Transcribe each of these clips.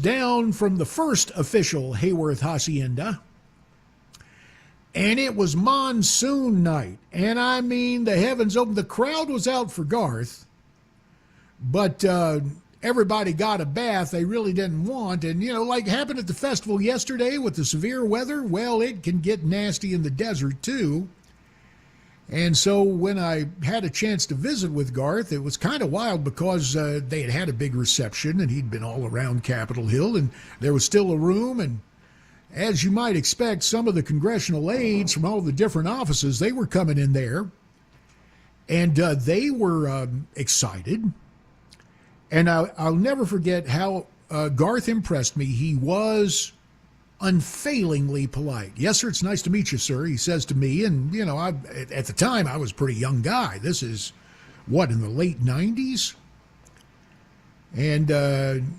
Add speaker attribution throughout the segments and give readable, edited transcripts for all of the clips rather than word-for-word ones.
Speaker 1: down from the first official Hayworth Hacienda, and it was monsoon night. And I mean, the heavens opened. The crowd was out for Garth, but everybody got a bath they really didn't want. And, like happened at the festival yesterday with the severe weather, well, it can get nasty in the desert too. And so when I had a chance to visit with Garth, it was kind of wild because they had a big reception and he'd been all around Capitol Hill and there was still a room. And as you might expect, some of the congressional aides from all the different offices, they were coming in there and they were excited. And I'll never forget how Garth impressed me. He was unfailingly polite. Yes, sir, it's nice to meet you, sir, he says to me. And, at the time, I was a pretty young guy. This is, in the late 90s? And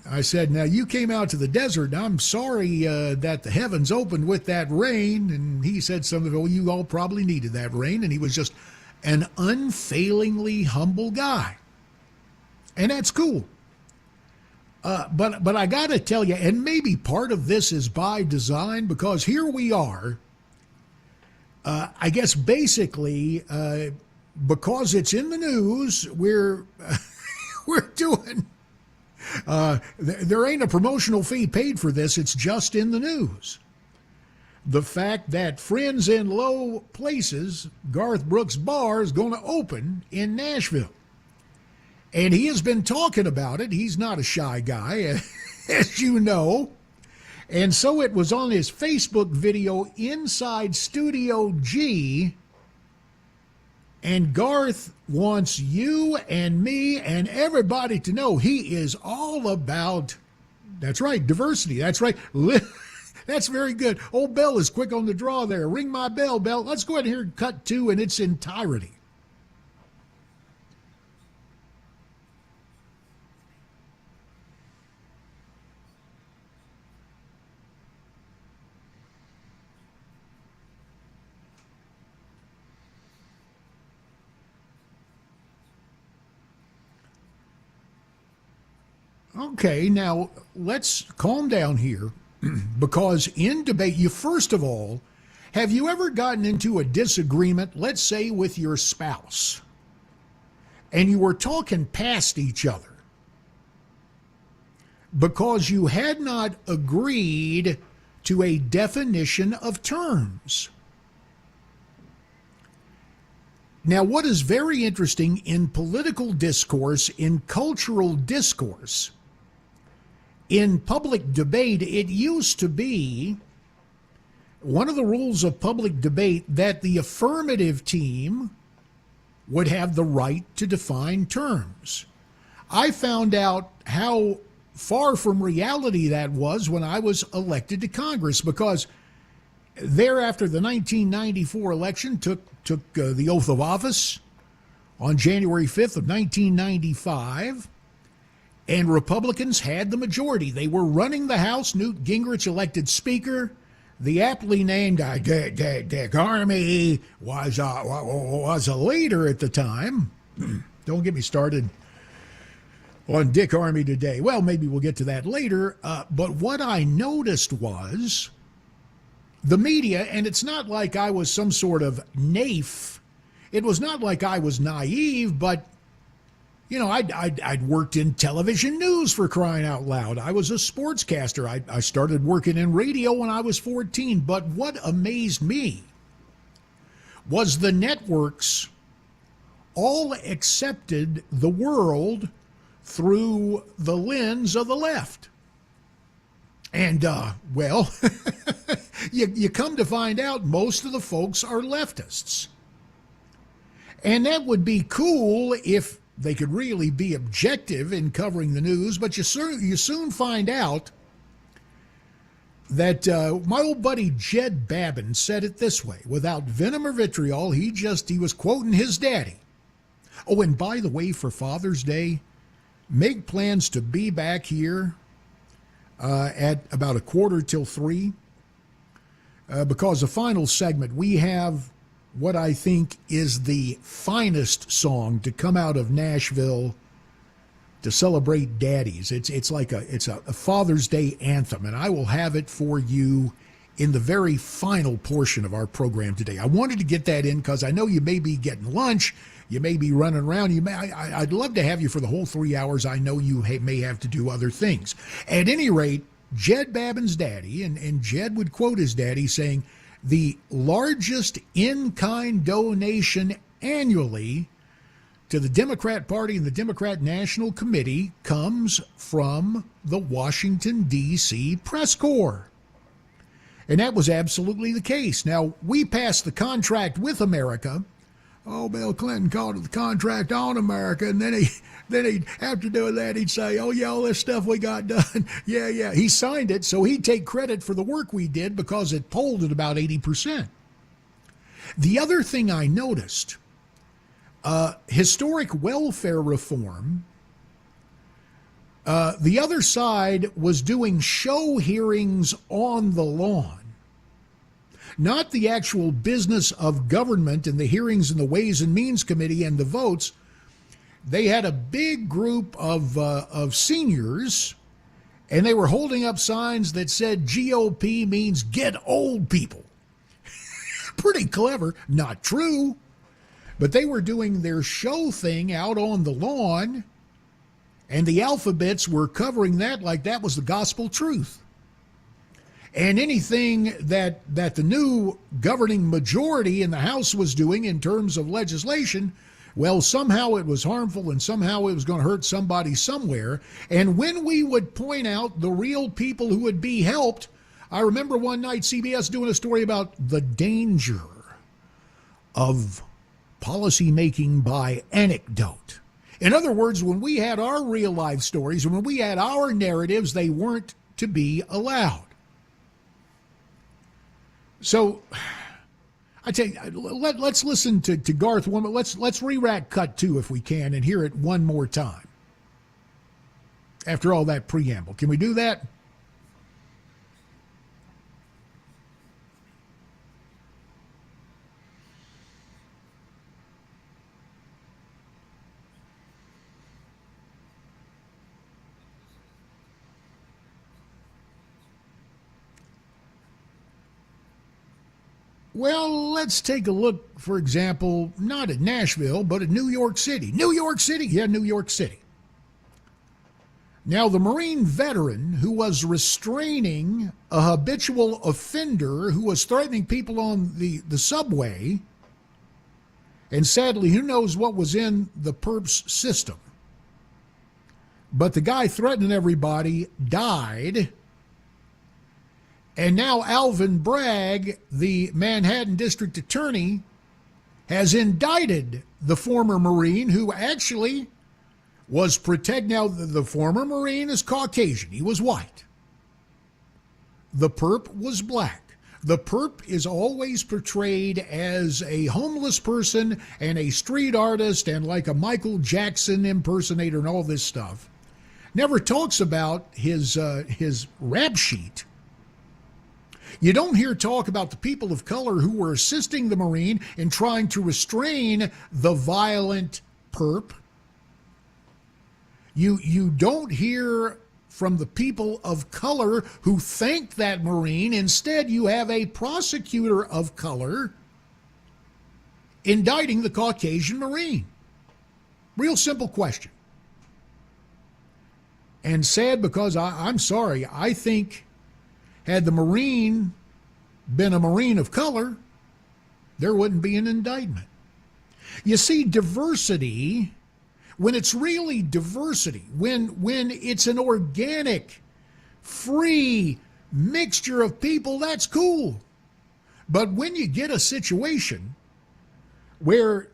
Speaker 1: I said, now, you came out to the desert. I'm sorry that the heavens opened with that rain. And he said something, well, you all probably needed that rain. And he was just an unfailingly humble guy. And that's cool. But I got to tell you, and maybe part of this is by design, because here we are, I guess basically, because it's in the news, we're doing, there ain't a promotional fee paid for this, it's just in the news. The fact that Friends in Low Places, Garth Brooks Bar, is going to open in Nashville. And he has been talking about it. He's not a shy guy, as you know. And so it was on his Facebook video, Inside Studio G. And Garth wants you and me and everybody to know he is all about, that's right, diversity. That's right. That's very good. Old Bell is quick on the draw there. Ring my bell, Bell. Let's go ahead and hear cut 2 in its entirety. Okay, now let's calm down here because in debate, first of all, have you ever gotten into a disagreement, let's say with your spouse, and you were talking past each other because you had not agreed to a definition of terms? Now, what is very interesting in political discourse, in cultural discourse, in public debate, it used to be one of the rules of public debate that the affirmative team would have the right to define terms. I found out how far from reality that was when I was elected to Congress, because thereafter the 1994 election took the oath of office on January 5th of 1995. And Republicans had the majority. They were running the House. Newt Gingrich elected Speaker. The aptly named Dick Armey was a leader at the time. Don't get me started on Dick Armey today. Well, maybe we'll get to that later. But what I noticed was the media, and it's not like I was some sort of naif. It was not like I was naive, but I'd worked in television news, for crying out loud. I was a sportscaster. I started working in radio when I was 14. But what amazed me was the networks all accepted the world through the lens of the left. And, you come to find out most of the folks are leftists. And that would be cool if they could really be objective in covering the news, but you soon find out that my old buddy Jed Babin said it this way, without venom or vitriol, he was quoting his daddy. Oh, and by the way, for Father's Day, make plans to be back here at about 2:45 because the final segment, we have what I think is the finest song to come out of Nashville to celebrate daddies. It's like it's a Father's Day anthem, and I will have it for you in the very final portion of our program today. I wanted to get that in because I know you may be getting lunch, you may be running around. I'd love to have you for the whole 3 hours. I know you may have to do other things. At any rate, Jed Babin's daddy, and Jed would quote his daddy saying, the largest in-kind donation annually to the Democrat Party and the Democrat National Committee comes from the Washington, D.C. Press Corps. And that was absolutely the case. Now, we passed the contract with America. Oh, Bill Clinton called it the contract on America, and then he after doing that, he'd say, oh, yeah, all this stuff we got done. Yeah. He signed it, so he'd take credit for the work we did because it polled at about 80%. The other thing I noticed, historic welfare reform, the other side was doing show hearings on the lawn, not the actual business of government and the hearings in the Ways and Means Committee and the votes. They had a big group of seniors, and they were holding up signs that said GOP means get old people. Pretty clever, not true, but they were doing their show thing out on the lawn, and the alphabets were covering that like that was the gospel truth. And anything that the new governing majority in the House was doing in terms of legislation, well, somehow it was harmful and somehow it was going to hurt somebody somewhere. And when we would point out the real people who would be helped, I remember one night CBS doing a story about the danger of policymaking by anecdote. In other words, when we had our real life stories, when we had our narratives, they weren't to be allowed. So I tell you, let's listen to Garth one. Let's re-rack cut 2 if we can and hear it one more time. After all that preamble, can we do that? Well, let's take a look, for example, not at Nashville, but at New York City. New York City? Yeah, New York City. Now, the Marine veteran who was restraining a habitual offender who was threatening people on the subway, and sadly, who knows what was in the perp's system, but the guy threatening everybody died. And now Alvin Bragg, the Manhattan District Attorney, has indicted the former Marine who actually was protected. Now, the former Marine is Caucasian. He was white. The perp was black. The perp is always portrayed as a homeless person and a street artist and like a Michael Jackson impersonator and all this stuff. Never talks about his rap sheet. You don't hear talk about the people of color who were assisting the Marine in trying to restrain the violent perp. You don't hear from the people of color who thanked that Marine. Instead, you have a prosecutor of color indicting the Caucasian Marine. Real simple question. And sad because I'm sorry, I think had the Marine been a Marine of color, there wouldn't be an indictment. You see, diversity, when it's really diversity, when it's an organic, free mixture of people, that's cool. But when you get a situation where,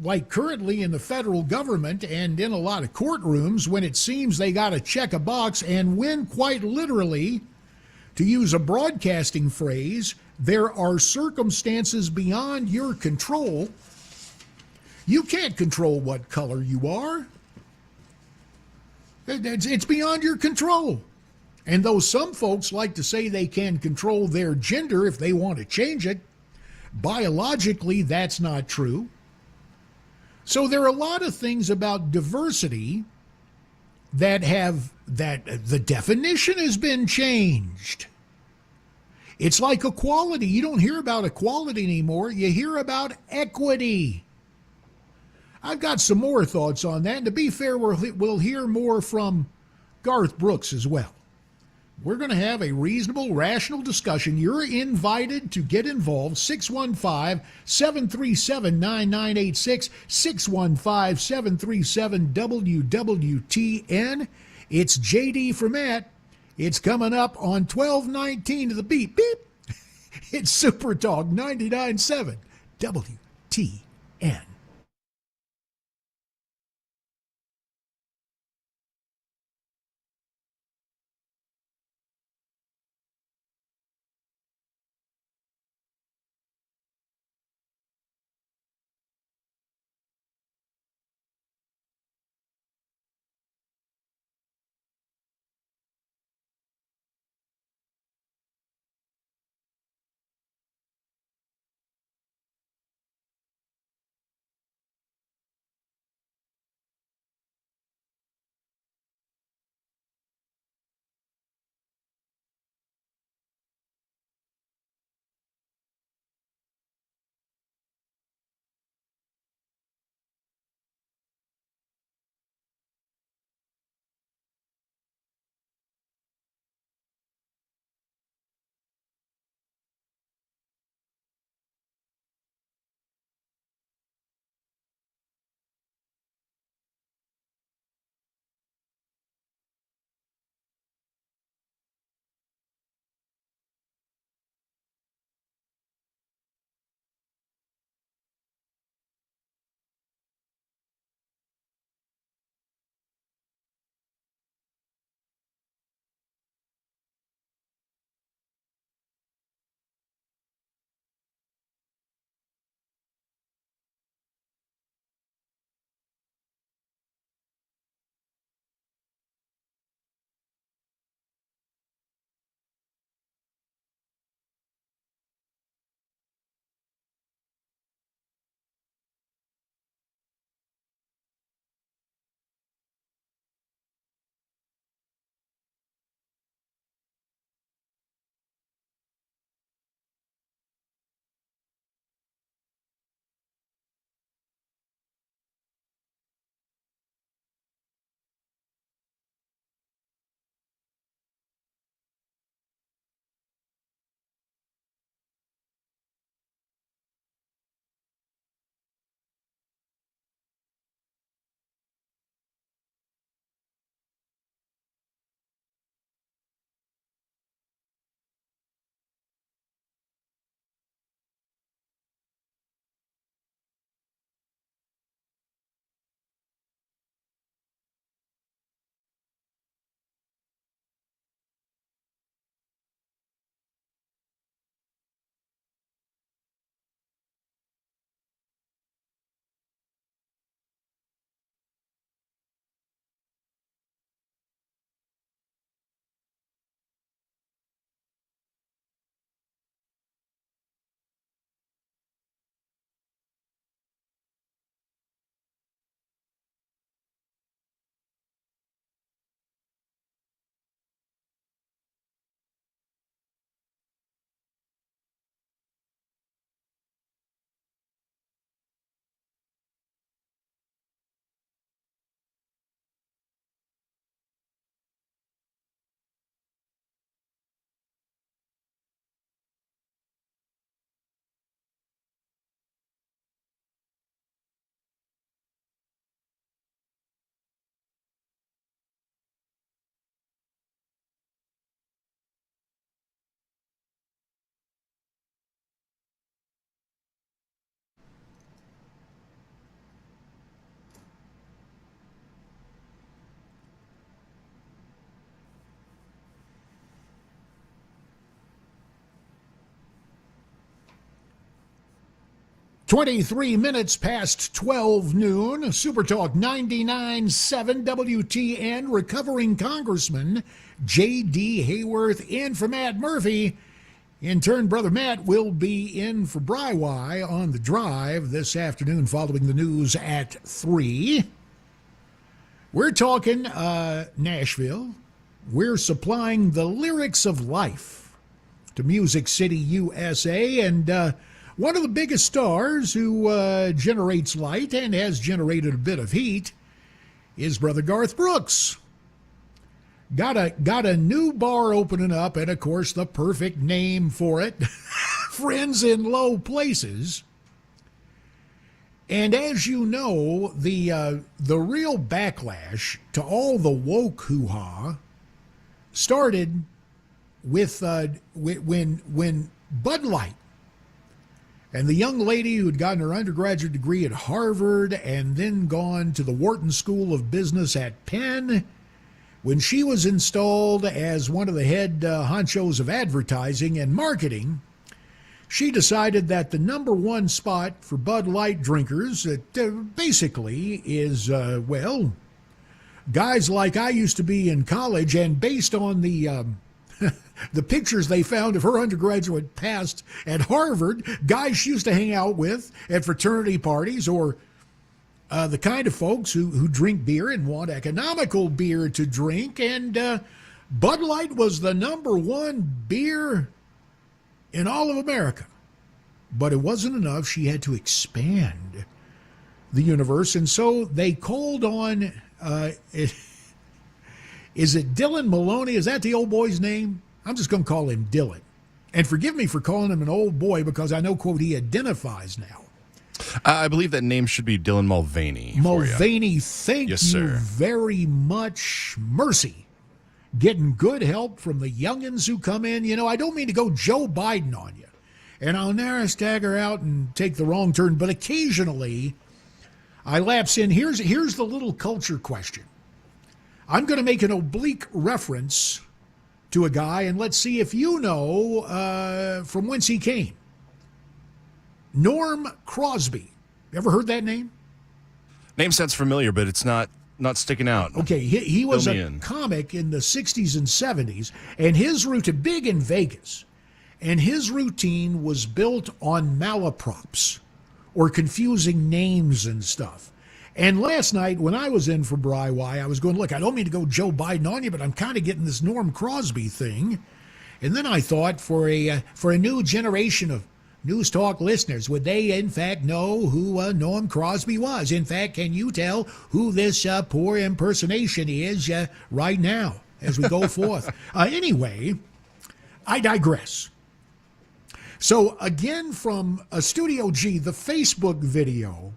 Speaker 1: like currently in the federal government and in a lot of courtrooms, when it seems they got to check a box, and when quite literally, to use a broadcasting phrase, there are circumstances beyond your control. You can't control what color you are. It's beyond your control. And though some folks like to say they can control their gender if they want to change it, biologically that's not true. So there are a lot of things about diversity that the definition has been changed. It's like equality. You don't hear about equality anymore. You hear about equity. I've got some more thoughts on that. And to be fair, we'll hear more from Garth Brooks as well. We're going to have a reasonable, rational discussion. You're invited to get involved. 615-737-9986, 615-737-WWTN. It's JD for Matt. It's coming up on 12:19 to the beep. Beep. It's Super Talk 99.7 WTN. Twenty-three minutes past 12 noon, Super Talk 99.7 WTN, recovering Congressman J.D. Hayworth in for Matt Murphy. In turn, Brother Matt will be in for Brywye on the drive this afternoon following the news at 3. We're talking Nashville. We're supplying the lyrics of life to Music City, USA, and one of the biggest stars who generates light and has generated a bit of heat is Brother Garth Brooks. Got a new bar opening up, and of course the perfect name for it, Friends in Low Places. And as you know, the real backlash to all the woke hoo-ha started with when Bud Light and the young lady who had gotten her undergraduate degree at Harvard and then gone to the Wharton School of Business at Penn, when she was installed as one of the head honchos of advertising and marketing, she decided that the number one spot for Bud Light drinkers basically is, guys like I used to be in college, and based on the the pictures they found of her undergraduate past at Harvard, guys she used to hang out with at fraternity parties, or the kind of folks who drink beer and want economical beer to drink, and Bud Light was the number one beer in all of America. But it wasn't enough. She had to expand the universe. And so they called on, is it Dylan Maloney? Is that the old boy's name? I'm just going to call him Dylan. And forgive me for calling him an old boy because I know, quote, he identifies now.
Speaker 2: I believe that name should be Dylan Mulvaney.
Speaker 1: Mulvaney, thank
Speaker 2: yes,
Speaker 1: you
Speaker 2: sir.
Speaker 1: very much. Mercy. Getting good help from the youngins who come in. You know, I don't mean to go Joe Biden on you, and I'll never stagger out and take the wrong turn, but occasionally I lapse in. Here's the little culture question. I'm going to make an oblique reference to a guy, and let's see if you know from whence he came. Norm Crosby. Ever heard that name?
Speaker 2: Name sounds familiar, but it's not sticking out.
Speaker 1: Okay, he was a comic in the 60s and 70s, and his routine, big in Vegas, and his routine was built on malaprops or confusing names and stuff. And last night when I was in for Bri Y, I was going, look, I don't mean to go Joe Biden on you, but I'm kind of getting this Norm Crosby thing. And then I thought for a new generation of News Talk listeners, would they in fact know who Norm Crosby was? In fact, can you tell who this poor impersonation is right now as we go forth? Anyway, I digress. So again, from Studio G, the Facebook video,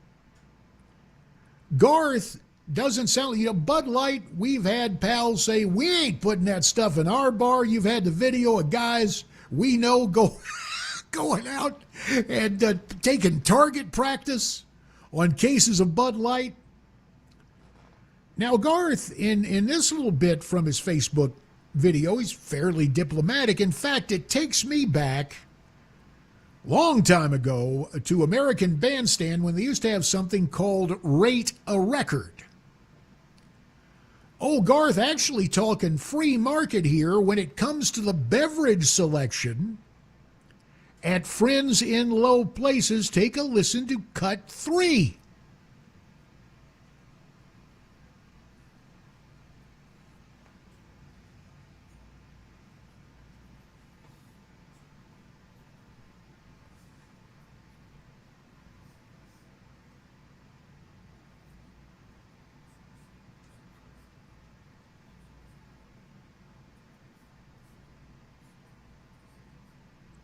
Speaker 1: Garth doesn't sound, Bud Light, we've had pals say, we ain't putting that stuff in our bar. You've had the video of guys we know going out and taking target practice on cases of Bud Light. Now, Garth, in this little bit from his Facebook video, he's fairly diplomatic. In fact, it takes me back long time ago to American Bandstand when they used to have something called Rate a Record. Oh, Garth actually talking free market here when it comes to the beverage selection at Friends in Low Places. Take a listen to cut 3.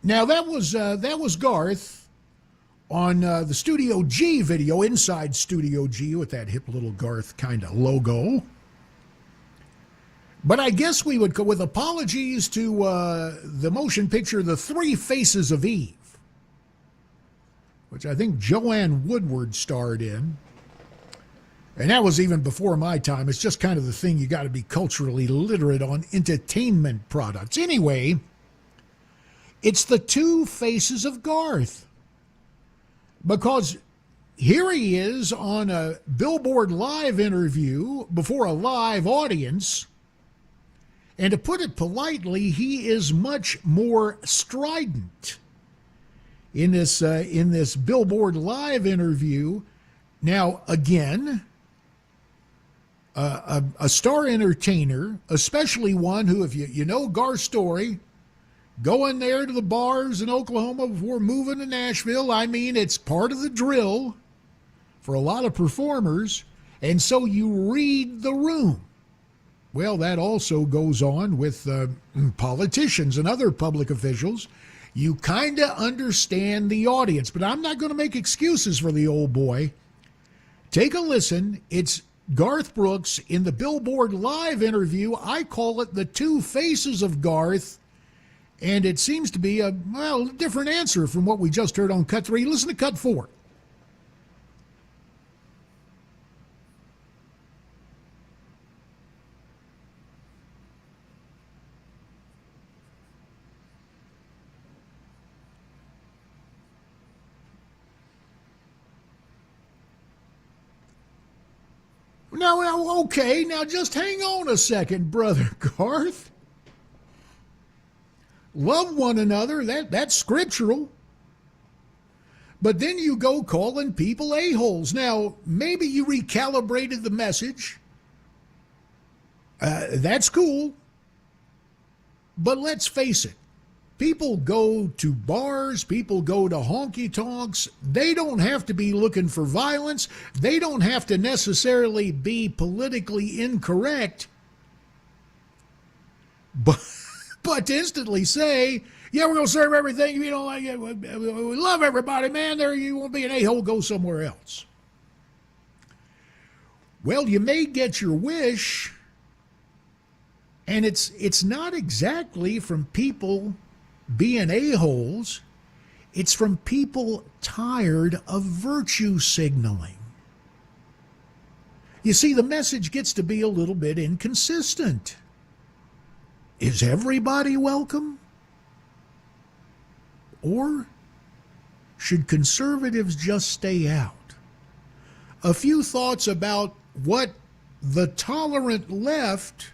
Speaker 1: Now, that was Garth on the Studio G video, inside Studio G with that hip little Garth kind of logo. But I guess we would go with apologies to the motion picture The Three Faces of Eve, which I think Joanne Woodward starred in. And that was even before my time. It's just kind of the thing you got to be culturally literate on entertainment products. Anyway, it's the two faces of Garth. Because here he is on a Billboard Live interview before a live audience. And to put it politely, he is much more strident in this Billboard Live interview. Now, again, a star entertainer, especially one who, if you know Garth's story, going there to the bars in Oklahoma before moving to Nashville, I mean, it's part of the drill for a lot of performers, and so you read the room. Well, that also goes on with politicians and other public officials. You kind of understand the audience, but I'm not going to make excuses for the old boy. Take a listen. It's Garth Brooks in the Billboard Live interview. I call it the two faces of Garth, and it seems to be a different answer from what we just heard on Cut 3. Listen to Cut 4. Now, okay, now just hang on a second, Brother Garth. Love one another, that's scriptural. But then you go calling people a-holes. Now, maybe you recalibrated the message. That's cool. But let's face it. People go to bars, people go to honky tonks. They don't have to be looking for violence. They don't have to necessarily be politically incorrect. But to instantly say, yeah, we're going to serve everything. You know, like, we love everybody, man. There, you won't be an a-hole, go somewhere else. Well, you may get your wish, and it's not exactly from people being a-holes. It's from people tired of virtue signaling. You see, the message gets to be a little bit inconsistent. Is everybody welcome? Or should conservatives just stay out? A few thoughts about what the tolerant left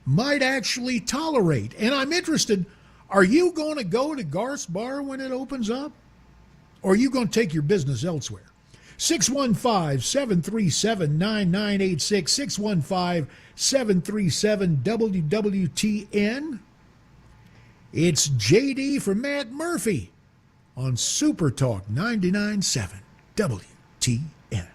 Speaker 1: might actually tolerate. And I'm interested, are you going to go to Garth's bar when it opens up? Or are you going to take your business elsewhere? 615-737-9986, 615-737-WWTN. It's JD from Matt Murphy on Super Talk 99.7 WTN.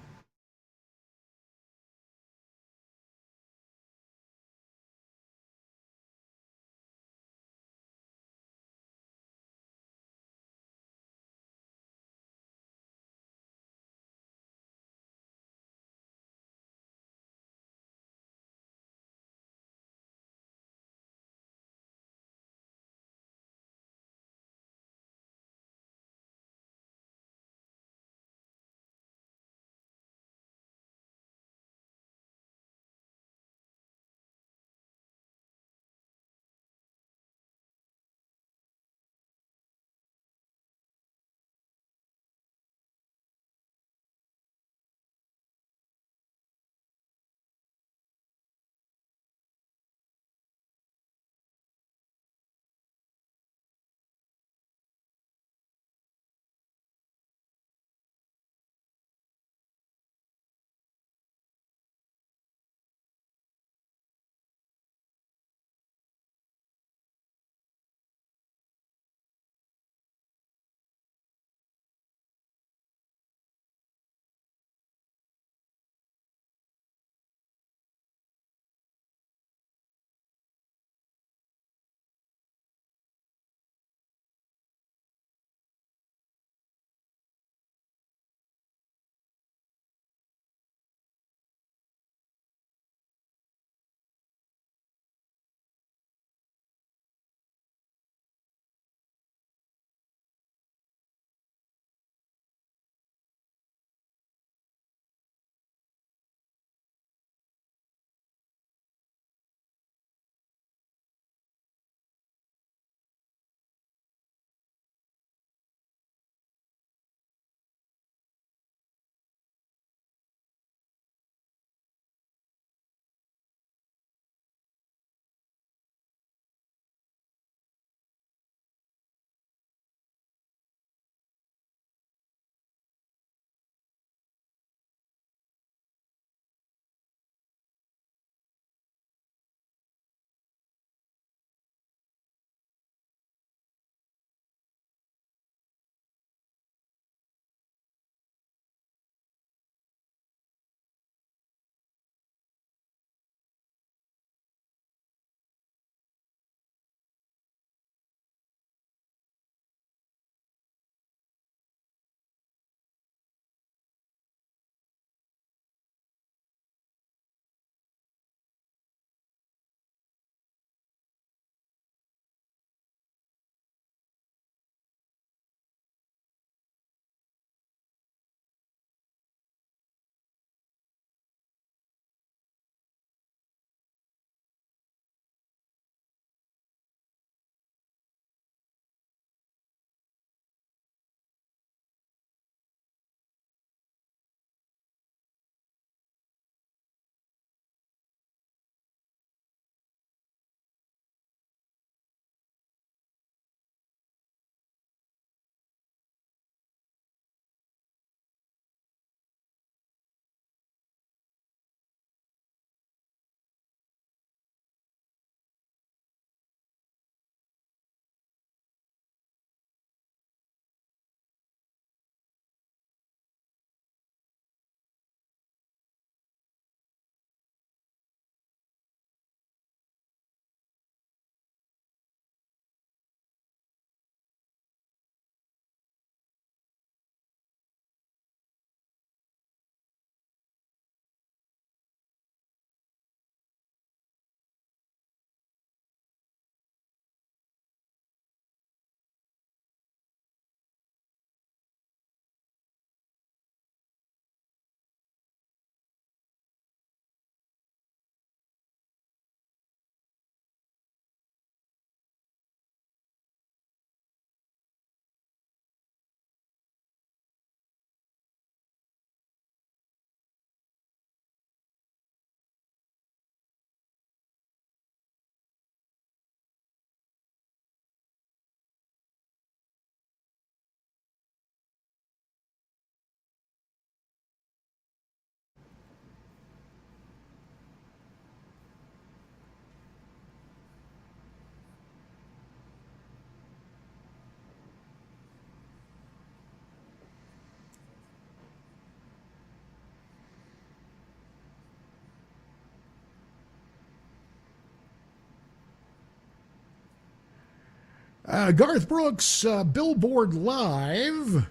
Speaker 1: Garth Brooks, Billboard Live.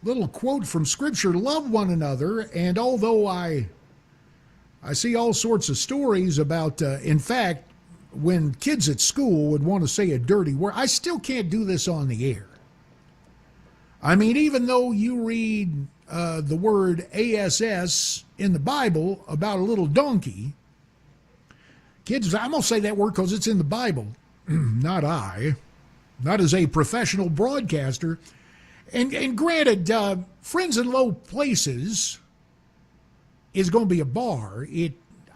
Speaker 1: Little quote from Scripture: "Love one another." And although I see all sorts of stories about, in fact, when kids at school would want to say a dirty word, I still can't do this on the air. I mean, even though you read the word ASS in the Bible about a little donkey, kids, I'm going to say that word because it's in the Bible. Not as a professional broadcaster. And granted, Friends in Low Places is going to be a bar.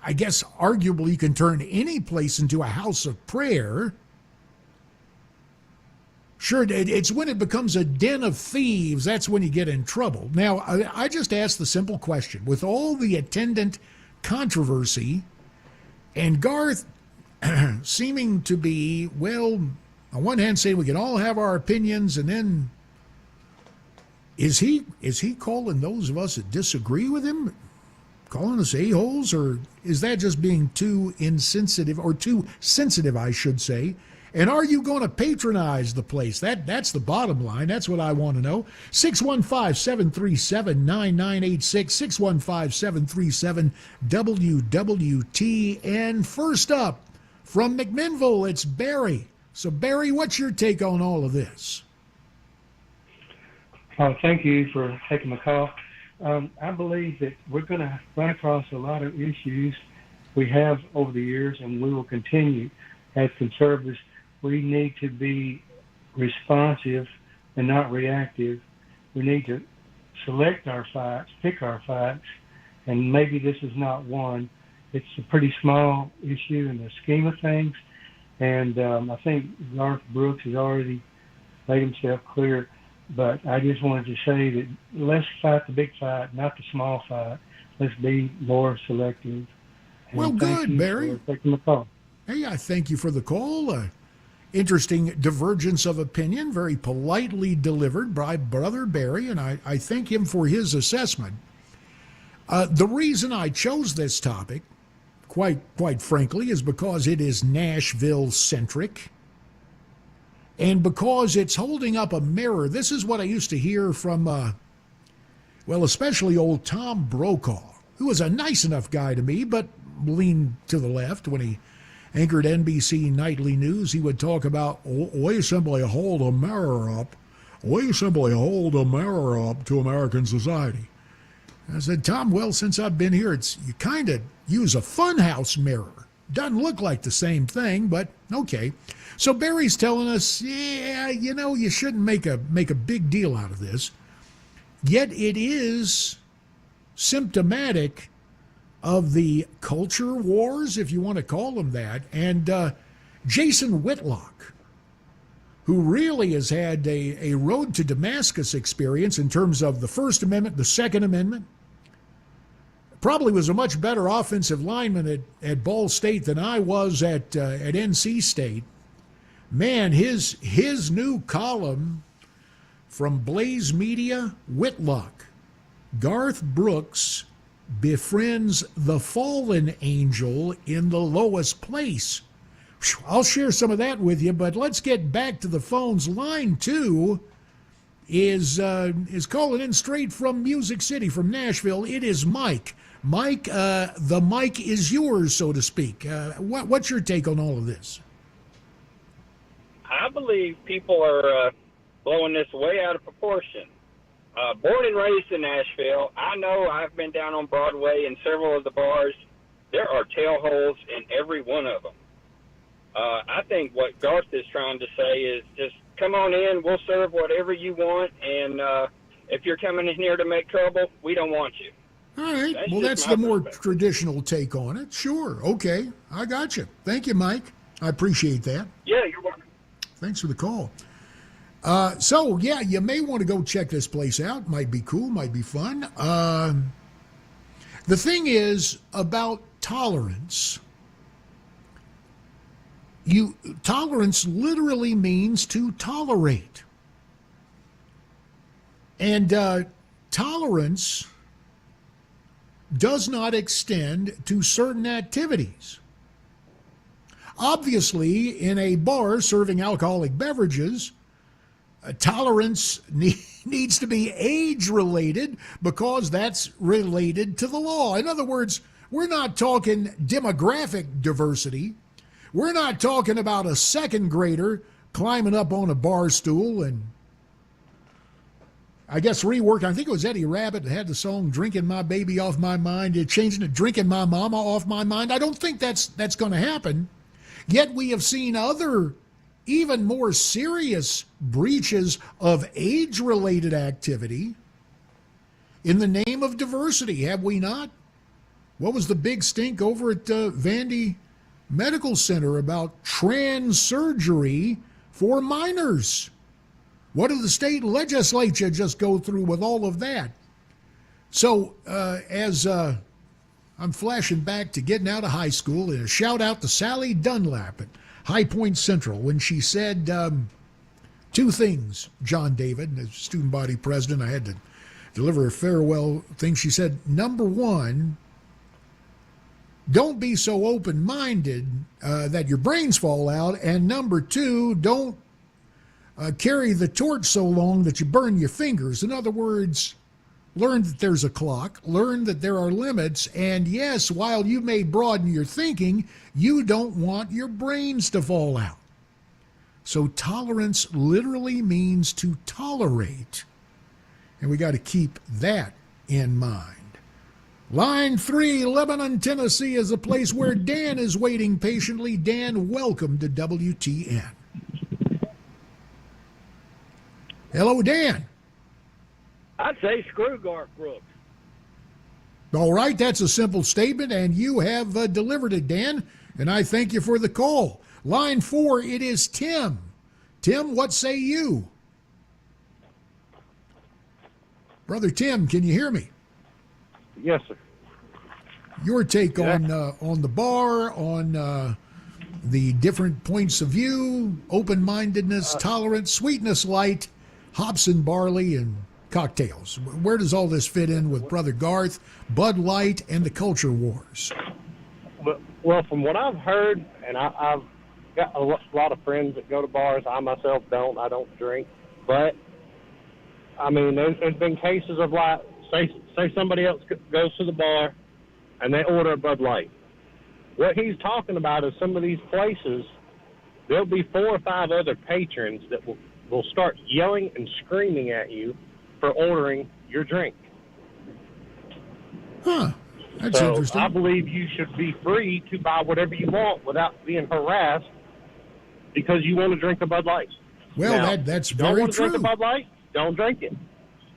Speaker 1: I guess, arguably, you can turn any place into a house of prayer. Sure, it's when it becomes a den of thieves, that's when you get in trouble. Now, I just asked the simple question. With all the attendant controversy, and Garth seeming to be, well, on one hand saying we can all have our opinions, and then is he calling those of us that disagree with him, calling us a-holes, or is that just being too insensitive, or too sensitive, I should say? And are you going to patronize the place? That's the bottom line. That's what I want to know. 615-737-9986, 615-737-WWTN. First up, from McMinnville, it's Barry. So, Barry, what's your take on all of this?
Speaker 3: Thank you for taking the call. I believe that we're going to run across a lot of issues we have over the years, and we will continue. As conservatives, we need to be responsive and not reactive. We need to select our fights, pick our fights, and maybe this is not one. It's a pretty small issue in the scheme of things, and I think Garth Brooks has already made himself clear. But I just wanted to say that let's fight the big fight, not the small fight. Let's be more selective. And
Speaker 1: well, good, Barry.
Speaker 3: For taking the call.
Speaker 1: Hey, I thank you for the call. Interesting divergence of opinion, very politely delivered by Brother Barry, and I thank him for his assessment. The reason I chose this topic, quite frankly, is because it is Nashville-centric. And because it's holding up a mirror. This is what I used to hear from, especially old Tom Brokaw, who was a nice enough guy to me, but leaned to the left. When he anchored NBC Nightly News, he would talk about, we simply hold a mirror up. We simply hold a mirror up to American society. I said, Tom, well, since I've been here, you kind of use a funhouse mirror. Doesn't look like the same thing, but okay. So Barry's telling us, yeah, you shouldn't make a big deal out of this. Yet it is symptomatic of the culture wars, if you want to call them that. And Jason Whitlock, who really has had a road to Damascus experience in terms of the First Amendment, the Second Amendment, probably was a much better offensive lineman at Ball State than I was at NC State. Man, his new column from Blaze Media, Whitlock, Garth Brooks befriends the fallen angel in the lowest place. I'll share some of that with you, but let's get back to the phones. Line 2 is calling in straight from Music City, from Nashville. It is Mike. Mike, the mic is yours, so to speak. What's your take on all of this?
Speaker 4: I believe people are blowing this way out of proportion. Born and raised in Nashville, I know I've been down on Broadway in several of the bars. There are tailholes in every one of them. I think what Garth is trying to say is just come on in, we'll serve whatever you want, and if you're coming in here to make trouble, we don't want you.
Speaker 1: All right. Well, that's the more traditional take on it. Sure. Okay. I got you. Thank you, Mike. I appreciate that.
Speaker 4: Yeah, you're welcome.
Speaker 1: Thanks for the call. So, yeah, you may want to go check this place out. Might be cool. Might be fun. The thing is about tolerance. Tolerance literally means to tolerate. And tolerance does not extend to certain activities. Obviously, in a bar serving alcoholic beverages, tolerance needs to be age-related because that's related to the law. In other words, we're not talking demographic diversity. We're not talking about a second grader climbing up on a bar stool and, I guess, reworking. I think it was Eddie Rabbit that had the song "Drinking My Baby Off My Mind," changing it "Drinking My Mama Off My Mind." I don't think that's going to happen. Yet we have seen other, even more serious breaches of age-related activity in the name of diversity, have we not? What was the big stink over at Vandy Medical Center about trans surgery for minors? What did the state legislature just go through with all of that? So as I'm flashing back to getting out of high school, and a shout out to Sally Dunlap at High Point Central when she said two things, John David, as student body president, I had to deliver a farewell thing. She said, number one, don't be so open-minded that your brains fall out. And number two, don't carry the torch so long that you burn your fingers. In other words, learn that there's a clock, learn that there are limits, and yes, while you may broaden your thinking, you don't want your brains to fall out. So tolerance literally means to tolerate, and we got to keep that in mind. Line 3, Lebanon, Tennessee is a place where Dan is waiting patiently. Dan, welcome to WTN. Hello, Dan.
Speaker 5: I'd say screw Garth Brooks.
Speaker 1: All right, that's a simple statement, and you have delivered it, Dan, and I thank you for the call. Line 4, it is Tim. Tim, what say you? Brother Tim, can you hear me?
Speaker 5: Yes, sir.
Speaker 1: Your take on the bar, on the different points of view, open-mindedness, tolerance, sweetness light, hops and barley, and cocktails. Where does all this fit in with Brother Garth, Bud Light, and the culture wars?
Speaker 5: Well, from what I've heard, and I've got a lot of friends that go to bars. I myself don't. I don't drink. But, I mean, there's been cases of, like, say somebody else goes to the bar and they order a Bud Light. What he's talking about is some of these places, there'll be 4 or 5 other patrons that will start yelling and screaming at you for ordering your drink.
Speaker 1: Huh. That's interesting.
Speaker 5: I believe you should be free to buy whatever you want without being harassed because you want to drink a Bud Light.
Speaker 1: Well,
Speaker 5: now,
Speaker 1: that's
Speaker 5: don't
Speaker 1: very
Speaker 5: want to
Speaker 1: true.
Speaker 5: drink a Bud Light? Don't drink it.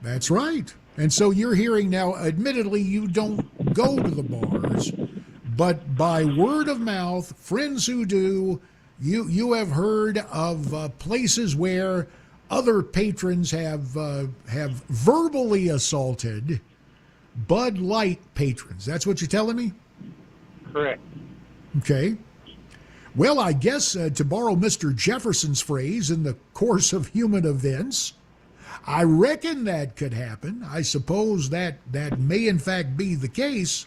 Speaker 1: That's right. And so you're hearing now, admittedly, you don't go to the bars, but by word of mouth, friends who do, you have heard of places where other patrons have verbally assaulted Bud Light patrons. That's what you're telling me?
Speaker 5: Correct.
Speaker 1: Okay. Well, I guess to borrow Mr. Jefferson's phrase, in the course of human events, I reckon that could happen. I suppose that may in fact be the case.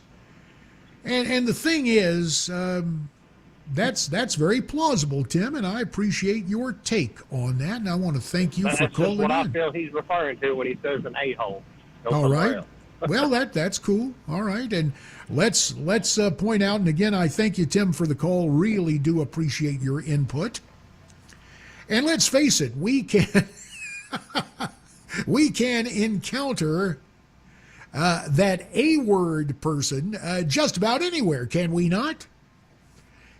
Speaker 1: And the thing is, that's very plausible, Tim, and I appreciate your take on that. And I want to thank you for calling in.
Speaker 5: That's what I feel he's referring to when he says an a-hole.
Speaker 1: All right. Well, that's cool. All right, and let's point out, and again, I thank you, Tim, for the call. Really do appreciate your input. And let's face it, we can we can encounter that A-word person just about anywhere, can we not?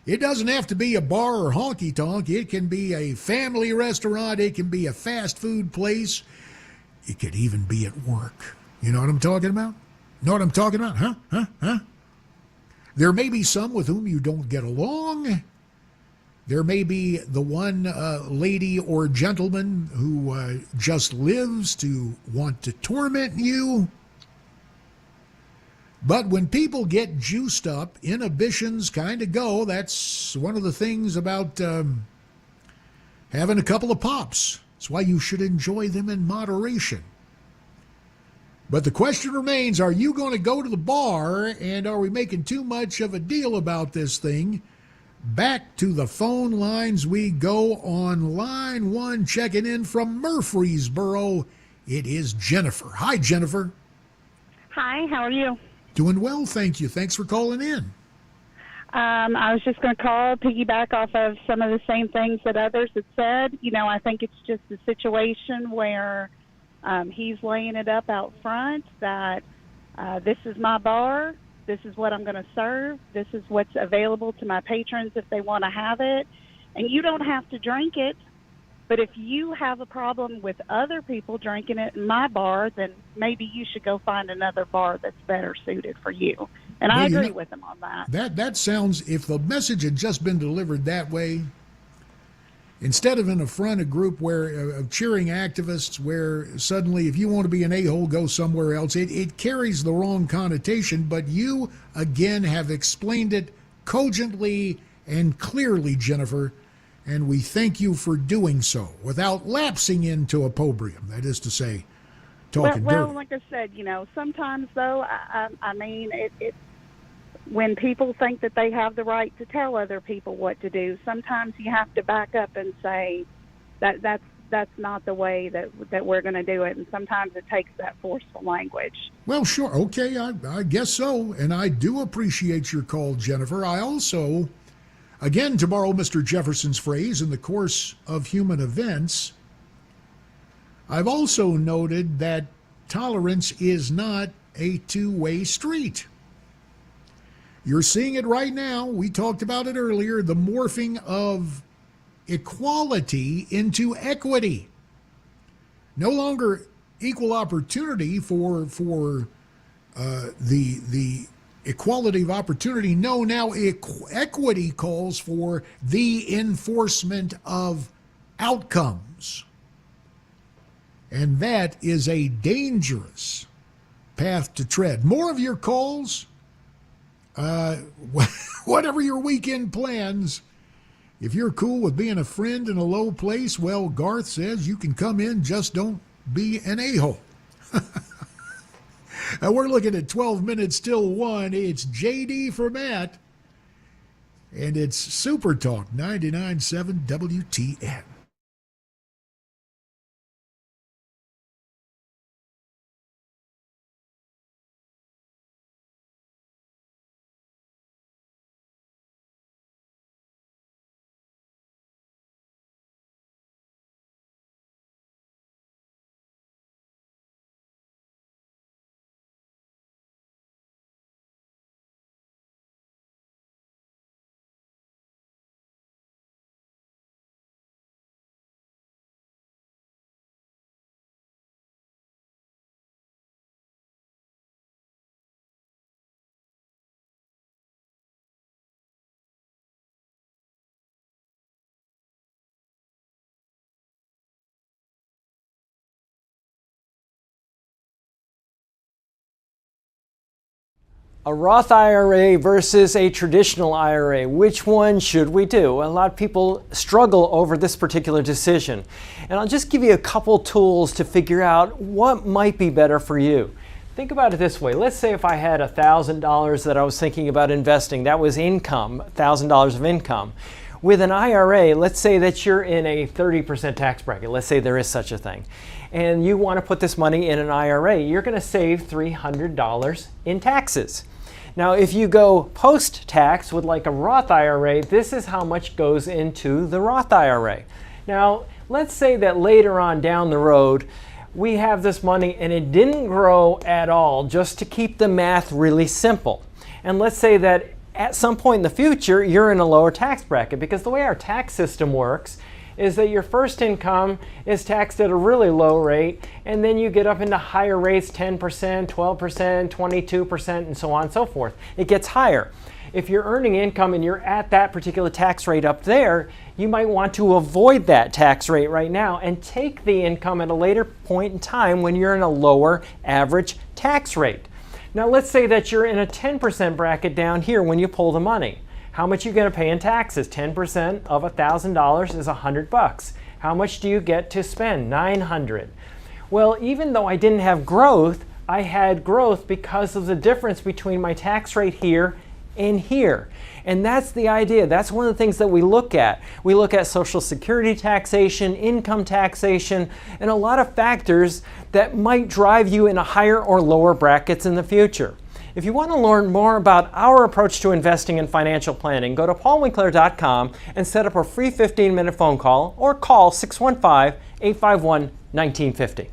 Speaker 1: It doesn't have to be a bar or honky-tonk. It can be a family restaurant. It can be a fast food place. It could even be at work. You know what I'm talking about? Know what I'm talking about? Huh? There may be some with whom you don't get along. There may be the one lady or gentleman who just lives to want to torment you. But when people get juiced up, inhibitions kind of go. That's one of the things about having a couple of pops. That's why you should enjoy them in moderation. But the question remains, are you going to go to the bar, and are we making too much of a deal about this thing Back to the phone lines we go. On line one, checking in from Murfreesboro, it is Jennifer. Hi, Jennifer.
Speaker 6: Hi, how are you?
Speaker 1: Doing well, thank you. Thanks for calling in.
Speaker 6: I was just going to call, piggyback off of some of the same things that others had said. You know, I think it's just a situation where he's laying it up out front that this is my bar, this is what I'm going to serve, this is what's available to my patrons if they want to have it, and you don't have to drink it. But if you have a problem with other people drinking it in my bar, then maybe you should go find another bar that's better suited for you. And I agree with him on that.
Speaker 1: That sounds, if the message had just been delivered that way, instead of in a front a group where of cheering activists where suddenly if you want to be an a-hole, go somewhere else, it carries the wrong connotation. But you, again, have explained it cogently and clearly, Jennifer, and we thank you for doing so without lapsing into opprobrium, that is to say, talking dirty.
Speaker 6: Well, like I said, you know, sometimes, though, I mean, it when people think that they have the right to tell other people what to do, sometimes you have to back up and say that's not the way that we're going to do it, and sometimes it takes that forceful language.
Speaker 1: Well, sure, okay, I guess so, and I do appreciate your call, Jennifer. I also, again, to borrow Mr. Jefferson's phrase, in the course of human events, I've also noted that tolerance is not a two-way street. You're seeing it right now. We talked about it earlier, the morphing of equality into equity. No longer equal opportunity for the equality of opportunity. No, now equity calls for the enforcement of outcomes. And that is a dangerous path to tread. More of your calls. Whatever your weekend plans, if you're cool with being a friend in a low place, well, Garth says you can come in, just don't be an a-hole. And we're looking at 12 minutes till 1. It's JD for Matt, and it's Super Talk 99.7 WTN.
Speaker 7: A Roth IRA versus a traditional IRA. Which one should we do? A lot of people struggle over this particular decision. And I'll just give you a couple tools to figure out what might be better for you. Think about it this way. Let's say if I had $1,000 that I was thinking about investing, that was income, $1,000 of income. With an IRA, let's say that you're in a 30% tax bracket. Let's say there is such a thing. And you want to put this money in an IRA. You're going to save $300 in taxes. Now, if you go post-tax with like a Roth IRA, this is how much goes into the Roth IRA. Now, let's say that later on down the road, we have this money and it didn't grow at all, just to keep the math really simple. And let's say that at some point in the future, you're in a lower tax bracket, because the way our tax system works is that your first income is taxed at a really low rate, and then you get up into higher rates, 10%, 12%, 22%, and so on and so forth. It gets higher. If you're earning income and you're at that particular tax rate up there, you might want to avoid that tax rate right now and take the income at a later point in time when you're in a lower average tax rate. Now let's say that you're in a 10% bracket down here when you pull the money. How much are you going to pay in taxes? 10% of $1,000 is $100. How much do you get to spend? $900. Well, even though I didn't have growth, I had growth because of the difference between my tax rate here in here. And that's the idea. That's one of the things that we look at. We look at Social Security taxation, income taxation, and a lot of factors that might drive you in a higher or lower brackets in the future. If you want to learn more about our approach to investing and financial planning, go to paulwinkler.com and set up a free 15-minute phone call or call 615-851-1950.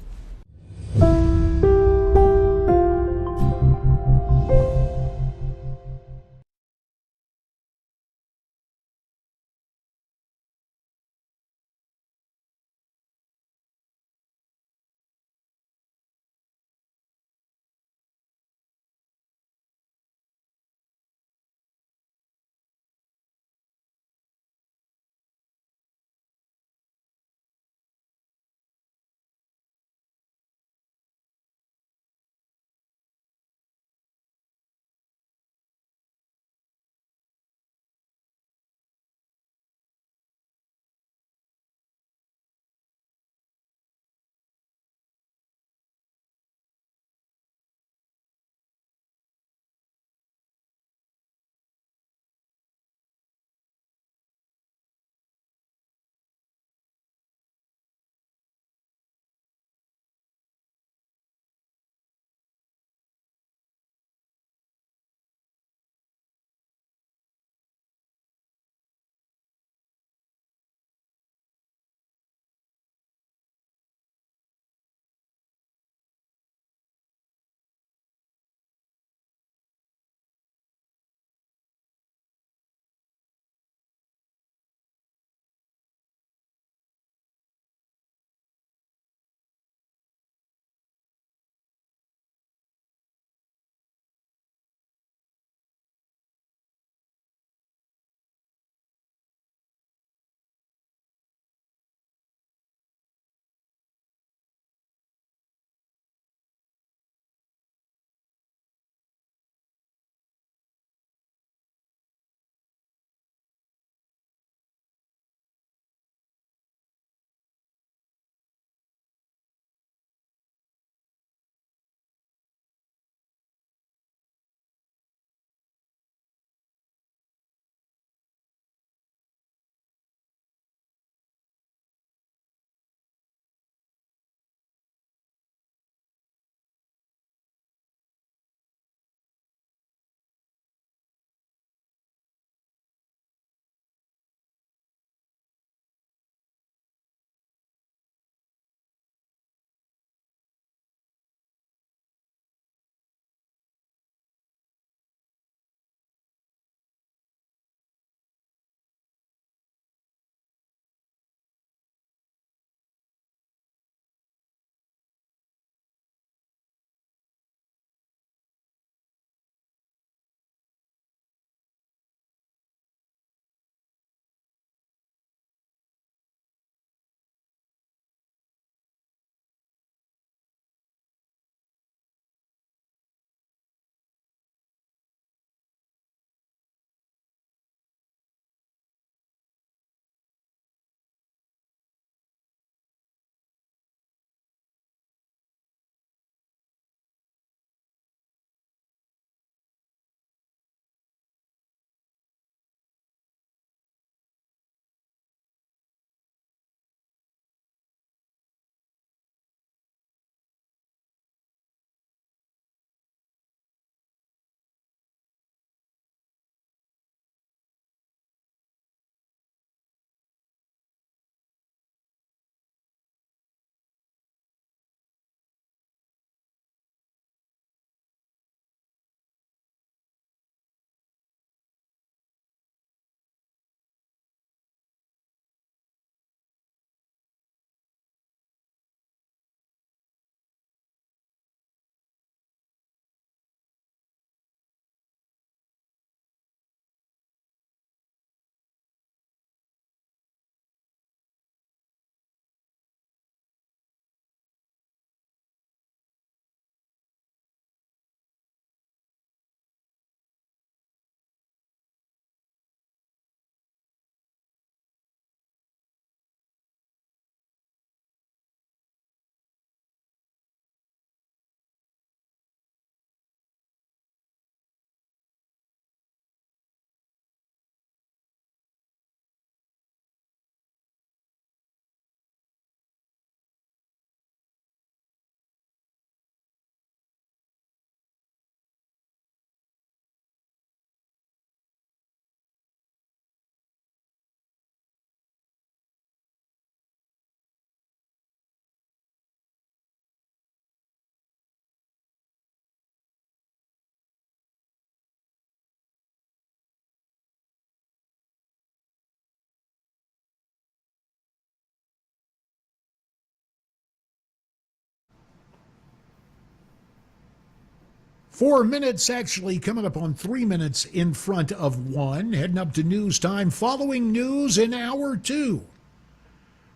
Speaker 1: 4 minutes, actually coming up on 3 minutes in front of 1. Heading up to news time. Following news in hour 2.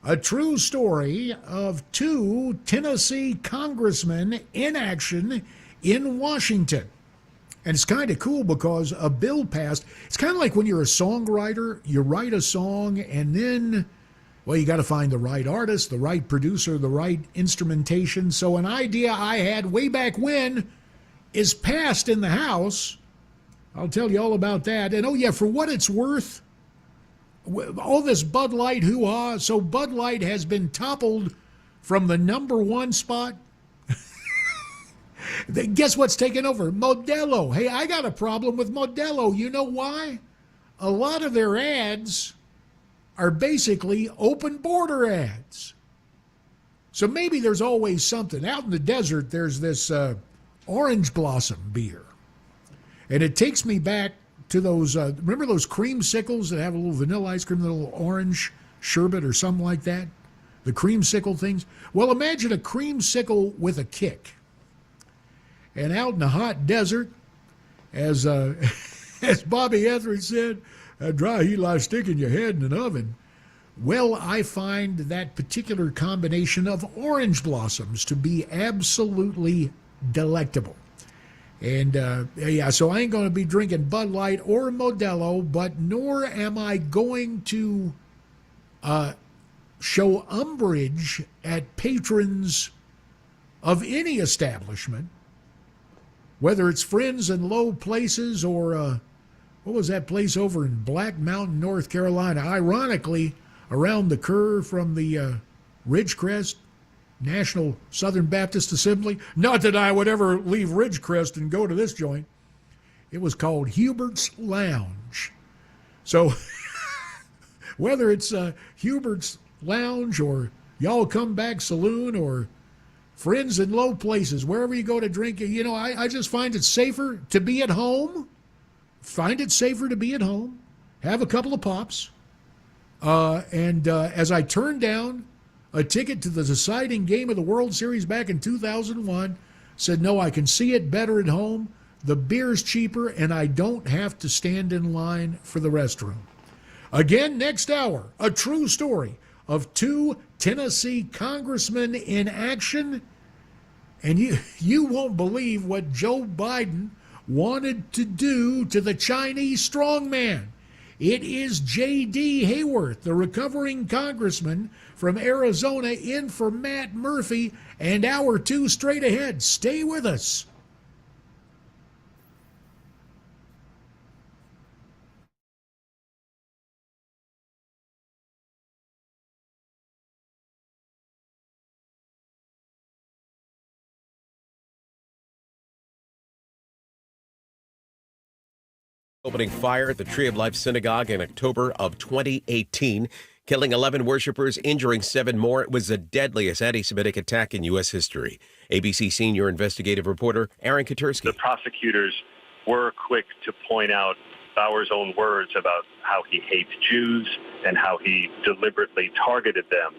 Speaker 1: A true story of 2 Tennessee congressmen in action in Washington. And it's kind of cool because a bill passed. It's kind of like when you're a songwriter, you write a song and then, well, you got to find the right artist, the right producer, the right instrumentation. So an idea I had way back when is passed in the House. I'll tell you all about that. And oh yeah, for what it's worth, all this Bud Light hoo-ha. So Bud Light has been toppled from the #1 spot. Guess what's taken over? Modelo. Hey, I got a problem with Modelo. You know why? A lot of their ads are basically open border ads. So maybe there's always something. Out in the desert, there's this orange blossom beer. And it takes me back to those, remember those creamsicles that have a little vanilla ice cream, a little orange sherbet or something like that? The creamsicle things? Well, imagine a creamsicle with a kick. And out in the hot desert, as as Bobby Etheridge said, dry heat like sticking your head in an oven. Well, I find that particular combination of orange blossoms to be absolutely delectable. And yeah, so I ain't going to be drinking Bud Light or Modelo, but nor am I going to show umbrage at patrons of any establishment, whether it's friends in low places or what was that place over in Black Mountain, North Carolina? Ironically, around the curve from the Ridgecrest National Southern Baptist Assembly. Not that I would ever leave Ridgecrest and go to this joint. It was called Hubert's Lounge. So whether it's Hubert's Lounge or Y'all Come Back Saloon or friends in low places, wherever you go to drink, you know, I just find it safer to be at home. Find it safer to be at home. Have a couple of pops. And as I turned down a ticket to the deciding game of the World Series back in 2001, said, no, I can see it better at home. The beer's cheaper, and I don't have to stand in line for the restroom. Again, next hour, a true story of 2 Tennessee congressmen in action. And you won't believe what Joe Biden wanted to do to the Chinese strongman. It is J.D. Hayworth, the recovering congressman from Arizona, in for Matt Murphy, and hour 2 straight ahead. Stay with us.
Speaker 8: Opening fire at the Tree of Life Synagogue in October of 2018, killing 11 worshipers, injuring 7 more. It was the deadliest anti-Semitic attack in U.S. history. ABC senior investigative reporter Aaron Katursky.
Speaker 9: The prosecutors were quick to point out Bauer's own words about how he hates Jews and how he deliberately targeted them.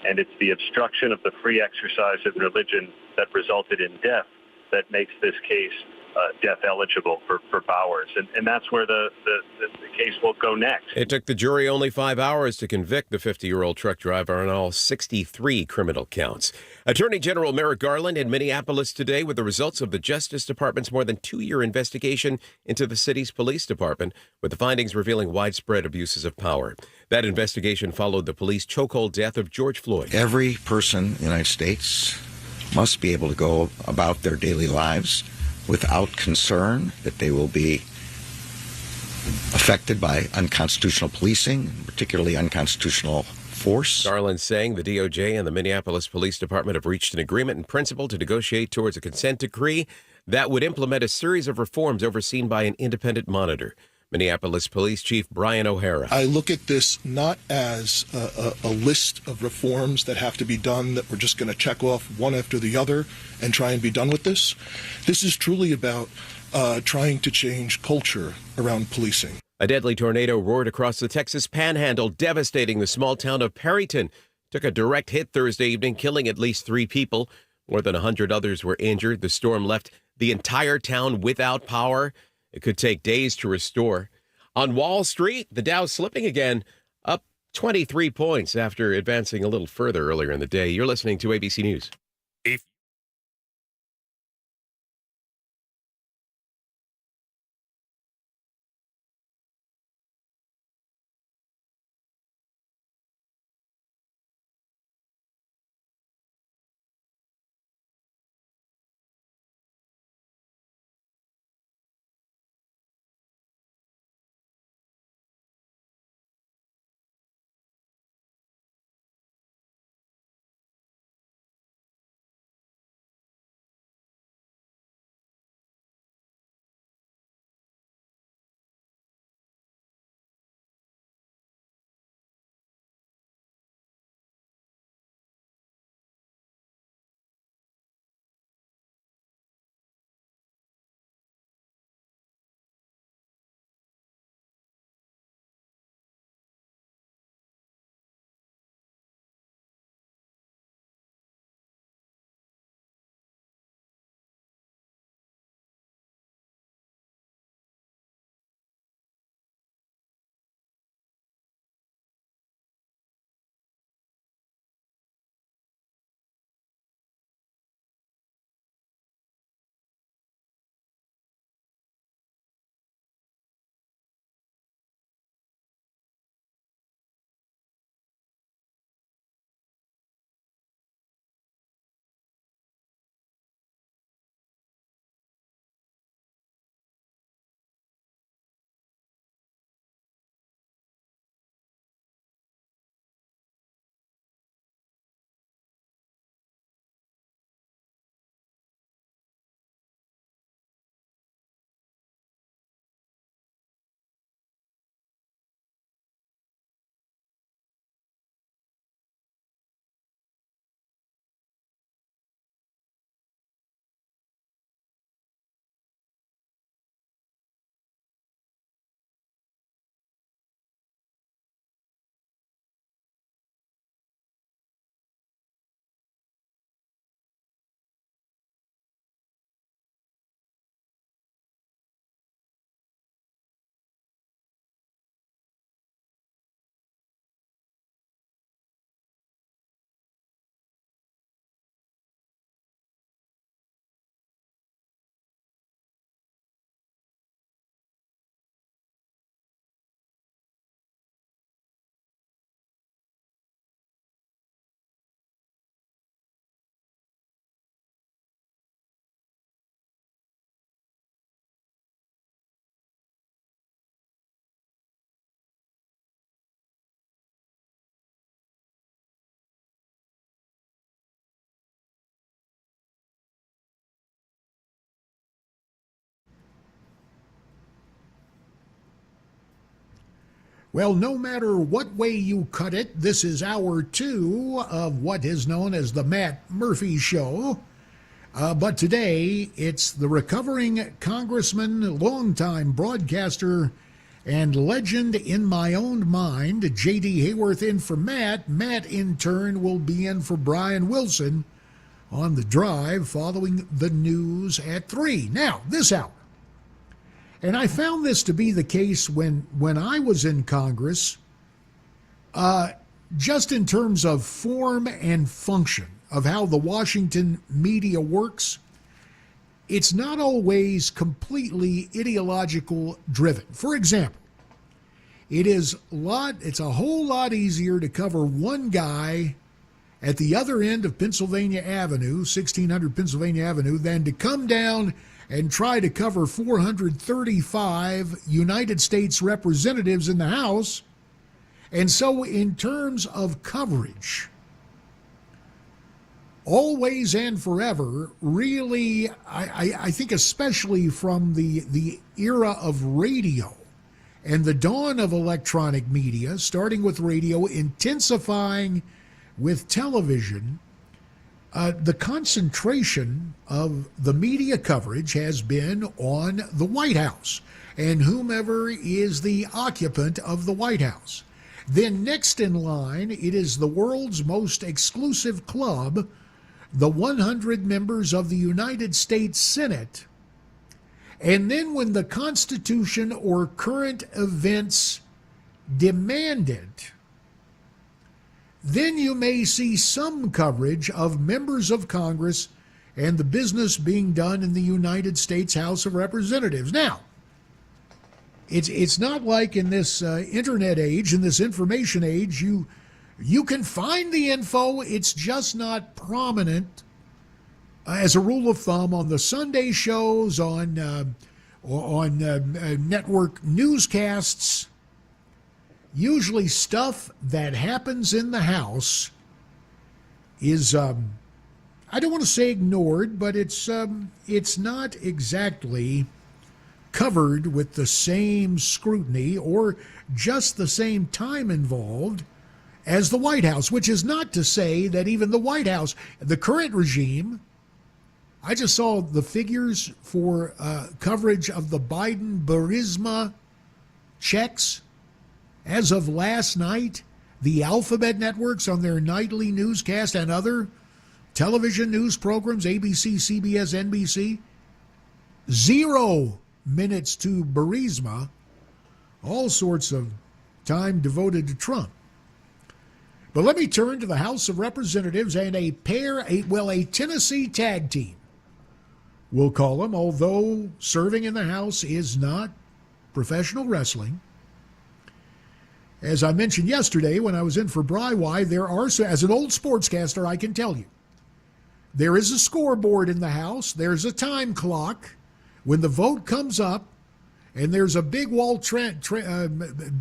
Speaker 9: And it's the obstruction of the free exercise of religion that resulted in death that makes this case death eligible for Bowers. And that's where the case will go next.
Speaker 8: It took the jury only 5 hours to convict the 50-year-old truck driver on all 63 criminal counts. Attorney General Merrick Garland in Minneapolis today with the results of the Justice Department's more than 2-year investigation into the city's police department, with the findings revealing widespread abuses of power. That investigation followed the police chokehold death of George Floyd.
Speaker 10: Every person in the United States must be able to go about their daily lives without concern that they will be affected by unconstitutional policing, particularly unconstitutional force.
Speaker 8: Garland saying the DOJ and the Minneapolis Police Department have reached an agreement in principle to negotiate towards a consent decree that would implement a series of reforms overseen by an independent monitor. Minneapolis Police Chief Brian O'Hara.
Speaker 11: I look at this not as a list of reforms that have to be done that we're just going to check off one after the other and try and be done with this. This is truly about trying to change culture around policing.
Speaker 8: A deadly tornado roared across the Texas Panhandle, devastating the small town of Perryton. Took a direct hit Thursday evening, killing at least 3 people. More than 100 others were injured. The storm left the entire town without power. It could take days to restore. On Wall Street, the Dow slipping again, up 23 points after advancing a little further earlier in the day. You're listening to ABC News.
Speaker 1: Well, no matter what way you cut it, this is hour two of what is known as the Matt Murphy Show. But today, it's the recovering congressman, longtime broadcaster, and legend in my own mind, J.D. Hayworth in for Matt. Matt, in turn, will be in for Brian Wilson on the drive following the news at 3. Now, this hour. And I found this to be the case when I was in Congress, just in terms of form and function of how the Washington media works. It's not always completely ideological driven. For example, it's a whole lot easier to cover one guy at the other end of Pennsylvania Avenue, 1600 Pennsylvania Avenue, than to come down and try to cover 435 United States representatives in the House. And so in terms of coverage, always and forever, really, I think especially from the era of radio and the dawn of electronic media, starting with radio, intensifying with television, the concentration of the media coverage has been on the White House and whomever is the occupant of the White House. Then next in line, it is the world's most exclusive club, the 100 members of the United States Senate, And then when the Constitution or current events demand it, then you may see some coverage of members of Congress and the business being done in the United States House of Representatives. Now, it's not like in this internet age, in this information age, you can find the info. It's just not prominent as a rule of thumb on the Sunday shows, on network newscasts. Usually stuff that happens in the House is, I don't want to say ignored, but it's not exactly covered with the same scrutiny or just the same time involved as the White House, which is not to say that even the White House, the current regime, I just saw the figures for coverage of the Biden-Burisma checks. As of last night, the Alphabet networks on their nightly newscast and other television news programs, ABC, CBS, NBC, 0 minutes to Burisma, all sorts of time devoted to Trump. But let me turn to the House of Representatives and a Tennessee tag team, we'll call them, although serving in the House is not professional wrestling. As I mentioned yesterday when I was in for Brywye, there are, as an old sportscaster, I can tell you, there is a scoreboard in the House. There's a time clock. When the vote comes up, and there's a big wall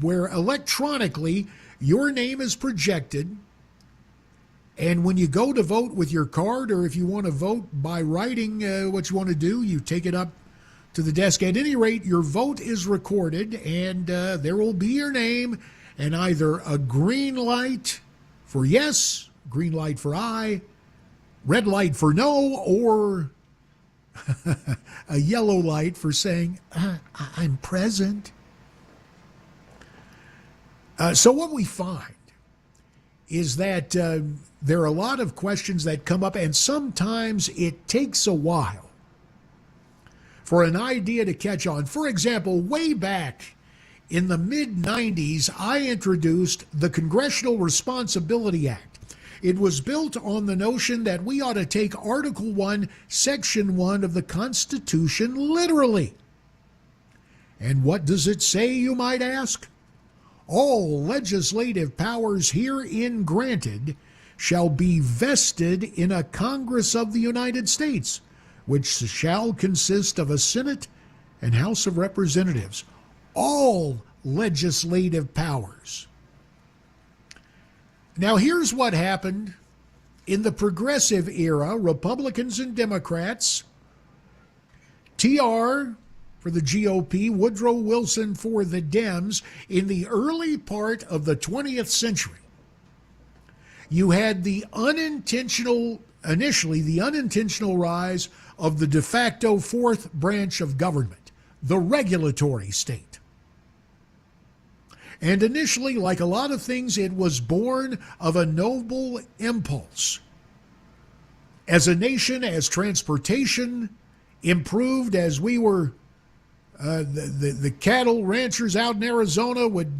Speaker 1: where electronically your name is projected, and when you go to vote with your card, or if you want to vote by writing what you want to do, you take it up to the desk. At any rate, your vote is recorded, and there will be your name, and either a green light for yes, green light for aye, red light for no, or a yellow light for saying, I'm present. So what we find is that there are a lot of questions that come up, and sometimes it takes a while for an idea to catch on. For example, way back in the mid-90s, I introduced the Congressional Responsibility Act. It was built on the notion that we ought to take Article 1, Section 1 of the Constitution literally. And what does it say, you might ask? All legislative powers herein granted shall be vested in a Congress of the United States, which shall consist of a Senate and House of Representatives. All legislative powers. Now, here's what happened in the progressive era. Republicans and Democrats, TR for the GOP, Woodrow Wilson for the Dems, in the early part of the 20th century. You had initially the unintentional rise of the de facto fourth branch of government, the regulatory state. And initially, like a lot of things, it was born of a noble impulse. As a nation, as transportation improved, as we were, the cattle ranchers out in Arizona would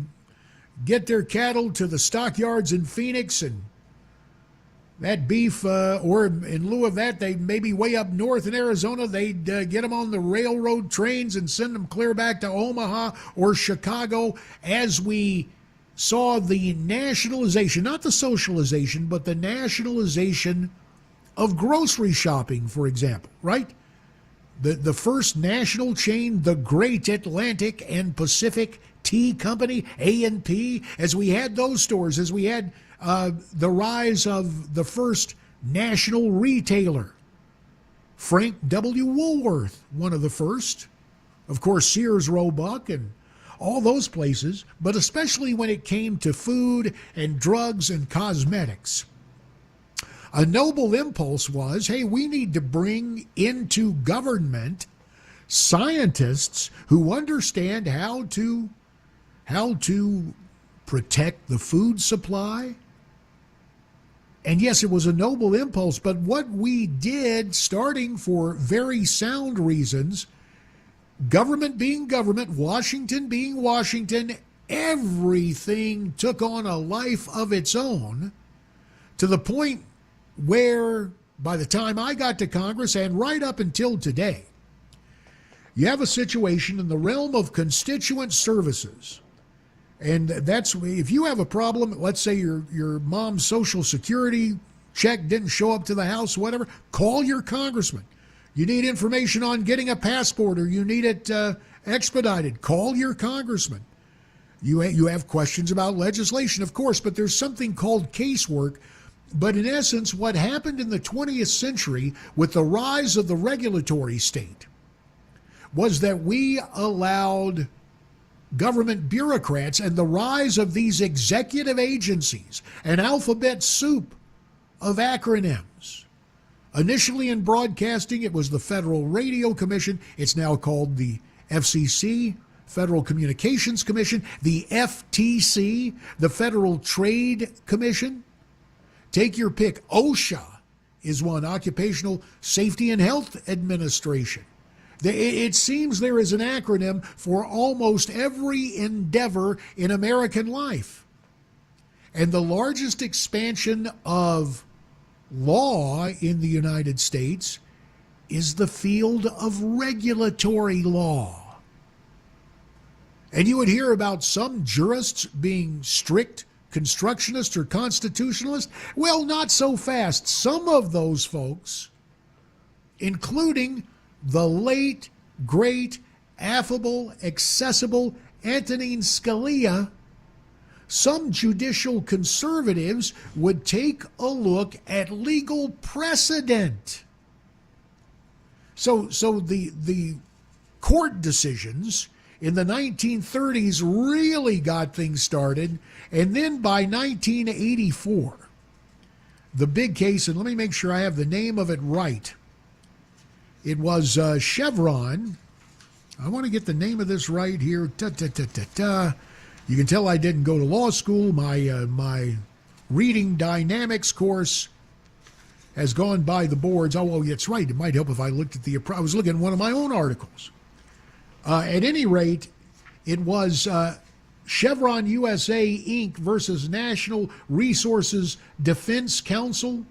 Speaker 1: get their cattle to the stockyards in Phoenix, and that beef, or in lieu of that, they'd maybe way up north in Arizona, they'd get them on the railroad trains and send them clear back to Omaha or Chicago. As we saw the nationalization, not the socialization, but the nationalization of grocery shopping, for example, right? The first national chain, the Great Atlantic and Pacific Tea Company, A&P, as we had those stores, as we had the rise of the first national retailer, Frank W. Woolworth, one of the first. Of course, Sears Roebuck and all those places, but especially when it came to food and drugs and cosmetics. A noble impulse was, hey, we need to bring into government scientists who understand how to protect the food supply. And yes, it was a noble impulse, but what we did, starting for very sound reasons, government being government, Washington being Washington, everything took on a life of its own to the point where by the time I got to Congress and right up until today, you have a situation in the realm of constituent services. And that's if you have a problem, let's say your mom's Social Security check didn't show up to the house, whatever, call your congressman. You need information on getting a passport or you need it expedited, call your congressman. You have questions about legislation, of course, but there's something called casework. But in essence, what happened in the 20th century with the rise of the regulatory state was that we allowed government bureaucrats and the rise of these executive agencies, an alphabet soup of acronyms. Initially in broadcasting, it was the Federal Radio Commission. It's now called the FCC, Federal Communications Commission, the FTC, the Federal Trade Commission. Take your pick. OSHA is one, Occupational Safety and Health Administration. It seems there is an acronym for almost every endeavor in American life. And the largest expansion of law in the United States is the field of regulatory law. And you would hear about some jurists being strict constructionists or constitutionalists. Well, not so fast. Some of those folks, including the late, great, affable, accessible Antonin Scalia, some judicial conservatives would take a look at legal precedent. So the court decisions in the 1930s really got things started. And then by 1984, the big case, and let me make sure I have the name of it right. It was Chevron. I want to get the name of this right here. You can tell I didn't go to law school. My reading dynamics course has gone by the boards. Oh, well, that's right. It might help if I looked at I was looking at one of my own articles. At any rate, it was Chevron USA Inc. versus National Resources Defense Council.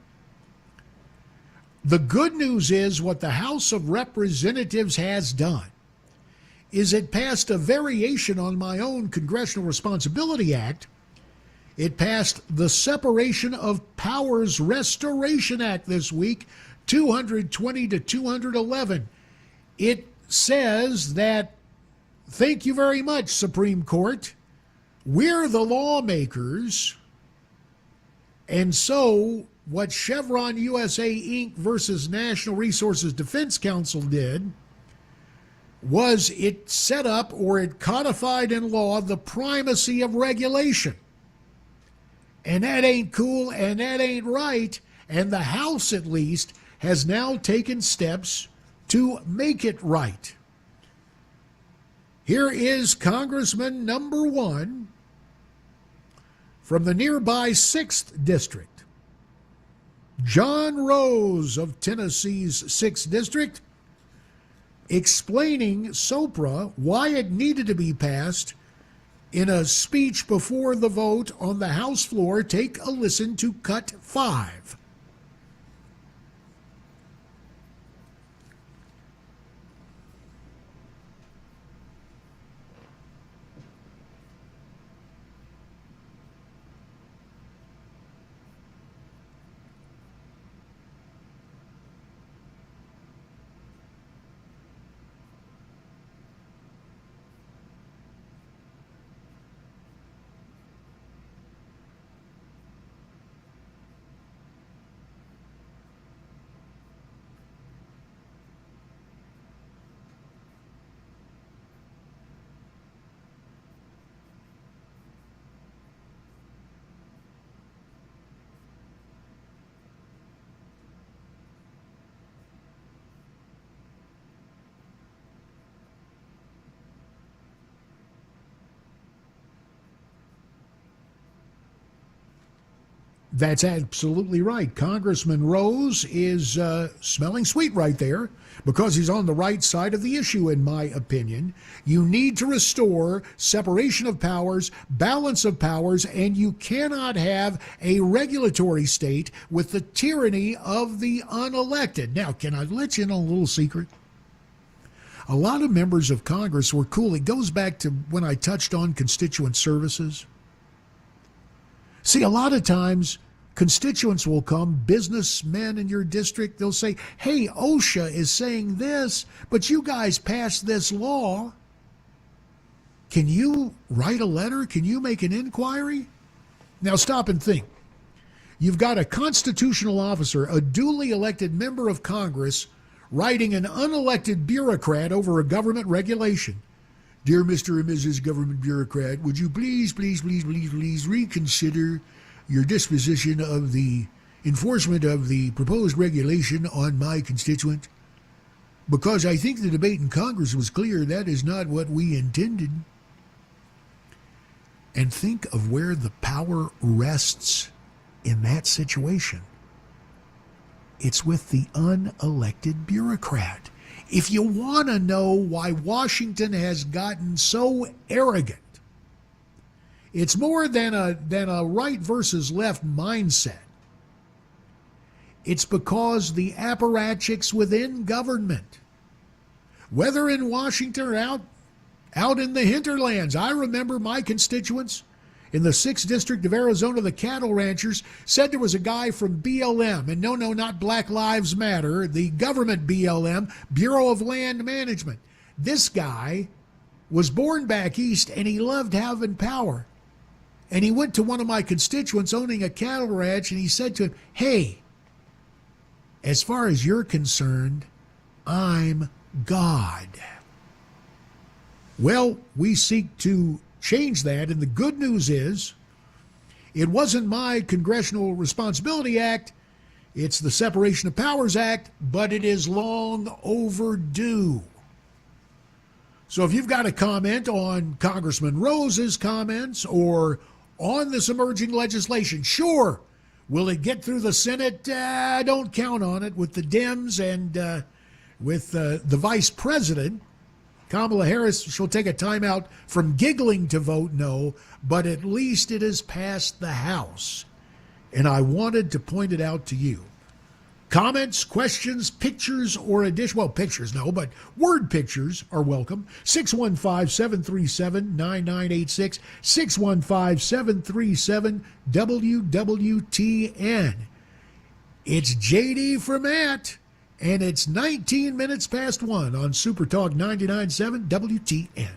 Speaker 1: The good news is what the House of Representatives has done is it passed a variation on my own Congressional Responsibility Act. It passed the Separation of Powers Restoration Act this week, 220 to 211. It says that, thank you very much, Supreme Court. We're the lawmakers, and so what Chevron USA Inc. versus National Resources Defense Council did was it set up or it codified in law the primacy of regulation. And that ain't cool and that ain't right. And the House, at least, has now taken steps to make it right. Here is Congressman number 1 from the nearby 6th District, John Rose of Tennessee's 6th District, explaining SOPRA, why it needed to be passed, in a speech before the vote on the House floor. Take a listen to Cut 5. That's absolutely right. Congressman Rose is smelling sweet right there because he's on the right side of the issue, in my opinion. You need to restore separation of powers, balance of powers, and you cannot have a regulatory state with the tyranny of the unelected. Now, can I let you in on a little secret? A lot of members of Congress were cool. It goes back to when I touched on constituent services. See, a lot of times constituents will come, businessmen in your district, they'll say, hey, OSHA is saying this, but you guys passed this law. Can you write a letter? Can you make an inquiry? Now stop and think. You've got a constitutional officer, a duly elected member of Congress, writing an unelected bureaucrat over a government regulation. Dear Mr. and Mrs. Government Bureaucrat, would you please reconsider your disposition of the enforcement of the proposed regulation on my constituent? Because I think the debate in Congress was clear that is not what we intended. And think of where the power rests in that situation. It's with the unelected bureaucrat. If you want to know why Washington has gotten so arrogant, it's more than a right versus left mindset. It's because the apparatchiks within government, whether in Washington or out in the hinterlands, I remember my constituents in the 6th District of Arizona, the cattle ranchers, said there was a guy from BLM, and no, not Black Lives Matter, the government BLM, Bureau of Land Management. This guy was born back east, and he loved having power. And he went to one of my constituents owning a cattle ranch, and he said to him, hey, as far as you're concerned, I'm God. Well, we seek to change that, and the good news is it wasn't my Congressional Responsibility Act, it's the Separation of Powers Act, but it is long overdue. So if you've got a comment on Congressman Rose's comments or on this emerging legislation, sure, will it get through the Senate? Don't count on it. With the Dems and with the Vice President, Kamala Harris, she'll take a timeout from giggling to vote no, but at least it has passed the House. And I wanted to point it out to you. Comments, questions, pictures, or pictures, no, but word pictures are welcome. 615-737-9986, 615-737-WWTN. It's JD from Matt. And it's 19 minutes past 1 on Super Talk 99.7 WTN.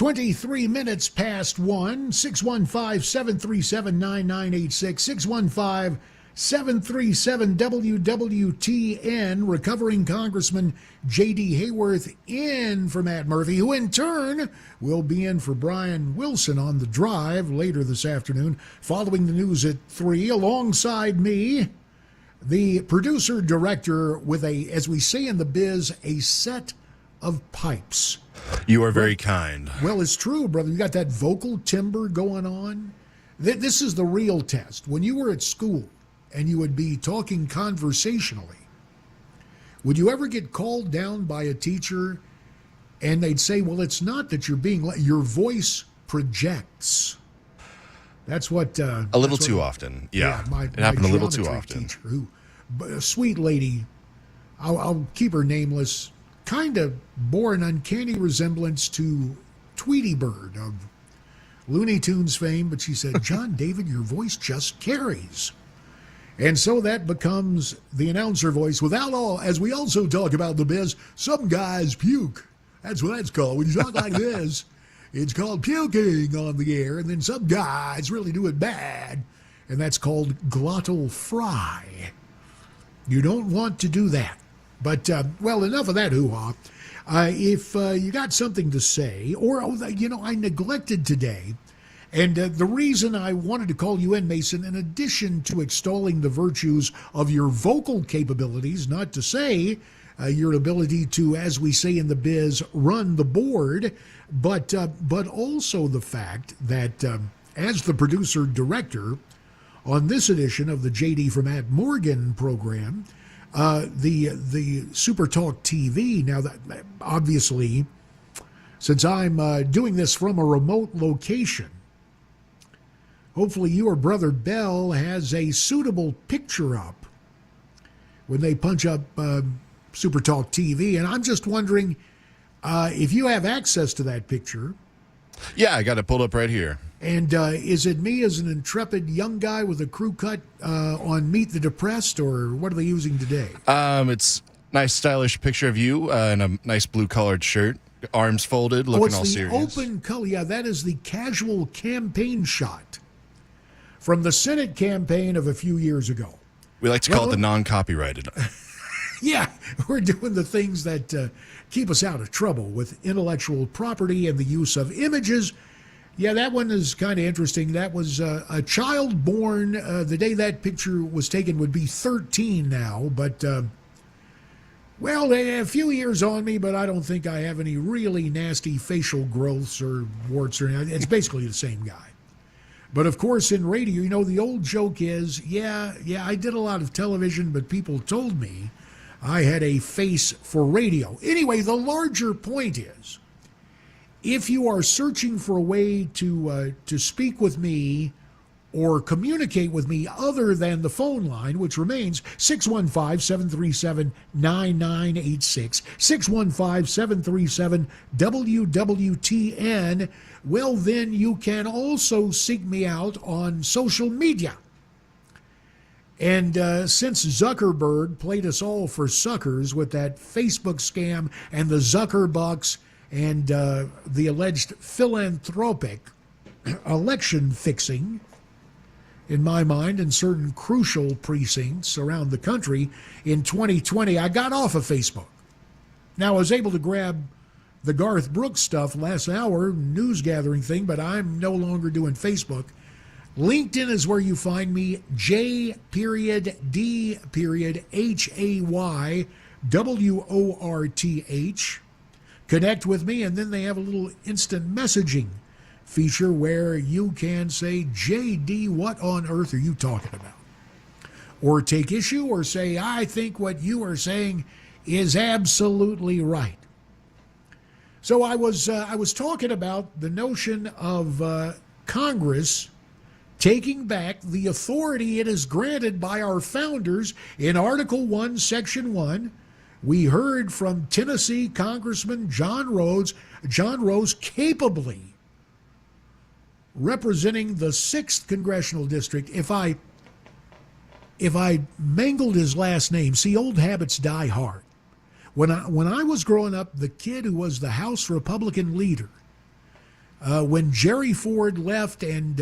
Speaker 1: 23 minutes past 1, 615-737-9986, 615-737-WWTN. Recovering Congressman J.D. Hayworth in for Matt Murphy, who in turn will be in for Brian Wilson on The Drive later this afternoon, following the news at 3. Alongside me, the producer-director with a, as we say in the biz, a set of pipes.
Speaker 2: You are very kind.
Speaker 1: Well, it's true, brother. You got that vocal timbre going on. This is the real test. When you were at school and you would be talking conversationally, would you ever get called down by a teacher and they'd say, well, it's not that you're being, your voice projects. That's what...
Speaker 2: a little too often, yeah. It happened a little too often.
Speaker 1: Teacher, who, a sweet lady, I'll keep her nameless, kind of bore an uncanny resemblance to Tweety Bird of Looney Tunes fame, but she said, John David, your voice just carries. And so that becomes the announcer voice without all, as we also talk about the biz, some guys puke. That's what that's called. When you talk like this, it's called puking on the air, and then some guys really do it bad, and that's called glottal fry. You don't want to do that. But, well, enough of that hoo-ha. If you got something to say, or, I neglected today, and the reason I wanted to call you in, Mason, in addition to extolling the virtues of your vocal capabilities, not to say your ability to, as we say in the biz, run the board, but also the fact that as the producer-director on this edition of the J.D. from Matt Morgan program, the Super Talk TV, now that obviously, since I'm doing this from a remote location, hopefully your brother Bell has a suitable picture up when they punch up Super Talk TV. And I'm just wondering if you have access to that picture.
Speaker 2: Yeah, I got it pulled up right here.
Speaker 1: And is it me as an intrepid young guy with a crew cut on Meet the Depressed, or what are they using today?
Speaker 2: It's a nice, stylish picture of you in a nice blue-collared shirt, arms folded, looking all serious.
Speaker 1: It's the open color. Yeah, that is the casual campaign shot from the Senate campaign of a few years ago.
Speaker 2: We like to call it the non-copyrighted.
Speaker 1: Yeah, we're doing the things that keep us out of trouble with intellectual property and the use of images. Yeah, that one is kind of interesting. That was a child born the day that picture was taken would be 13 now. But, well, a few years on me, but I don't think I have any really nasty facial growths or warts or anything. It's basically the same guy. But, of course, in radio, the old joke is, yeah, I did a lot of television, but people told me I had a face for radio. Anyway, the larger point is, if you are searching for a way to speak with me or communicate with me other than the phone line, which remains 615-737-9986, 615-737-WWTN, well, then you can also seek me out on social media. And since Zuckerberg played us all for suckers with that Facebook scam and the Zuckerbucks and the alleged philanthropic election fixing, in my mind, in certain crucial precincts around the country in 2020, I got off of Facebook. Now, I was able to grab the Garth Brooks stuff last hour, news gathering thing, but I'm no longer doing Facebook. LinkedIn is where you find me, J.D.Hayworth. Connect with me, and then they have a little instant messaging feature where you can say, JD, what on earth are you talking about? Or take issue or say, I think what you are saying is absolutely right. So I was talking about the notion of Congress taking back the authority it is granted by our founders in Article 1, Section 1. We heard from Tennessee Congressman John Rose capably representing the 6th Congressional District. If I mangled his last name, see, old habits die hard. When I was growing up, the kid who was the House Republican leader When Jerry Ford left and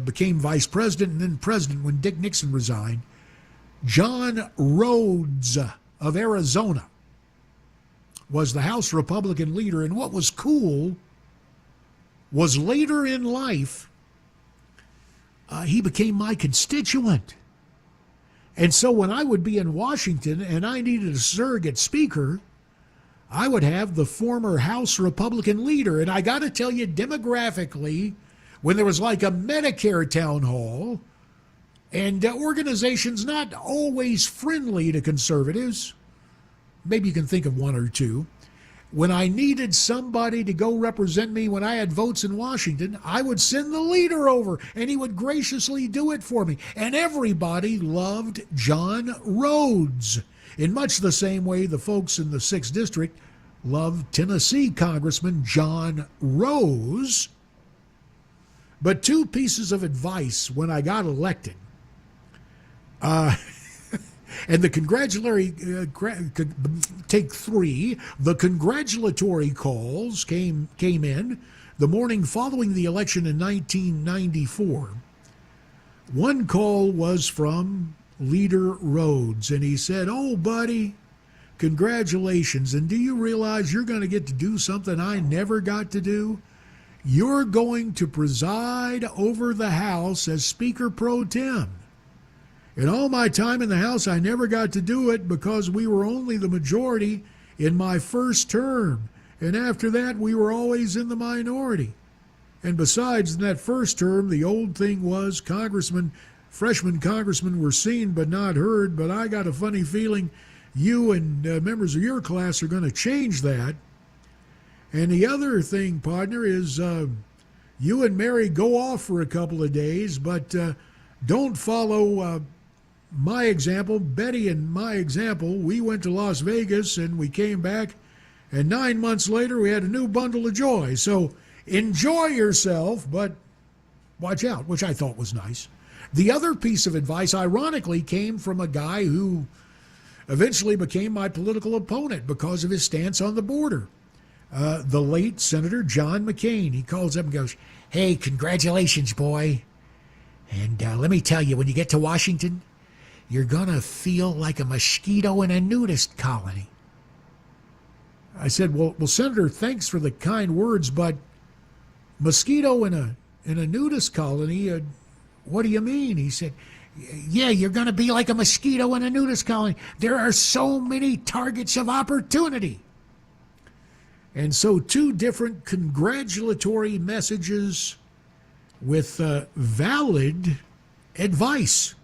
Speaker 1: became vice president and then president when Dick Nixon resigned, John Rhodes of Arizona was the House Republican leader. And what was cool was later in life, he became my constituent. And so when I would be in Washington and I needed a surrogate speaker, I would have the former House Republican leader. And I got to tell you, demographically, when there was like a Medicare town hall and organizations not always friendly to conservatives, maybe you can think of one or two, when I needed somebody to go represent me when I had votes in Washington, I would send the leader over, and he would graciously do it for me. And everybody loved John Rhodes, in much the same way the folks in the 6th District loved Tennessee Congressman John Rose. But two pieces of advice when I got elected. And the congratulatory, take three, the congratulatory calls came in the morning following the election in 1994. One call was from Leader Rhodes, and he said, "Oh, buddy, congratulations, and do you realize you're going to get to do something I never got to do? You're going to preside over the House as Speaker Pro Tem. In all my time in the House, I never got to do it because we were only the majority in my first term. And after that, we were always in the minority. And besides, in that first term, the old thing was freshman congressmen were seen but not heard. But I got a funny feeling you and members of your class are going to change that. And the other thing, partner, is you and Mary go off for a couple of days, but don't follow my example. Betty and my example, we went to Las Vegas and we came back, and 9 months later we had a new bundle of joy. So enjoy yourself, but watch out," which I thought was nice. The other piece of advice, ironically, came from a guy who eventually became my political opponent because of his stance on the border. The late Senator John McCain. He calls up and goes, "Hey, congratulations, boy. And let me tell you, when you get to Washington, you're going to feel like a mosquito in a nudist colony." I said, well, Senator, thanks for the kind words, but mosquito in a nudist colony, what do you mean? He said, "Yeah, you're going to be like a mosquito in a nudist colony. There are so many targets of opportunity." And so two different congratulatory messages with valid advice.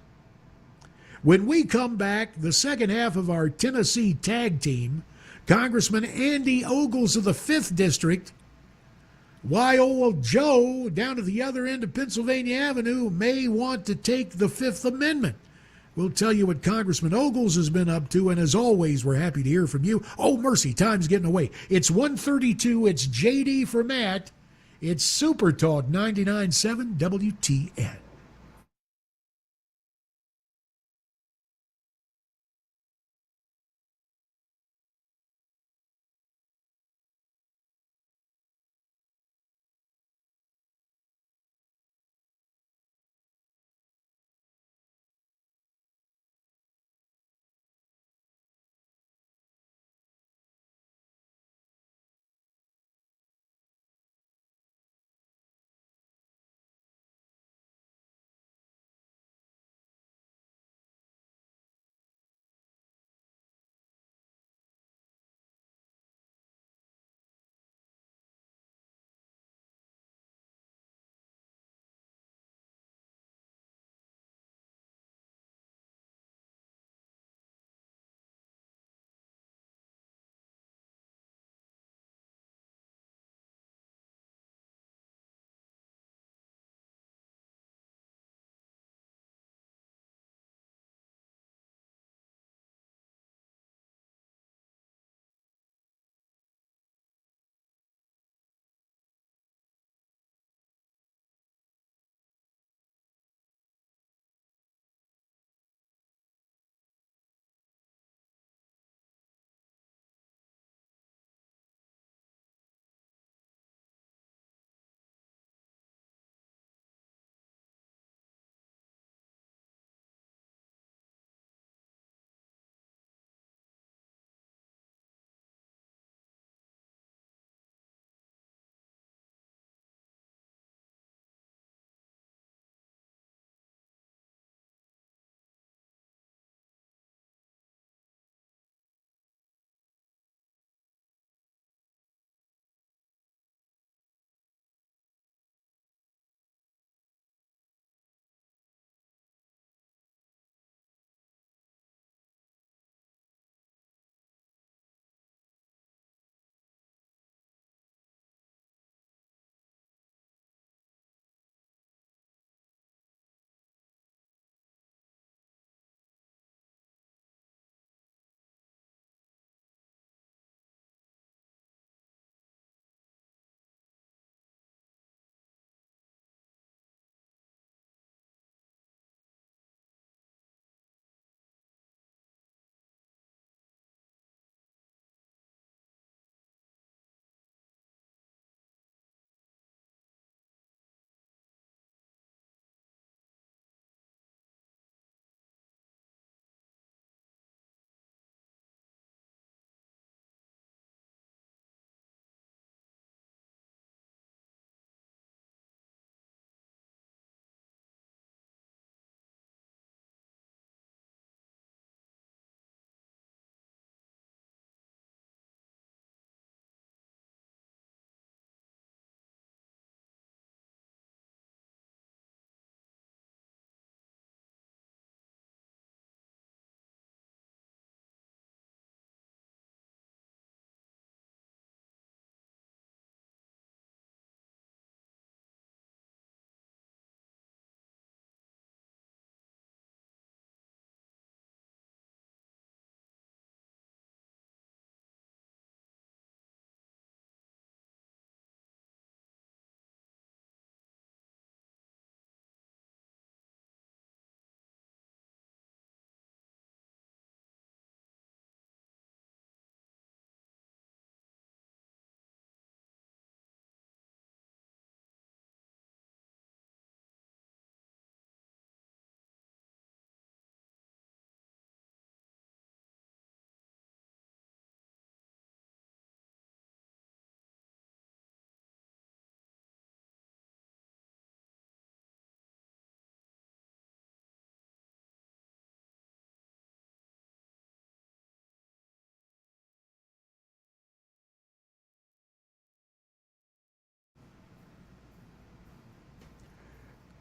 Speaker 1: When we come back, the second half of our Tennessee tag team, Congressman Andy Ogles of the 5th District, why old Joe down at the other end of Pennsylvania Avenue may want to take the 5th Amendment. We'll tell you what Congressman Ogles has been up to, and as always, we're happy to hear from you. Oh, mercy, time's getting away. It's 1:32. It's JD for Matt. It's Super Talk 99.7 WTN.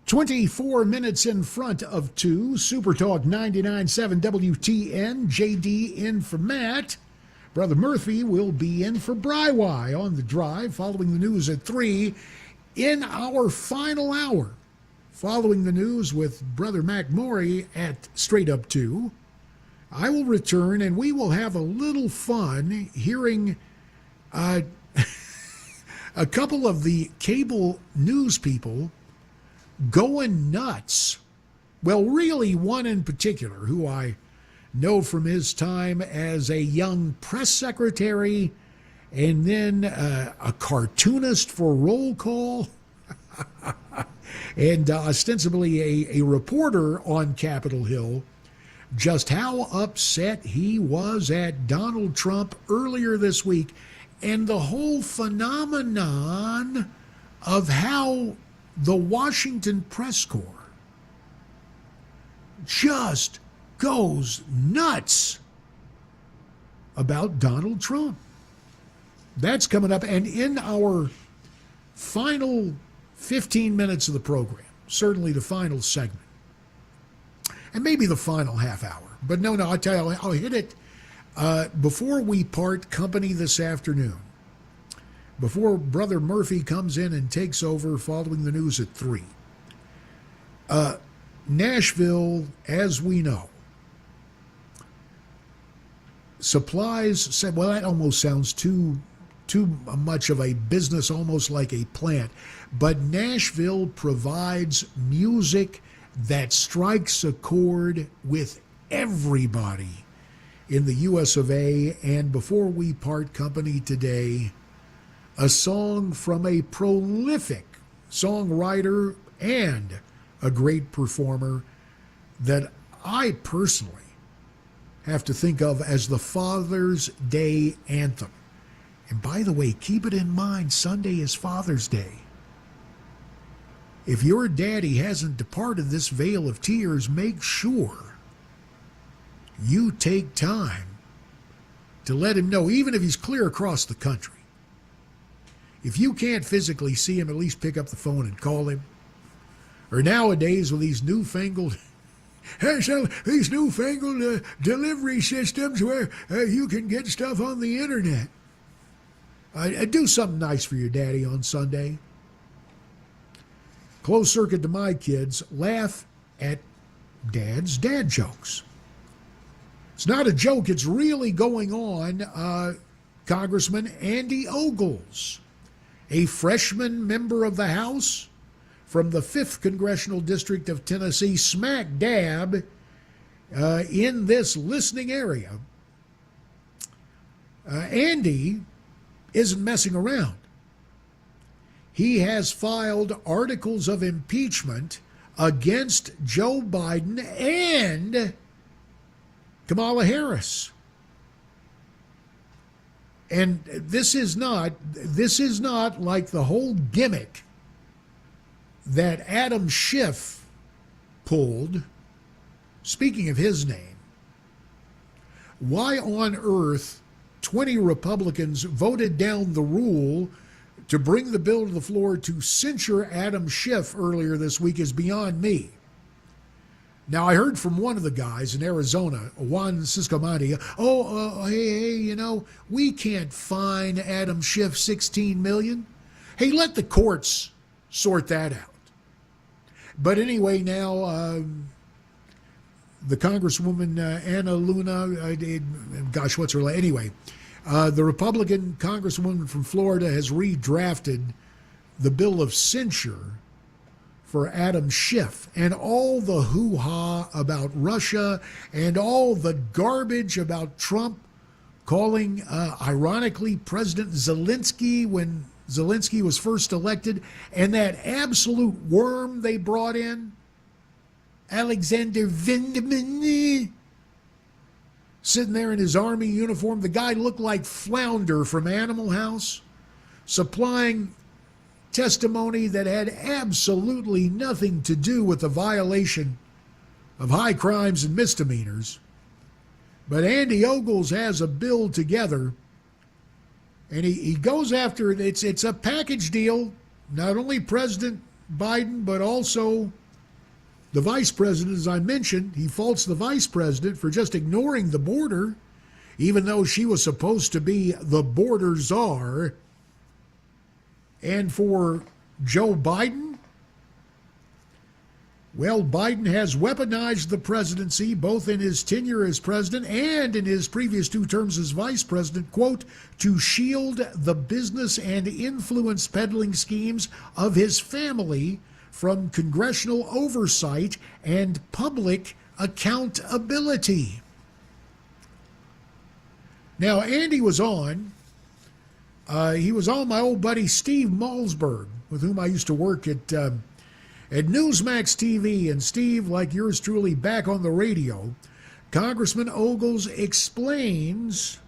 Speaker 1: 24 minutes in front of 2. Super Talk 99.7 WTN. JD in for Matt. Brother Murphy will be in for Brywye on the drive following the news at 3. In our final hour, following the news with Brother Mac Maury at Straight Up 2, I will return and we will have a little fun hearing a couple of the cable news people going nuts. Well, really one in particular who I know from his time as a young press secretary and then a cartoonist for Roll Call and ostensibly a reporter on Capitol Hill, just how upset he was at Donald Trump earlier this week and the whole phenomenon of how the Washington press corps just goes nuts about Donald Trump. That's coming up. And in our final 15 minutes of the program, certainly the final segment, and maybe the final half hour, but no, I'll tell you, I'll hit it before we part company this afternoon, before Brother Murphy comes in and takes over following the news at 3. Nashville, as we know, supplies, well, that almost sounds too much of a business, almost like a plant, but Nashville provides music that strikes a chord with everybody in the US of A. And before we part company today, a song from a prolific songwriter and a great performer that I personally have to think of as the Father's Day anthem. And by the way, keep it in mind, Sunday is Father's Day. If your daddy hasn't departed this vale of tears, make sure you take time to let him know, even if he's clear across the country. If you can't physically see him, at least pick up the phone and call him. Or nowadays with these newfangled delivery systems where you can get stuff on the internet. Do something nice for your daddy on Sunday. Closed circuit to my kids, laugh at Dad's dad jokes. It's not a joke, it's really going on. Congressman Andy Ogles, a freshman member of the House from the 5th Congressional District of Tennessee, smack dab in this listening area. Andy isn't messing around. He has filed articles of impeachment against Joe Biden and Kamala Harris. And this is not like the whole gimmick that Adam Schiff pulled. Speaking of his name, why on earth 20 Republicans voted down the rule to bring the bill to the floor to censure Adam Schiff earlier this week is beyond me. Now, I heard from one of the guys in Arizona, Juan Ciscomani, hey, we can't fine Adam Schiff $16 million. Hey, let the courts sort that out. But anyway, now the Congresswoman Anna Luna, what's her name? Anyway, the Republican Congresswoman from Florida has redrafted the bill of censure for Adam Schiff, and all the hoo-ha about Russia and all the garbage about Trump calling, ironically, President Zelensky when Zelensky was first elected, and that absolute worm they brought in, Alexander Vindman, sitting there in his army uniform. The guy looked like Flounder from Animal House, supplying testimony that had absolutely nothing to do with the violation of high crimes and misdemeanors. But Andy Ogles has a bill together, and he goes after it. It's a package deal. Not only President Biden, but also the vice president, as I mentioned. He faults the vice president for just ignoring the border, even though she was supposed to be the border czar. And for Joe Biden, well, Biden has weaponized the presidency, both in his tenure as president and in his previous 2 terms as vice president, quote, to shield the business and influence peddling schemes of his family from congressional oversight and public accountability. Now, Andy was on. He was on my old buddy Steve Malzberg, with whom I used to work at Newsmax TV. And Steve, like yours truly, back on the radio, Congressman Ogles explains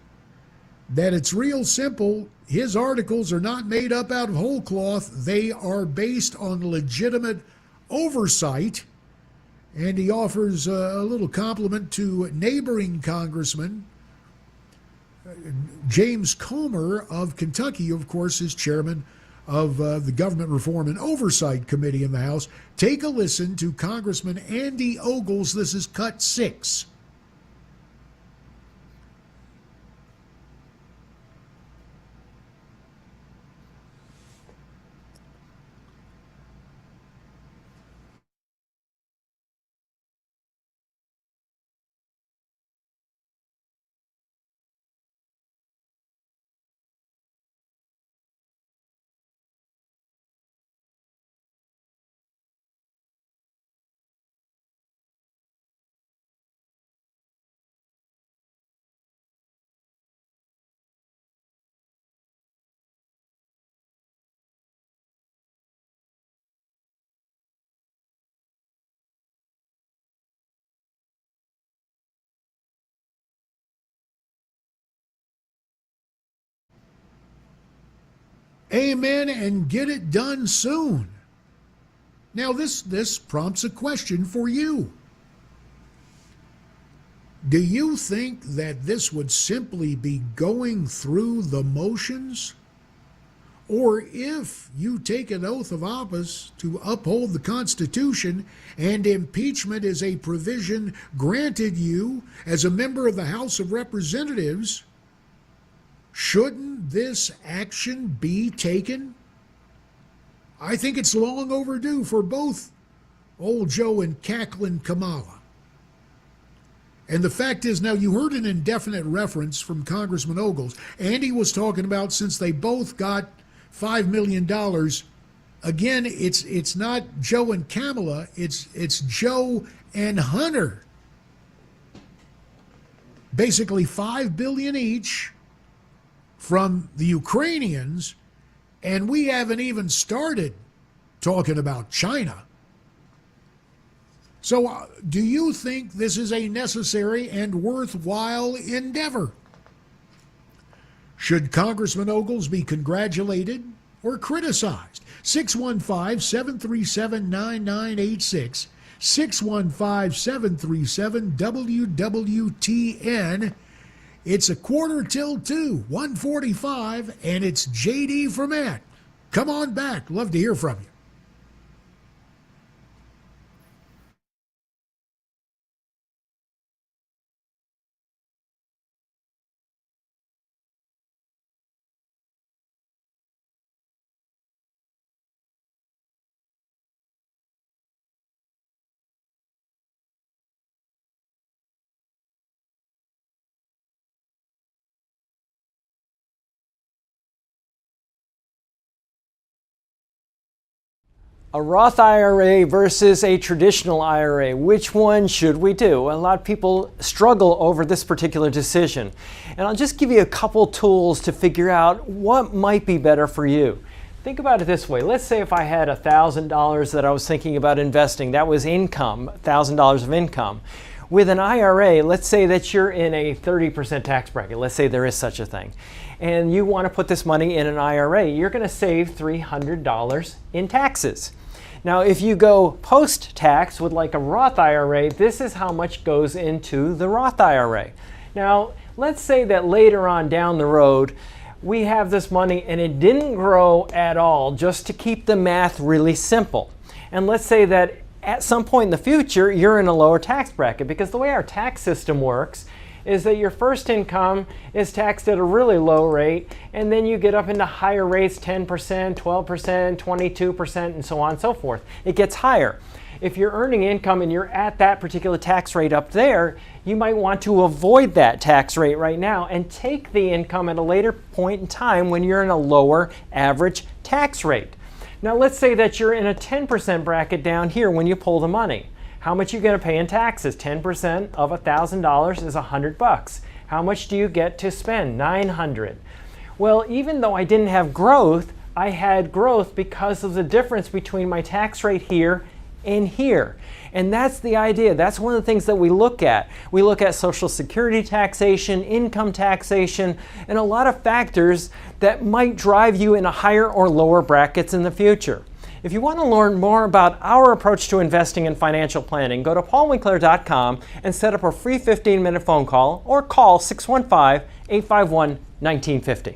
Speaker 1: that it's real simple. His articles are not made up out of whole cloth. They are based on legitimate oversight. And he offers a little compliment to neighboring Congressman James Comer of Kentucky, of course, is chairman of the Government Reform and Oversight Committee in the House. Take a listen to Congressman Andy Ogles. This is cut 6. Amen, and get it done soon. Now, this prompts a question for you. Do you think that this would simply be going through the motions? Or if you take an oath of office to uphold the Constitution and impeachment is a provision granted you as a member of the House of Representatives, shouldn't this action be taken? I think it's long overdue for both old Joe and cackling Kamala. And the fact is, now you heard an indefinite reference from Congressman Ogles. Andy was talking about since they both got $5 million. Again, it's not Joe and Kamala, it's Joe and Hunter. Basically $5 billion each from the Ukrainians, and we haven't even started talking about China. So do you think this is a necessary and worthwhile endeavor? Should Congressman Ogles be congratulated or criticized? 615-737-9986, 615-737-WWTN. It's 1:45, 1:45, and it's JD from Matt. Come on back. Love to hear from you.
Speaker 7: A Roth IRA versus a traditional IRA. Which one should we do? A lot of people struggle over this particular decision. And I'll just give you a couple tools to figure out what might be better for you. Think about it this way. Let's say if I had $1,000 that I was thinking about investing, that was income, $1,000 of income. With an IRA, let's say that you're in a 30% tax bracket. Let's say there is such a thing. And you want to put this money in an IRA. You're going to save $300 in taxes. Now, if you go post-tax with like a Roth IRA, this is how much goes into the Roth IRA. Now, let's say that later on down the road, we have this money and it didn't grow at all, just to keep the math really simple. And let's say that at some point in the future, you're in a lower tax bracket, because the way our tax system works is that your first income is taxed at a really low rate, and then you get up into higher rates, 10%, 12%, 22%, and so on and so forth. It gets higher. If you're earning income and you're at that particular tax rate up there, you might want to avoid that tax rate right now and take the income at a later point in time when you're in a lower average tax rate. Now let's say that you're in a 10% bracket down here when you pull the money. How much are you going to pay in taxes? 10% of $1,000 is $100. How much do you get to spend? $900. Well, even though I didn't have growth, I had growth because of the difference between my tax rate here and here. And that's the idea. That's one of the things that we look at. We look at Social Security taxation, income taxation, and a lot of factors that might drive you into higher or lower brackets in the future. If you want to learn more about our approach to investing and financial planning, go to paulwinkler.com and set up a free 15-minute phone call, or call 615-851-1950.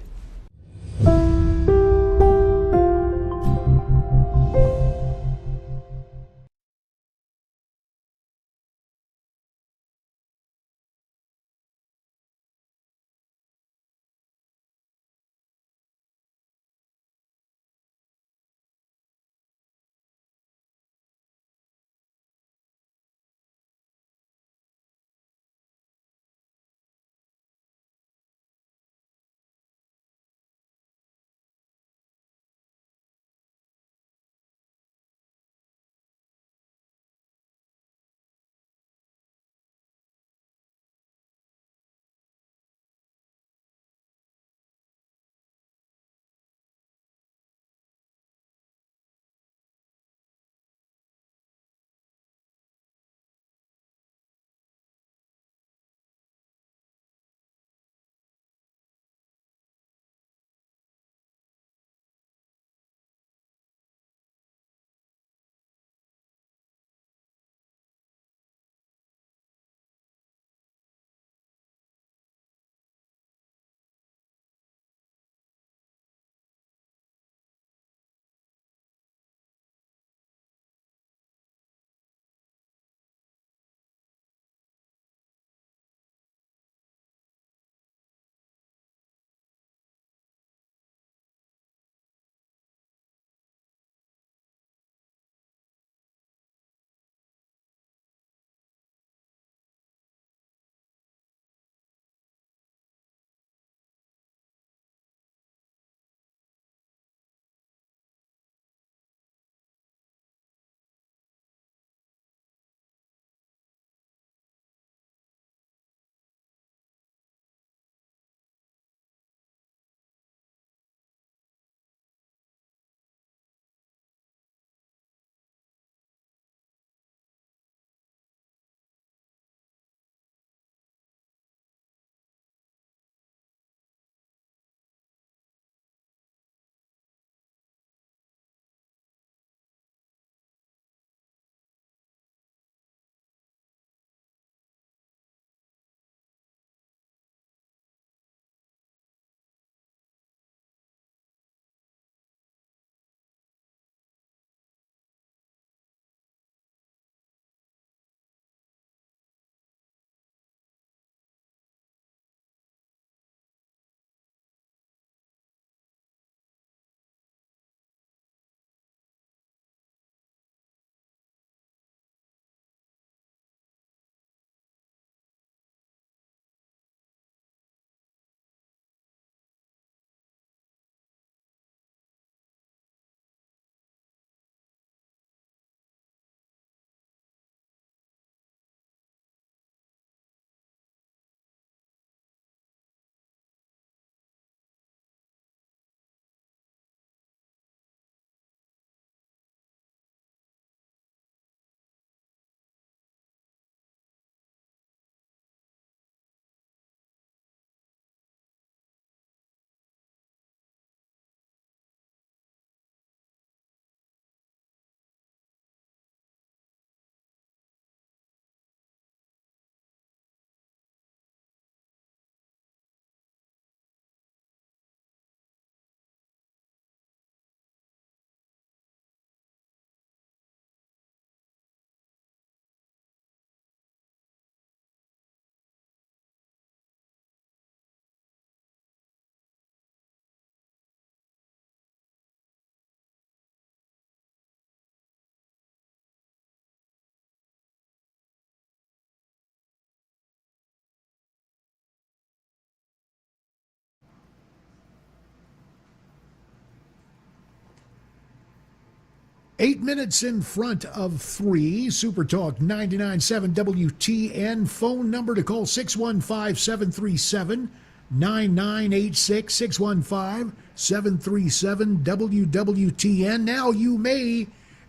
Speaker 1: 8 minutes in front of 3. Super Talk 99.7 WTN. Phone number to call 615-737-9986. 615-737 WWTN. Now you may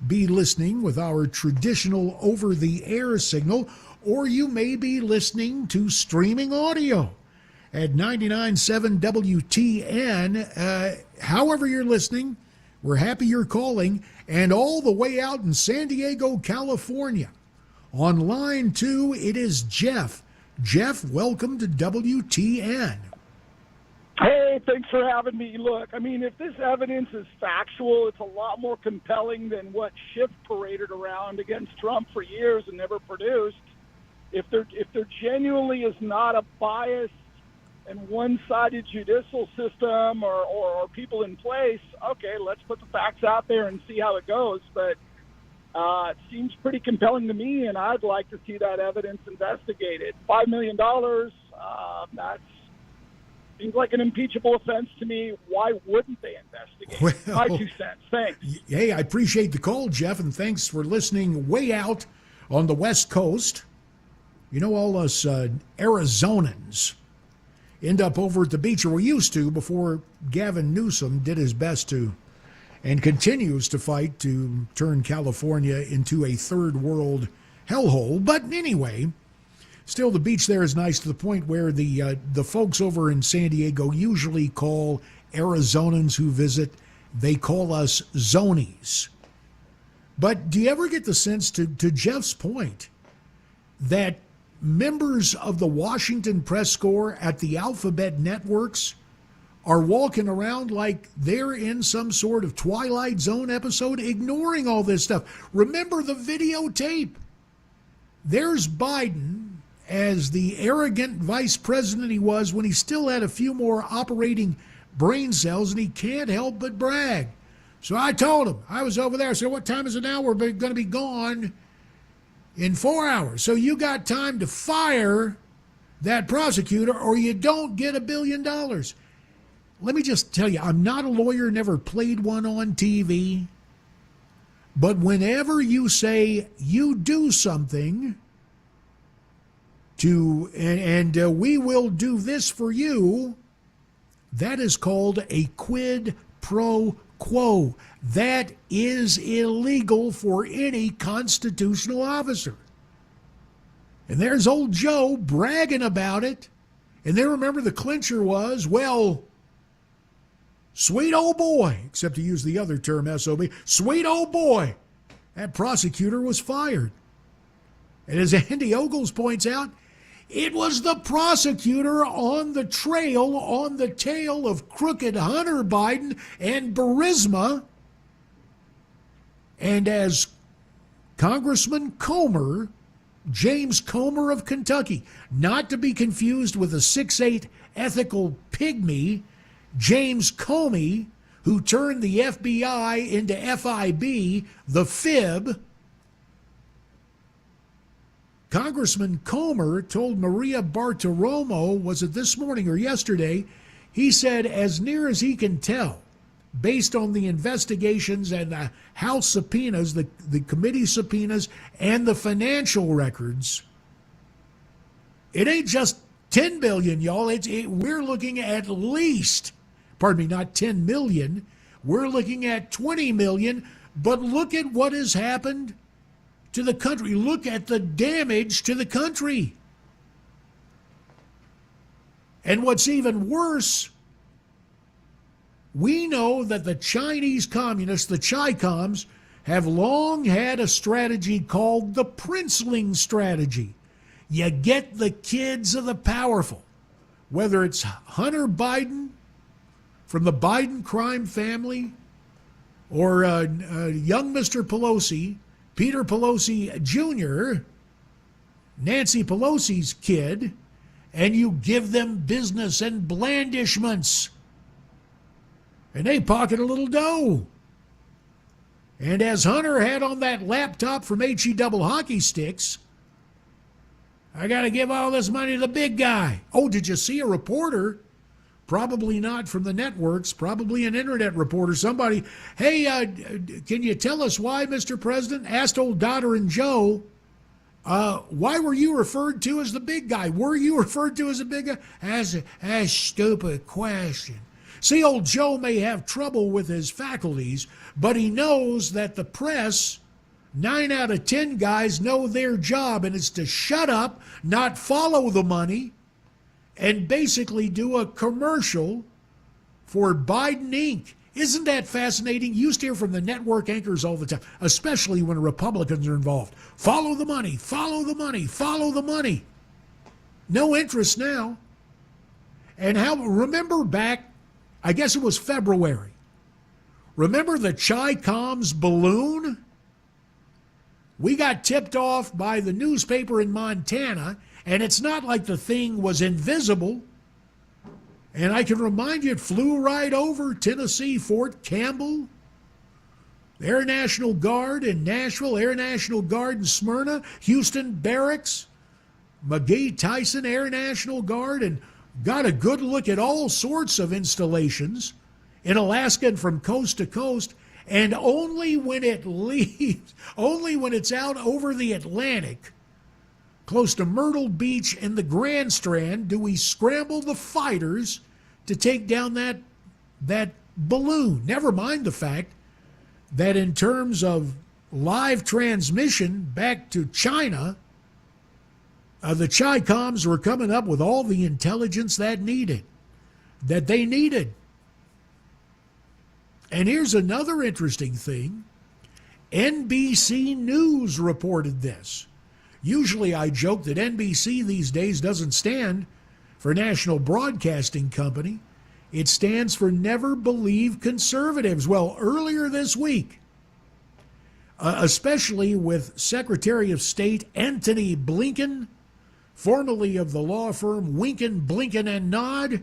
Speaker 1: be listening with our traditional over-the-air signal, or you may be listening to streaming audio at 99.7 WTN. However you're listening, we're happy you're calling. And all the way out in San Diego, California, on line 2, it is Jeff. Jeff, welcome to WTN.
Speaker 12: Hey, thanks for having me. Look, I mean, if this evidence is factual, it's a lot more compelling than what Schiff paraded around against Trump for years and never produced. If there genuinely is not a biased and one-sided judicial system or people in place, okay, let's put the facts out there and see how it goes. But it seems pretty compelling to me, and I'd like to see that evidence investigated. $5 million, that seems like an impeachable offense to me. Why wouldn't they investigate?
Speaker 1: Well,
Speaker 12: My 2 cents. Thanks.
Speaker 1: Hey, I appreciate the call, Jeff, and thanks for listening way out on the West Coast. You know, all us Arizonans end up over at the beach, or we used to before Gavin Newsom did his best to, and continues to fight to turn California into a third world hellhole. But anyway, still the beach there is nice to the point where the folks over in San Diego usually call Arizonans who visit, they call us zonies. But do you ever get the sense, to Jeff's point, that members of the Washington press corps at the alphabet networks are walking around like they're in some sort of Twilight Zone episode, ignoring all this stuff? Remember the videotape. There's Biden as the arrogant vice president he was when he still had a few more operating brain cells, and he can't help but brag. So I told him, I was over there, I said, what time is it now? We're going to be gone in 4 hours. So you got time to fire that prosecutor or you don't get $1 billion. Let me just tell you, I'm not a lawyer, never played one on TV. But whenever you say you do something to, and we will do this for you, that is called a quid pro quo. That is illegal for any constitutional officer. And there's old Joe bragging about it. And then remember the clincher was, well, sweet old boy, except to use the other term, SOB, sweet old boy, that prosecutor was fired. And as Andy Ogles points out, it was the prosecutor on the trail, on the tail of crooked Hunter Biden and Burisma. And as Congressman Comer, James Comer of Kentucky, not to be confused with a 6'8" ethical pygmy, James Comey, who turned the FBI into FIB, the fib. Congressman Comer told Maria Bartiromo, was it this morning or yesterday, he said, as near as he can tell, based on the investigations and the House subpoenas, the committee subpoenas, and the financial records, it ain't just 10 billion, y'all. We're looking at least, pardon me, not 10 million. We're looking at 20 million. But look at what has happened to the country. Look at the damage to the country. And what's even worse, we know that the Chinese communists, the Chi-Coms, have long had a strategy called the princeling strategy. You get the kids of the powerful, whether it's Hunter Biden from the Biden crime family or young Mr. Pelosi, Peter Pelosi Jr., Nancy Pelosi's kid, and you give them business and blandishments. And they pocket a little dough. And as Hunter had on that laptop from HE Double Hockey Sticks, I got to give all this money to the big guy. Oh, did you see a reporter Probably not from the networks, probably an internet reporter. Somebody, hey, can you tell us why, Mr. President? Asked old Daughter and Joe, why were you referred to as the big guy? Were you referred to as a big guy? That's a stupid question. See, old Joe may have trouble with his faculties, but he knows that the press, 9 out of 10 guys know their job, and it's to shut up, not follow the money, and basically do a commercial for Biden Inc. Isn't that fascinating? You used to hear from the network anchors all the time, especially when Republicans are involved. Follow the money, follow the money, follow the money. No interest now. And remember back, I guess it was February. Remember the Chi-Coms balloon? We got tipped off by the newspaper in Montana, and it's not like the thing was invisible. And I can remind you, it flew right over Tennessee, Fort Campbell, Air National Guard in Nashville, Air National Guard in Smyrna, Houston Barracks, McGee Tyson Air National Guard, and got a good look at all sorts of installations in Alaska and from coast to coast. And only when it leaves, only when it's out over the Atlantic, close to Myrtle Beach and the Grand Strand, do we scramble the fighters to take down that balloon. Never mind the fact that in terms of live transmission back to China, the Chi-Coms were coming up with all the intelligence that they needed. And here's another interesting thing. NBC News reported this. Usually I joke that NBC these days doesn't stand for National Broadcasting Company. It stands for Never Believe Conservatives. Well, earlier this week, especially with Secretary of State Antony Blinken, formerly of the law firm Winkin, Blinken, and Nod,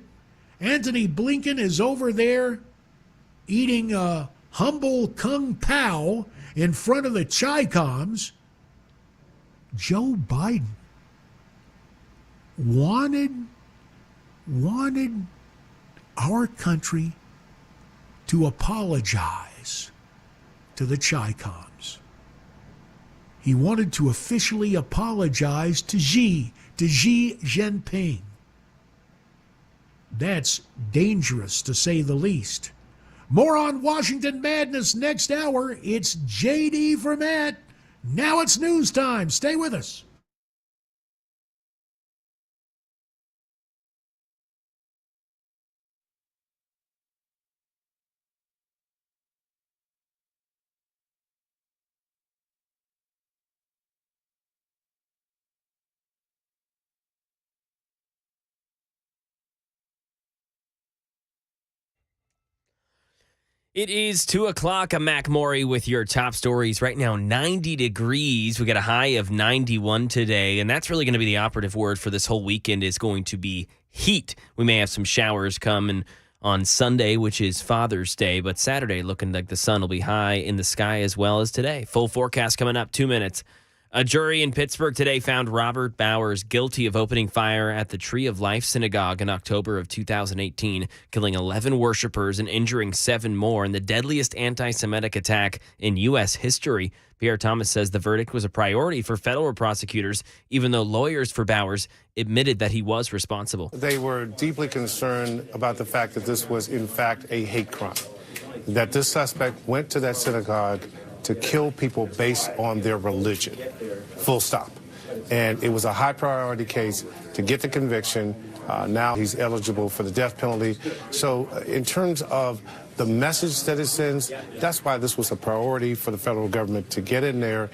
Speaker 1: Antony Blinken is over there eating a humble Kung Pao in front of the Chi-Coms. Joe Biden wanted our country to apologize to the Chi-Coms. He wanted to officially apologize to Xi Jinping. That's dangerous, to say the least. More on Washington Madness next hour. It's JD for Matt. Now it's news time. Stay with us.
Speaker 13: It is 2 o'clock. I'm Mac Maury with your top stories. Right now, 90 degrees. We got a high of 91 today, and that's really going to be the operative word for this whole weekend is going to be heat. We may have some showers coming on Sunday, which is Father's Day, but Saturday looking like the sun will be high in the sky as well as today. Full forecast coming up 2 minutes. A jury in Pittsburgh today found Robert Bowers guilty of opening fire at the Tree of Life Synagogue in October of 2018, killing 11 worshipers and injuring 7 more in the deadliest anti-Semitic attack in U.S. history. Pierre Thomas says the verdict was a priority for federal prosecutors, even though lawyers for Bowers admitted that he was responsible.
Speaker 14: They were deeply concerned about the fact that this was, in fact, a hate crime, that this suspect went to that synagogue to kill people based on their religion, full stop. And it was a high priority case to get the conviction. Now he's eligible for the death penalty. So in terms of the message that it sends, that's why this was a priority for the federal government to get in there,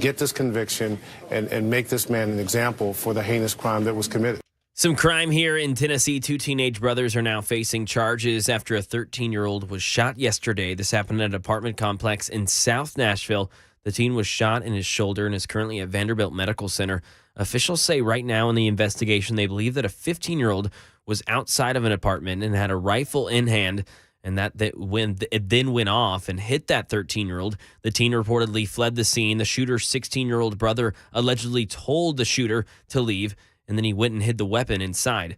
Speaker 14: get this conviction, and make this man an example for the heinous crime that was committed.
Speaker 13: Some crime here in Tennessee. 2 teenage brothers are now facing charges after a 13-year-old was shot yesterday. This happened at an apartment complex in South Nashville. The teen was shot in his shoulder and is currently at Vanderbilt Medical Center. Officials say right now in the investigation they believe that a 15-year-old was outside of an apartment and had a rifle in hand, and that when it then went off and hit that 13-year-old. The teen reportedly fled the scene. The shooter's 16-year-old brother allegedly told the shooter to leave, and then he went and hid the weapon inside.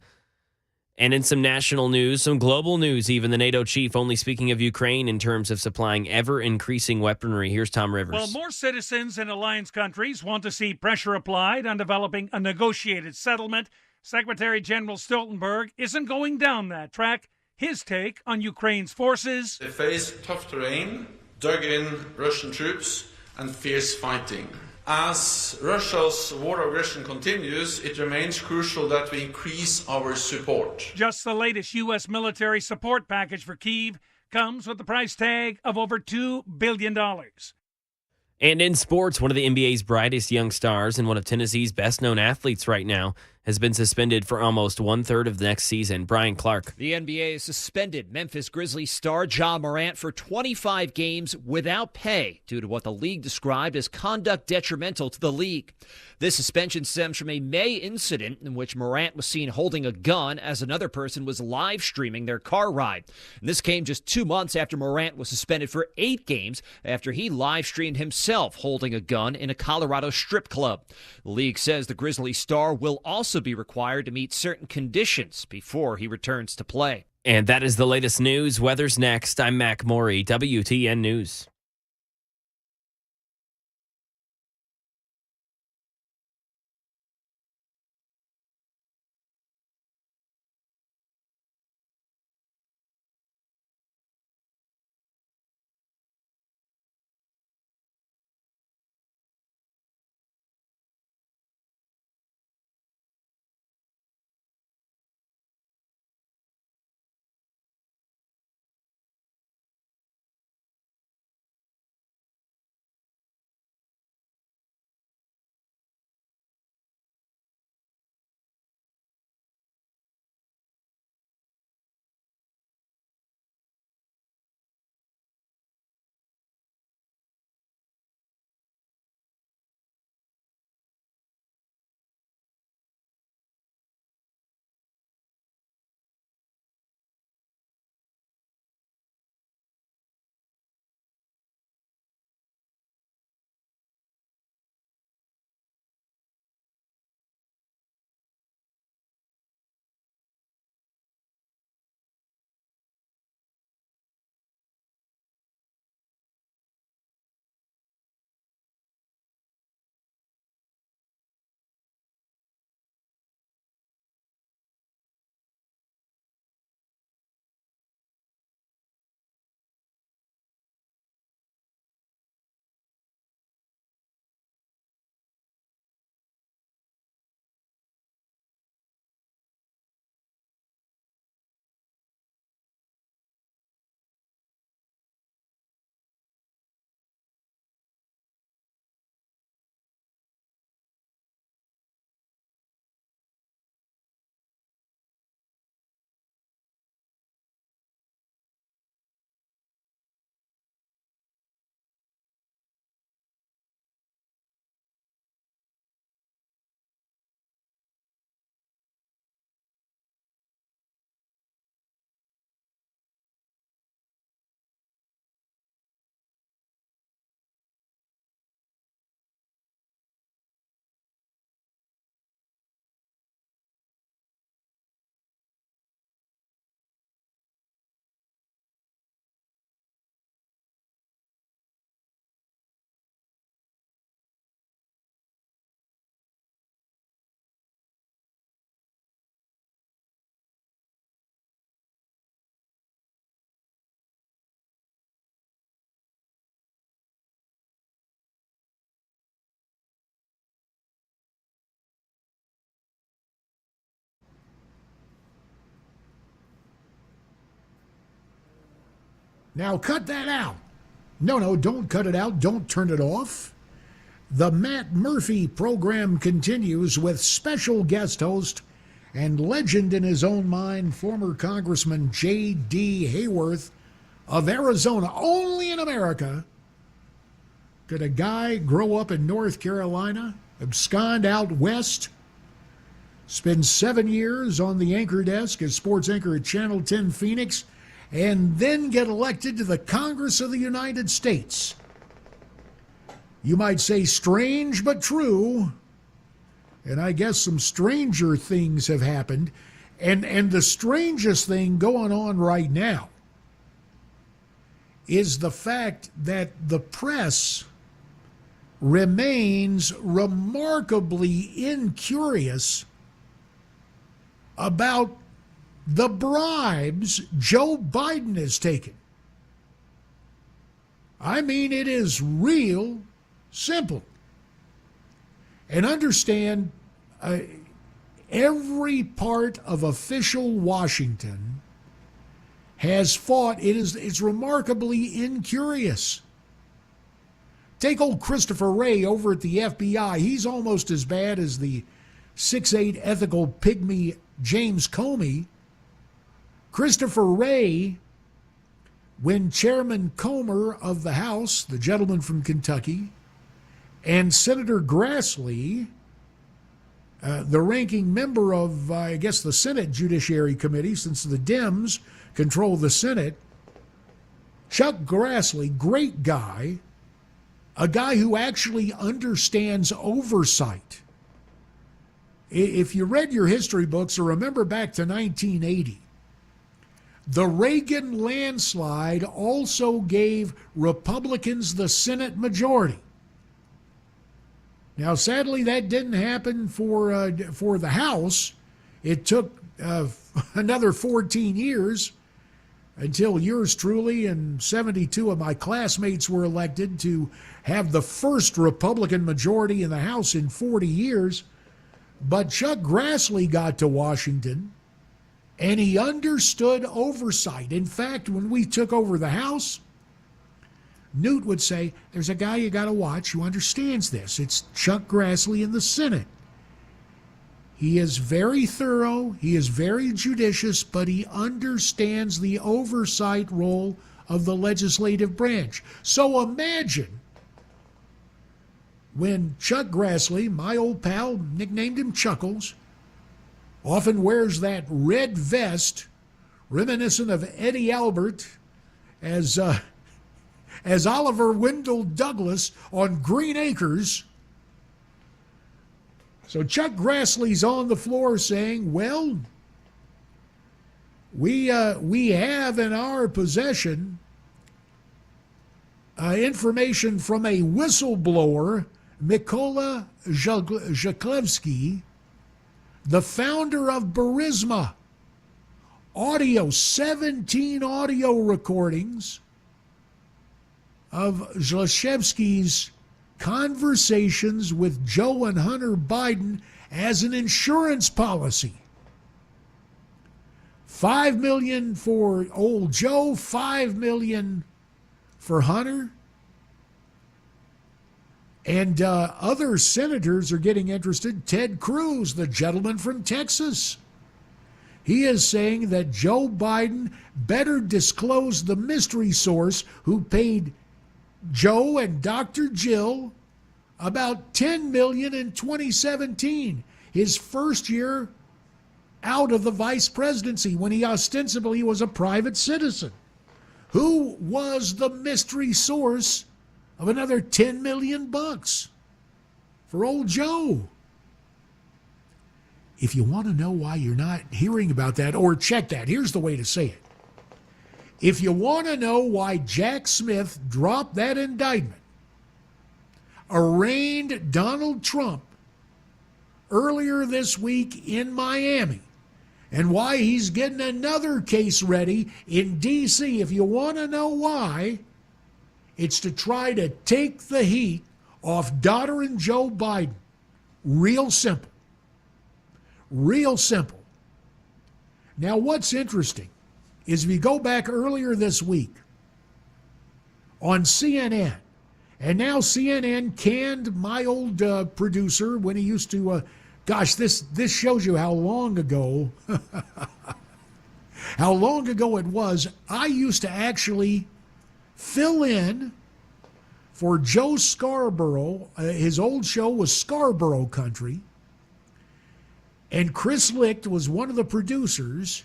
Speaker 13: And in some national news, some global news, even the NATO chief only speaking of Ukraine in terms of supplying ever-increasing weaponry. Here's Tom Rivers.
Speaker 15: Well, more citizens in alliance countries want to see pressure applied on developing a negotiated settlement. Secretary General Stoltenberg isn't going down that track. His take on Ukraine's forces.
Speaker 16: They face tough terrain, dug-in Russian troops, and fierce fighting. As Russia's war aggression continues, it remains crucial that we increase our support.
Speaker 15: Just the latest U.S. military support package for Kyiv comes with the price tag of over $2 billion.
Speaker 13: And in sports, one of the NBA's brightest young stars and one of Tennessee's best-known athletes right now has been suspended for almost one-third of the next season. Brian Clark.
Speaker 17: The NBA has suspended Memphis Grizzlies star Ja Morant for 25 games without pay due to what the league described as conduct detrimental to the league. This suspension stems from a May incident in which Morant was seen holding a gun as another person was live streaming their car ride. And this came just 2 months after Morant was suspended for 8 games after he live streamed himself holding a gun in a Colorado strip club. The league says the Grizzlies star will also be required to meet certain conditions before he returns to play.
Speaker 13: And that is the latest news. Weather's next. I'm Mac Morey, WTN News.
Speaker 1: Now cut that out. No, don't cut it out. Don't turn it off. The Matt Murphy program continues with special guest host and legend in his own mind, former Congressman J.D. Hayworth of Arizona. Only in America could a guy grow up in North Carolina, abscond out west, spend 7 years on the anchor desk as sports anchor at Channel 10 Phoenix, and then get elected to the Congress of the United States. You might say strange but true, and I guess some stranger things have happened. And the strangest thing going on right now is the fact that the press remains remarkably incurious about the bribes Joe Biden has taken. I mean, it is real simple. And understand, every part of official Washington has fought. It's remarkably incurious. Take old Christopher Wray over at the FBI. He's almost as bad as the 6'8" ethical pygmy James Comey. Christopher Wray, when Chairman Comer of the House, the gentleman from Kentucky, and Senator Grassley, the ranking member of, I guess, the Senate Judiciary Committee, since the Dems control the Senate, Chuck Grassley, great guy, a guy who actually understands oversight. If you read your history books or remember back to 1980, the Reagan landslide also gave Republicans the Senate majority. Now, sadly, that didn't happen for the House. It took another 14 years until yours truly and 72 of my classmates were elected to have the first Republican majority in the House in 40 years. But Chuck Grassley got to Washington, and he understood oversight. In fact, when we took over the House, Newt would say, there's a guy you got to watch who understands this. It's Chuck Grassley in the Senate. He is very thorough, he is very judicious, but he understands the oversight role of the legislative branch. So imagine when Chuck Grassley, my old pal, nicknamed him Chuckles, often wears that red vest reminiscent of Eddie Albert as Oliver Wendell Douglas on Green Acres. So Chuck Grassley's on the floor saying, well, we have in our possession information from a whistleblower, Mykola Zhaklevsky, the founder of Burisma. 17 audio recordings of Zhaklevsky's conversations with Joe and Hunter Biden as an insurance policy. $5 million for old Joe, $5 million for Hunter. And other senators are getting interested. Ted Cruz, the gentleman from Texas, he is saying that Joe Biden better disclose the mystery source who paid Joe and Dr. Jill about $10 million in 2017, his first year out of the vice presidency when he ostensibly was a private citizen. Who was the mystery source of another $10 million for old Joe? If you want to know why you're not hearing about that, or check that, here's the way to say it. If you want to know why Jack Smith dropped that indictment, arraigned Donald Trump earlier this week in Miami, and why he's getting another case ready in D.C., if you want to know why, it's to try to take the heat off doddering Joe Biden. Real simple. Real simple. Now, what's interesting is if you go back earlier this week on CNN, and now CNN canned my old producer when he used to, gosh, this shows you how long ago, how long ago it was. I used to actually fill in for Joe Scarborough. His old show was Scarborough Country. And Chris Licht was one of the producers.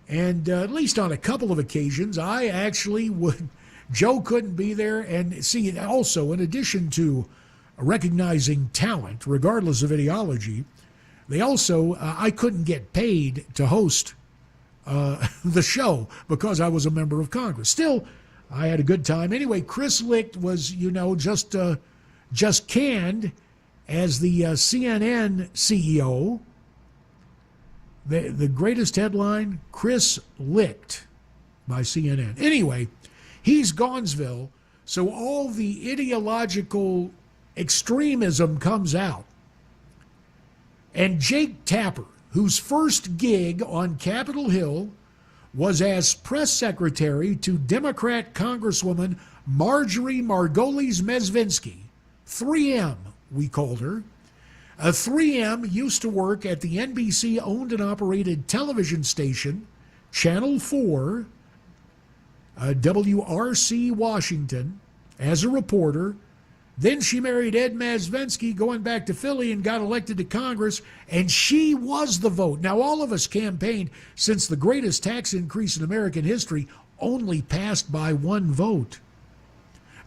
Speaker 1: And at least on a couple of occasions, I actually would, Joe couldn't be there. And see, also, in addition to recognizing talent, regardless of ideology, They also, I couldn't get paid to host the show because I was a member of Congress. Still, I had a good time. Anyway, Chris Licht was, just canned as the CNN CEO. The greatest headline, Chris Licht by CNN. Anyway, he's Gonzville, so all the ideological extremism comes out. And Jake Tapper, whose first gig on Capitol Hill was as press secretary to Democrat Congresswoman Marjorie Margolis-Mezvinsky, 3M, we called her. 3M used to work at the NBC-owned and operated television station, Channel 4, WRC Washington, as a reporter. Then she married Ed Mazvinsky, going back to Philly, and got elected to Congress, and she was the vote. Now, all of us campaigned since the greatest tax increase in American history only passed by one vote.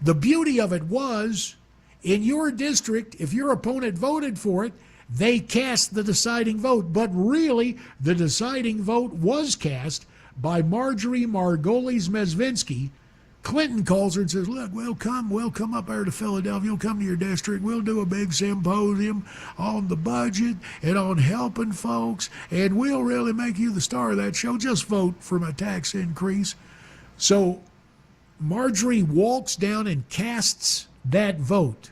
Speaker 1: The beauty of it was, in your district, if your opponent voted for it, they cast the deciding vote. But really, the deciding vote was cast by Marjorie Margolis-Mezvinsky. Clinton calls her and says, look, we'll come up there to Philadelphia, we'll come to your district, we'll do a big symposium on the budget and on helping folks, and we'll really make you the star of that show. Just vote for my tax increase. So Marjorie walks down and casts that vote.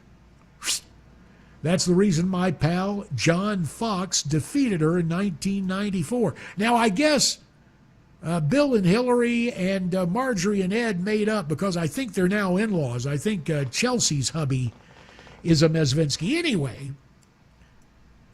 Speaker 1: That's the reason my pal John Fox defeated her in 1994. Now, I guess Bill and Hillary and Marjorie and Ed made up because I think they're now in-laws. I think Chelsea's hubby is a Mezvinsky. Anyway,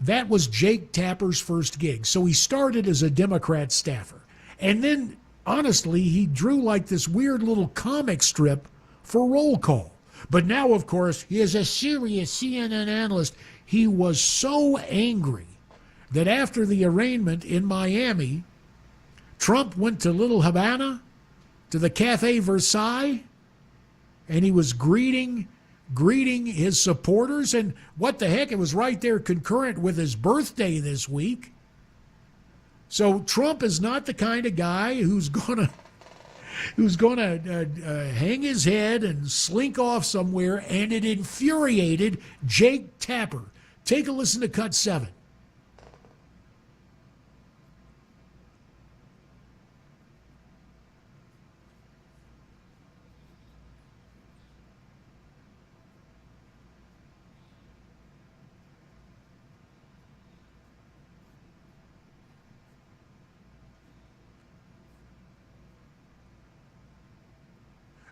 Speaker 1: that was Jake Tapper's first gig. So he started as a Democrat staffer. And then, honestly, he drew like this weird little comic strip for Roll Call. But now, of course, he is a serious CNN analyst. He was so angry that after the arraignment in Miami, Trump went to Little Havana, to the Cafe Versailles, and he was greeting his supporters. And what the heck, it was right there concurrent with his birthday this week. So Trump is not the kind of guy who's gonna hang his head and slink off somewhere, and it infuriated Jake Tapper. Take a listen to cut 7.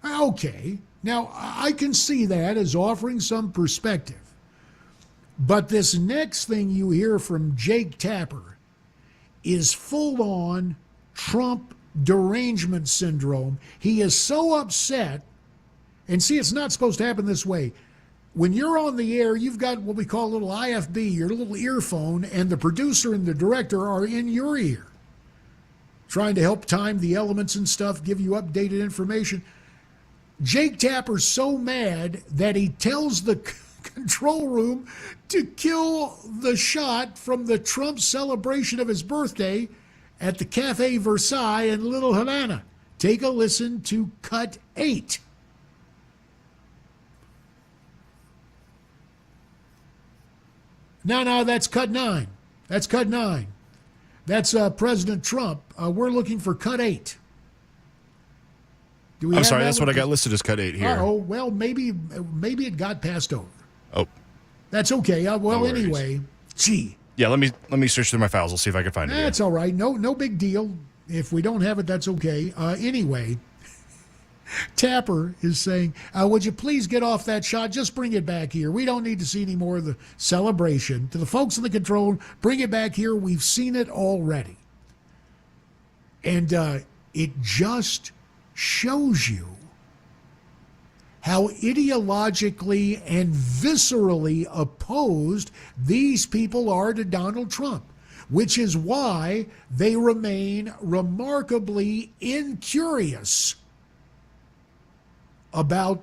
Speaker 1: Okay, now I can see that as offering some perspective. But this next thing you hear from Jake Tapper is full-on Trump derangement syndrome. He is so upset, and see, it's not supposed to happen this way. When you're on the air, you've got what we call a little IFB, your little earphone, and the producer and the director are in your ear, trying to help time the elements and stuff, give you updated information. Jake Tapper's so mad that he tells the control room to kill the shot from the Trump celebration of his birthday at the Cafe Versailles in Little Havana. Take a listen to cut 8. No, that's cut 9. That's cut 9. That's President Trump. We're looking for cut 8.
Speaker 2: I'm sorry, that's what I got listed as cut 8 here.
Speaker 1: Oh, well, maybe it got passed over.
Speaker 2: Oh.
Speaker 1: That's okay. Well, anyway, gee.
Speaker 2: Yeah, let me search through my files. I'll see if I can find it.
Speaker 1: That's all right. No big deal. If we don't have it, that's okay. Anyway, Tapper is saying, would you please get off that shot? Just bring it back here. We don't need to see any more of the celebration. To the folks in the control, bring it back here. We've seen it already. And it just shows you how ideologically and viscerally opposed these people are to Donald Trump, which is why they remain remarkably incurious about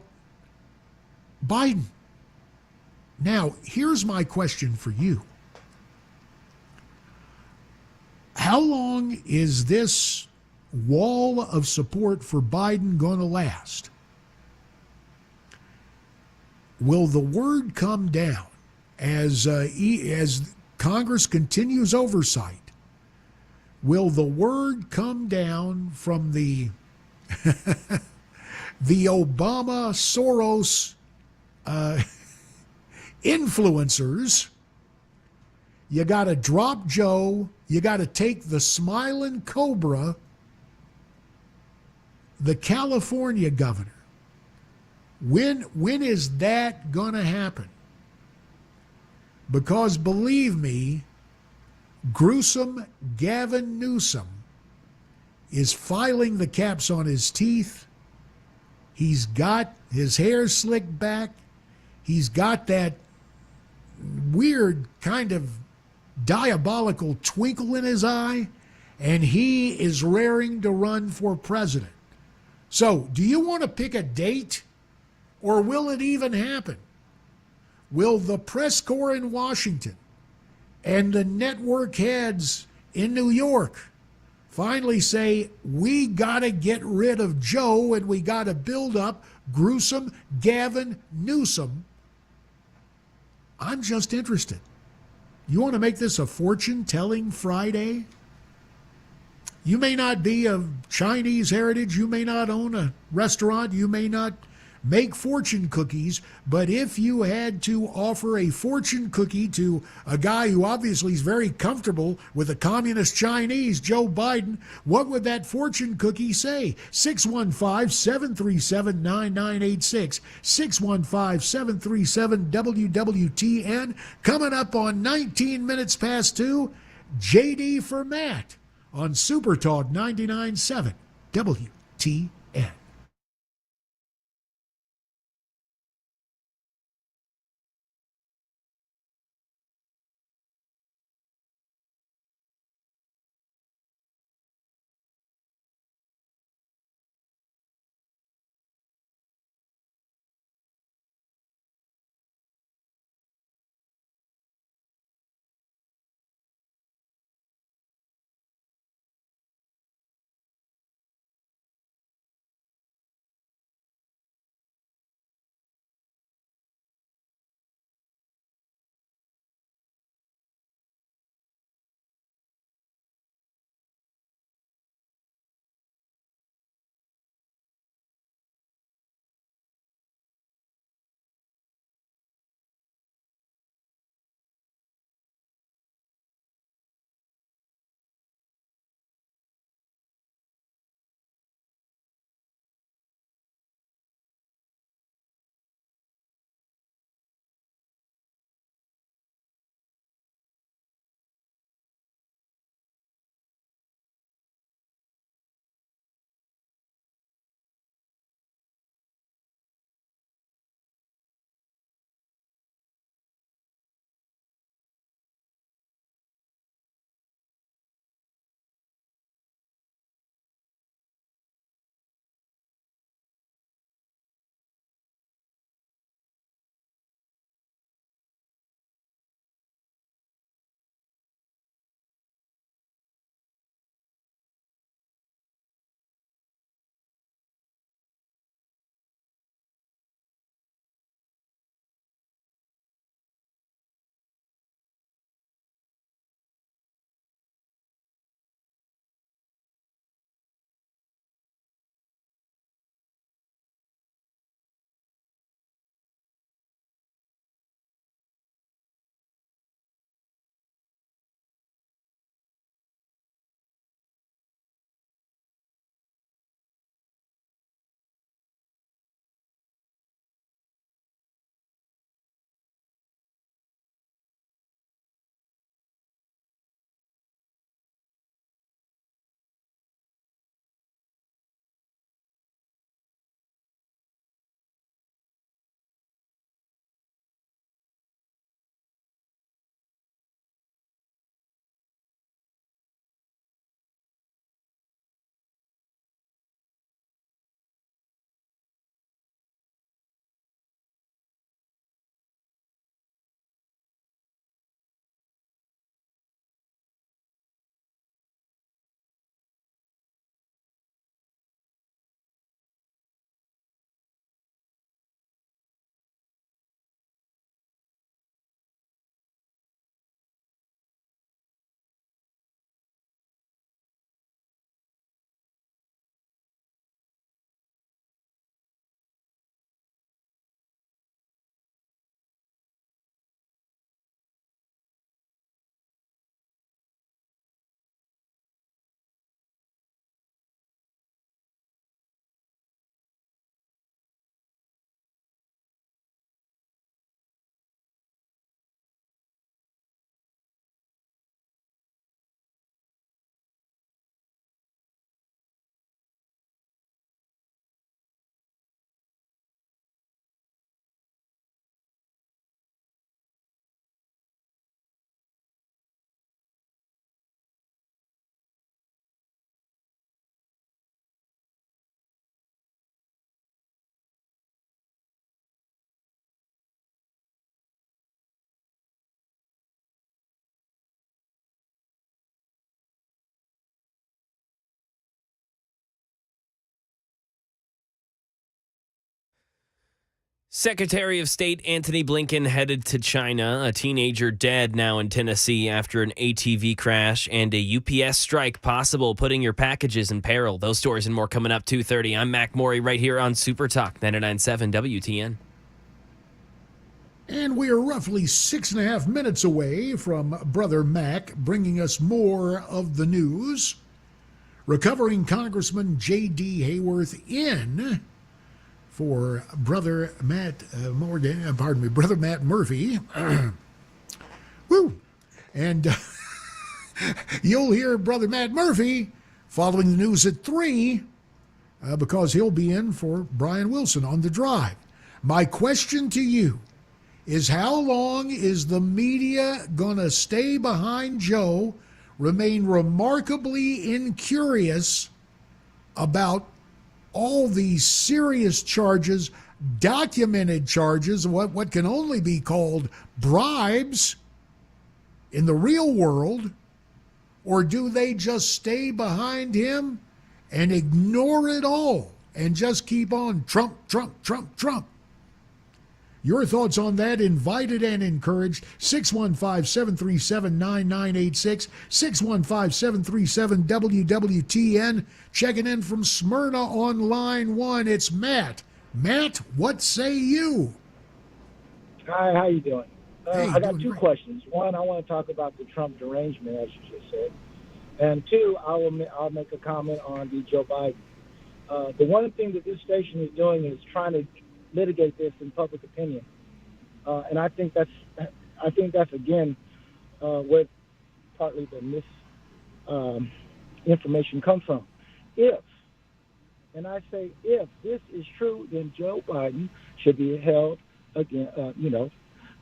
Speaker 1: Biden. Now, here's my question for you. How long is this wall of support for Biden going to last? Will the word come down as Congress continues oversight? Will the word come down from the the Obama Soros influencers? You got to drop Joe. You got to take the smiling cobra, the California governor. When is that going to happen? Because believe me, gruesome Gavin Newsom is filing the caps on his teeth. He's got his hair slicked back. He's got that weird kind of diabolical twinkle in his eye, and he is raring to run for president. So, do you want to pick a date, or will it even happen? Will the press corps in Washington and the network heads in New York finally say, we got to get rid of Joe and we got to build up gruesome Gavin Newsom? I'm just interested. You want to make this a fortune-telling Friday? You may not be of Chinese heritage. You may not own a restaurant. You may not make fortune cookies. But if you had to offer a fortune cookie to a guy who obviously is very comfortable with the communist Chinese, Joe Biden, what would that fortune cookie say? 615-737-9986. 615-737-WWTN. Coming up on 19 minutes past 2, JD for Matt on Super Talk 99.7 WTN.
Speaker 13: Secretary of State Antony Blinken headed to China. A teenager dead now in Tennessee after an ATV crash, and a UPS strike possible, putting your packages in peril. Those stories and more coming up 2:30. I'm Mac Morey right here on Super Talk 99.7 WTN.
Speaker 1: And we are roughly 6.5 minutes away from Brother Mac bringing us more of the news. Recovering Congressman J.D. Hayworth in for Brother Matt Brother Matt Murphy. Woo! And you'll hear Brother Matt Murphy following the news at 3 because he'll be in for Brian Wilson on The Drive. My question to you is, how long is the media going to stay behind Joe, remain remarkably incurious about all these serious charges, documented charges, what can only be called bribes in the real world? Or do they just stay behind him and ignore it all and just keep on Trump, Trump, Trump, Trump? Your thoughts on that, invited and encouraged. 615-737-9986, 615-737-WWTN. Checking in from Smyrna on line 1, it's Matt. Matt, what say you?
Speaker 18: Hi, how you doing?
Speaker 1: Hey,
Speaker 18: I got two questions. One, I want to talk about the Trump derangement, as you just said. And two, I'll make a comment on the Joe Biden. The one thing that this station is doing is trying to litigate this in public opinion, and I think that's again where partly the misinformation comes from. If, and I say if this is true, then Joe Biden should be held again.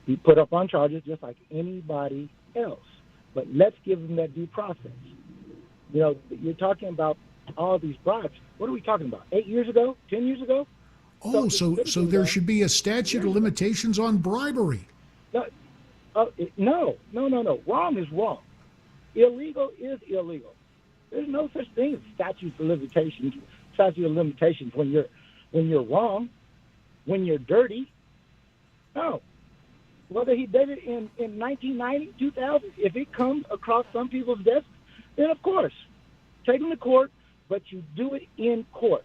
Speaker 18: Be put up on charges just like anybody else. But let's give him that due process. You're talking about all these bribes. What are we talking about? 8 years ago? 10 years ago?
Speaker 1: Oh, so there should be a statute of limitations on bribery.
Speaker 18: No. Wrong is wrong. Illegal is illegal. There's no such thing as statute of limitations when you're wrong, when you're dirty. No. Whether he did it in 1990, 2000, if it comes across some people's desks, then of course, take him to court, but you do it in court.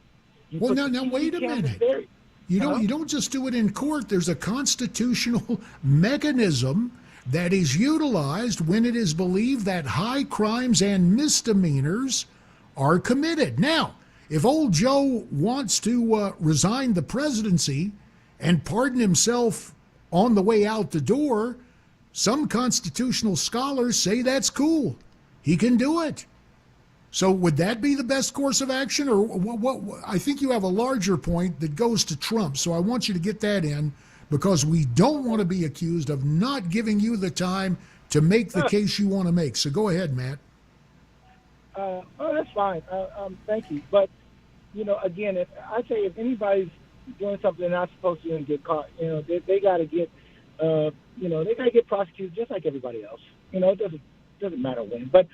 Speaker 1: Well, now wait a minute. You don't just do it in court. There's a constitutional mechanism that is utilized when it is believed that high crimes and misdemeanors are committed. Now, if old Joe wants to resign the presidency and pardon himself on the way out the door, some constitutional scholars say that's cool. He can do it. So would that be the best course of action? Or what? I think you have a larger point that goes to Trump, so I want you to get that in, because we don't want to be accused of not giving you the time to make the case you want to make. So go ahead, Matt.
Speaker 18: That's fine. Thank you. But, again, if anybody's doing something they're not supposed to and get caught, they got to get, they got to get prosecuted just like everybody else. It doesn't matter when. But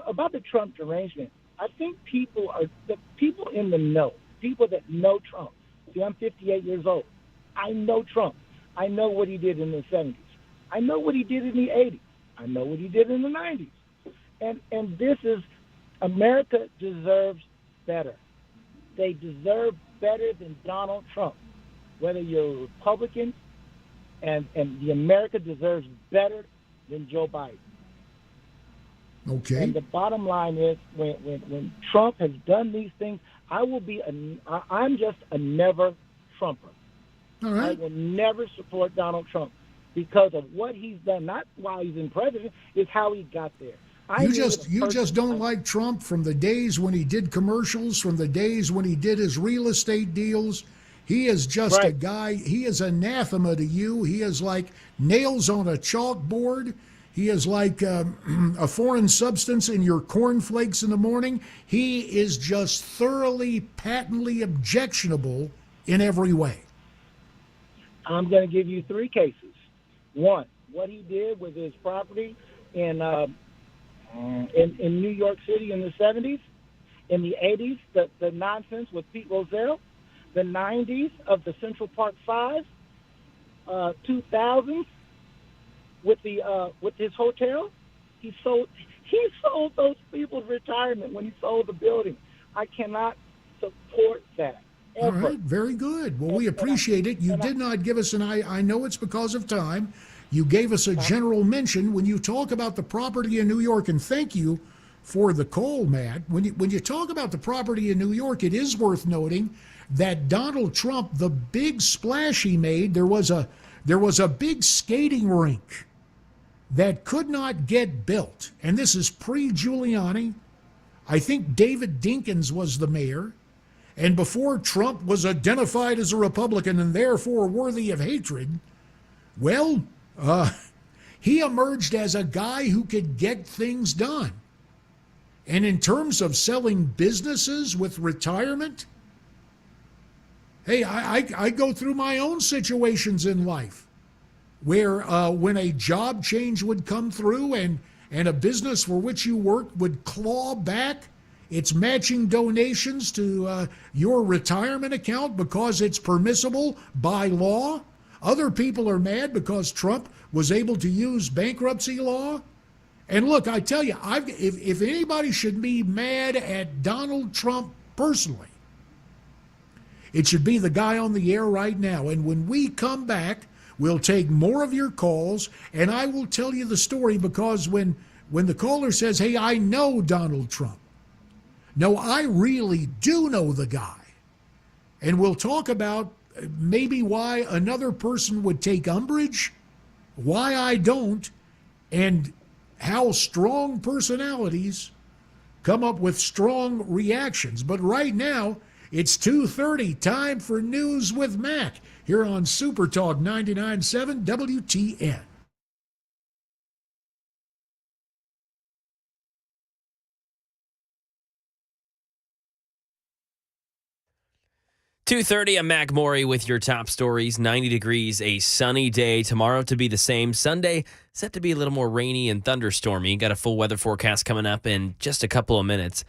Speaker 18: about the Trump derangement, I think the people in the know, people that know Trump. See, I'm 58 years old. I know Trump. I know what he did in the 70s. I know what he did in the 80s. I know what he did in the 90s. And this is, America deserves better. They deserve better than Donald Trump. Whether you're a Republican, and the America deserves better than Joe Biden.
Speaker 1: Okay.
Speaker 18: And the bottom line is, when Trump has done these things, I'm just a never Trumper.
Speaker 1: All right.
Speaker 18: I will never support Donald Trump because of what he's done, not while he's in president, is how he got there.
Speaker 1: You just don't like Trump from the days when he did commercials, from the days when he did his real estate deals. He is just a guy. He is anathema to you. He is like nails on a chalkboard. He is like a foreign substance in your cornflakes in the morning. He is just thoroughly, patently objectionable in every way.
Speaker 18: I'm going to give you 3 cases. One, what he did with his property in New York City in the 70s, in the 80s, the nonsense with Pete Rozelle, the 90s of the Central Park Five, 2000s with his hotel. He sold those people's retirement when he sold the building. I cannot support that.
Speaker 1: All
Speaker 18: Ever.
Speaker 1: right, very good. Well, we appreciate it. You did not give us I know it's because of time. You gave us a general mention when you talk about the property in New York, and thank you for the call, Matt. When you talk about the property in New York, it is worth noting that Donald Trump, the big splash he made, there was a big skating rink that could not get built. And this is pre-Giuliani. I think David Dinkins was the mayor. And before Trump was identified as a Republican and therefore worthy of hatred, well, he emerged as a guy who could get things done. And in terms of selling businesses with retirement, hey, I go through my own situations in life where when a job change would come through and a business for which you worked would claw back its matching donations to your retirement account because it's permissible by law. Other people are mad because Trump was able to use bankruptcy law. And look, I tell you, if anybody should be mad at Donald Trump personally, it should be the guy on the air right now. And when we come back, we'll take more of your calls, and I will tell you the story, because when the caller says, hey, I know Donald Trump, no, I really do know the guy. And we'll talk about maybe why another person would take umbrage, why I don't, and how strong personalities come up with strong reactions. But right now, it's 2:30, time for News with Mac, here on Super Talk 99.7 WTN.
Speaker 13: 2:30, I'm Mac Maury with your top stories. 90 degrees, a sunny day. Tomorrow to be the same. Sunday set to be a little more rainy and thunderstormy. Got a full weather forecast coming up in just a couple of minutes.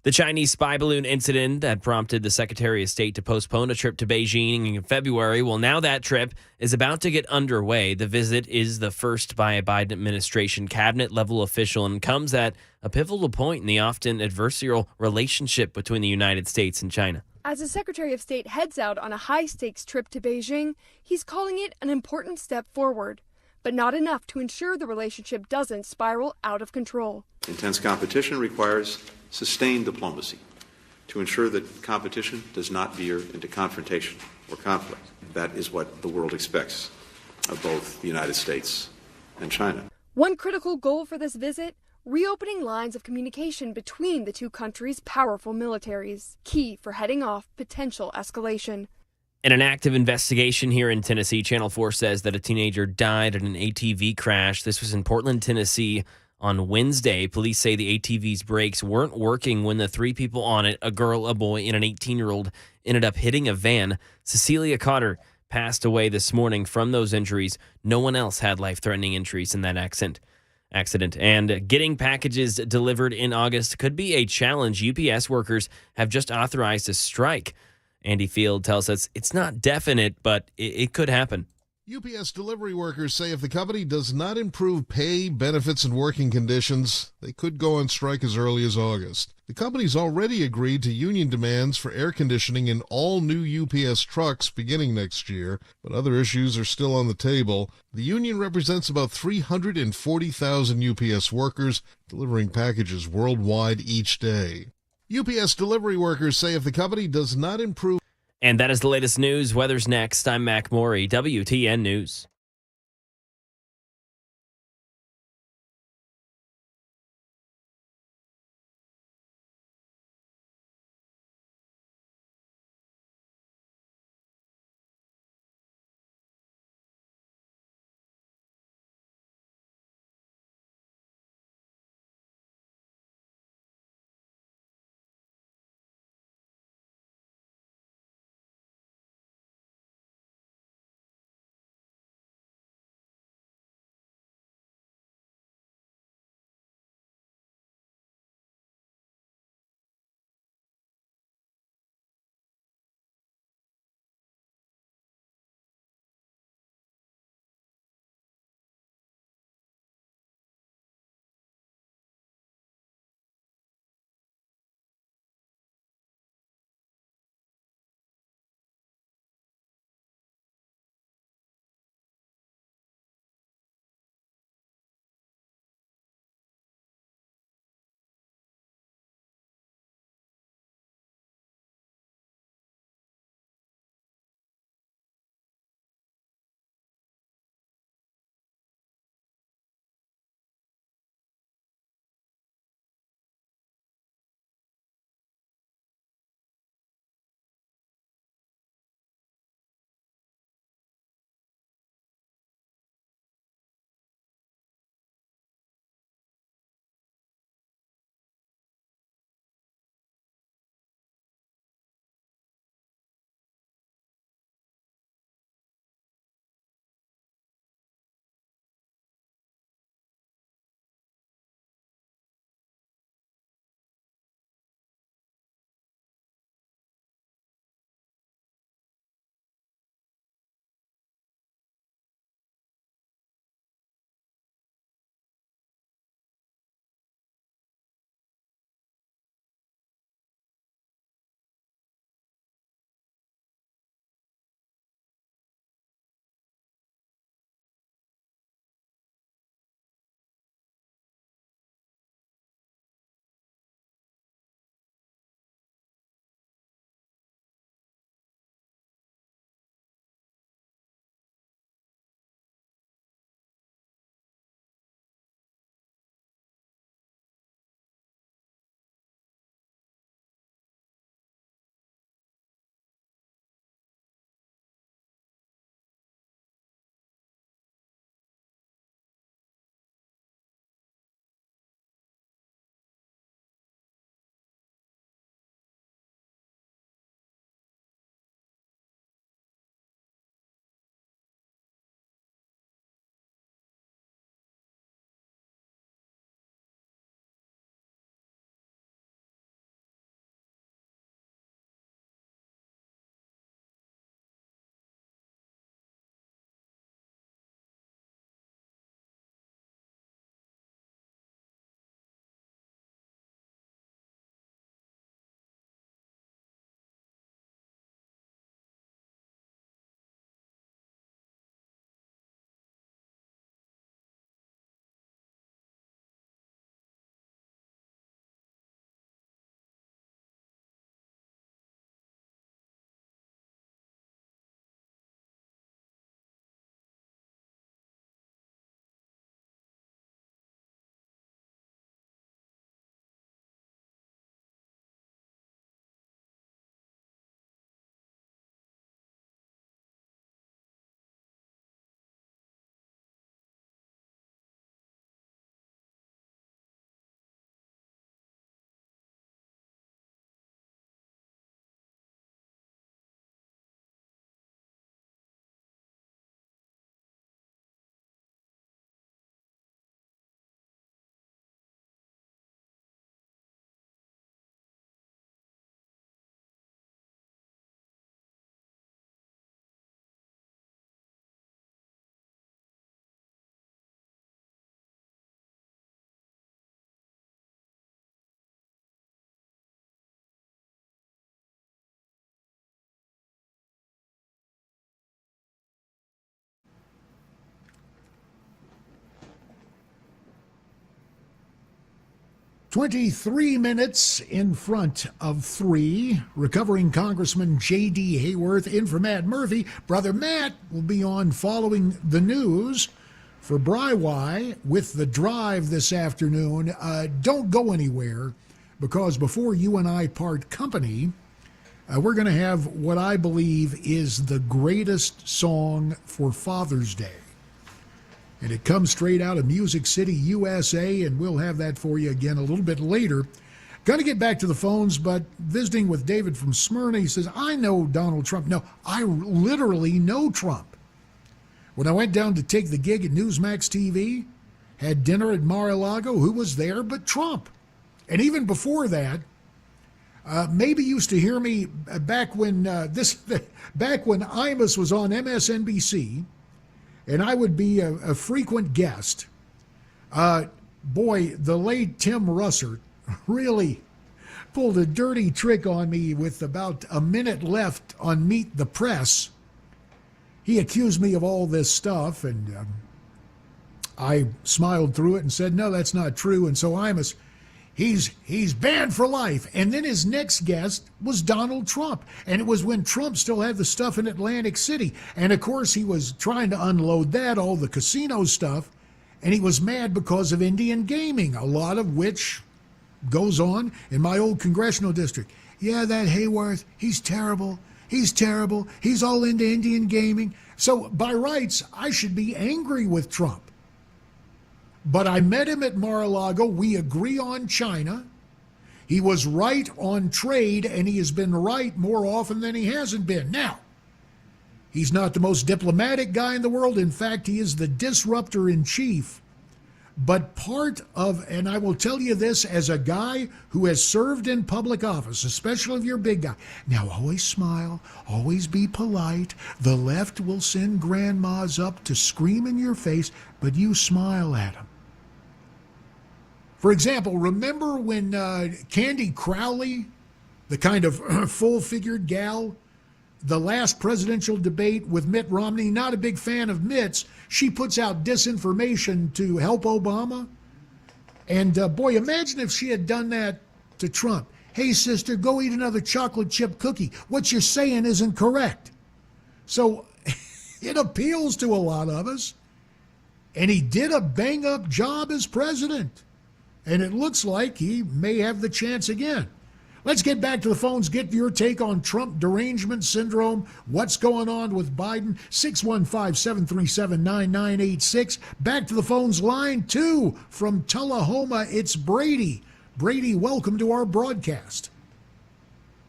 Speaker 13: The Chinese spy balloon incident that prompted the Secretary of State to postpone a trip to Beijing in February. Well, now that trip is about to get underway. The visit is the first by a Biden administration cabinet-level official and comes at a pivotal point in the often adversarial relationship between the United States and China.
Speaker 19: As the Secretary of State heads out on a high-stakes trip to Beijing, he's calling it an important step forward, but not enough to ensure the relationship doesn't spiral out of control.
Speaker 20: Intense competition requires sustained diplomacy to ensure that competition does not veer into confrontation or conflict. That is what the world expects of both the United States and China.
Speaker 19: One critical goal for this visit: reopening lines of communication between the two countries' powerful militaries, key for heading off potential escalation.
Speaker 13: In an active investigation here in Tennessee, Channel 4 says that a teenager died in an ATV crash. This was in Portland, Tennessee on Wednesday. Police say the ATV's brakes weren't working when the three people on it, a girl, a boy, and an 18-year-old, ended up hitting a van. Cecilia Cotter passed away this morning from those injuries. No one else had life-threatening injuries in that accident. And getting packages delivered in August could be a challenge. UPS workers have just authorized a strike. Andy Field tells us it's not definite, but it could happen.
Speaker 21: UPS delivery workers say if the company does not improve pay, benefits, and working conditions, they could go on strike as early as August. The company's already agreed to union demands for air conditioning in all new UPS trucks beginning next year, but other issues are still on the table. The union represents about 340,000 UPS workers delivering packages worldwide each day. UPS delivery workers say if the company does not improve.
Speaker 13: And that is the latest news. Weather's next. I'm Mac Maury, WTN News.
Speaker 1: 23 minutes in front of 3. Recovering Congressman J.D. Hayworth in for Matt Murphy. Brother Matt will be on following the news for Brywye with The Drive this afternoon. Don't go anywhere, because before you and I part company, we're going to have what I believe is the greatest song for Father's Day. And it comes straight out of Music City, USA, and we'll have that for you again a little bit later. Going to get back to the phones, but visiting with David from Smyrna, he says, I know Donald Trump. No, I literally know Trump. When I went down to take the gig at Newsmax TV, had dinner at Mar-a-Lago, who was there but Trump? And even before that, maybe used to hear me back when back when Imus was on MSNBC, and I would be a frequent guest. Boy, the late Tim Russert really pulled a dirty trick on me with about a minute left on Meet the Press. He accused me of all this stuff, and I smiled through it and said, no, that's not true. And so Imus, he's banned for life. And then his next guest was Donald Trump. And it was when Trump still had the stuff in Atlantic City. And of course, he was trying to unload that, all the casino stuff. And he was mad because of Indian gaming, a lot of which goes on in my old congressional district. Yeah, that Hayworth, he's terrible. He's terrible. He's all into Indian gaming. So by rights, I should be angry with Trump. But I met him at Mar-a-Lago. We agree on China. He was right on trade, and he has been right more often than he hasn't been. Now, he's not the most diplomatic guy in the world. In fact, he is the disruptor in chief. But part of, and I will tell you this as a guy who has served in public office, especially if you're a big guy. Now, always smile, always be polite. The left will send grandmas up to scream in your face, but you smile at them. For example, remember when Candy Crowley, the kind of full-figured gal, the last presidential debate with Mitt Romney, not a big fan of Mitt's, she puts out disinformation to help Obama. And boy, imagine if she had done that to Trump. Hey, sister, go eat another chocolate chip cookie. What you're saying isn't correct. So it appeals to a lot of us. And he did a bang-up job as president. And it looks like he may have the chance again. Let's get back to the phones, get your take on Trump derangement syndrome, what's going on with Biden, 615-737-9986. Back to the phones, line 2 from Tullahoma, it's Brady. Brady, welcome to our broadcast.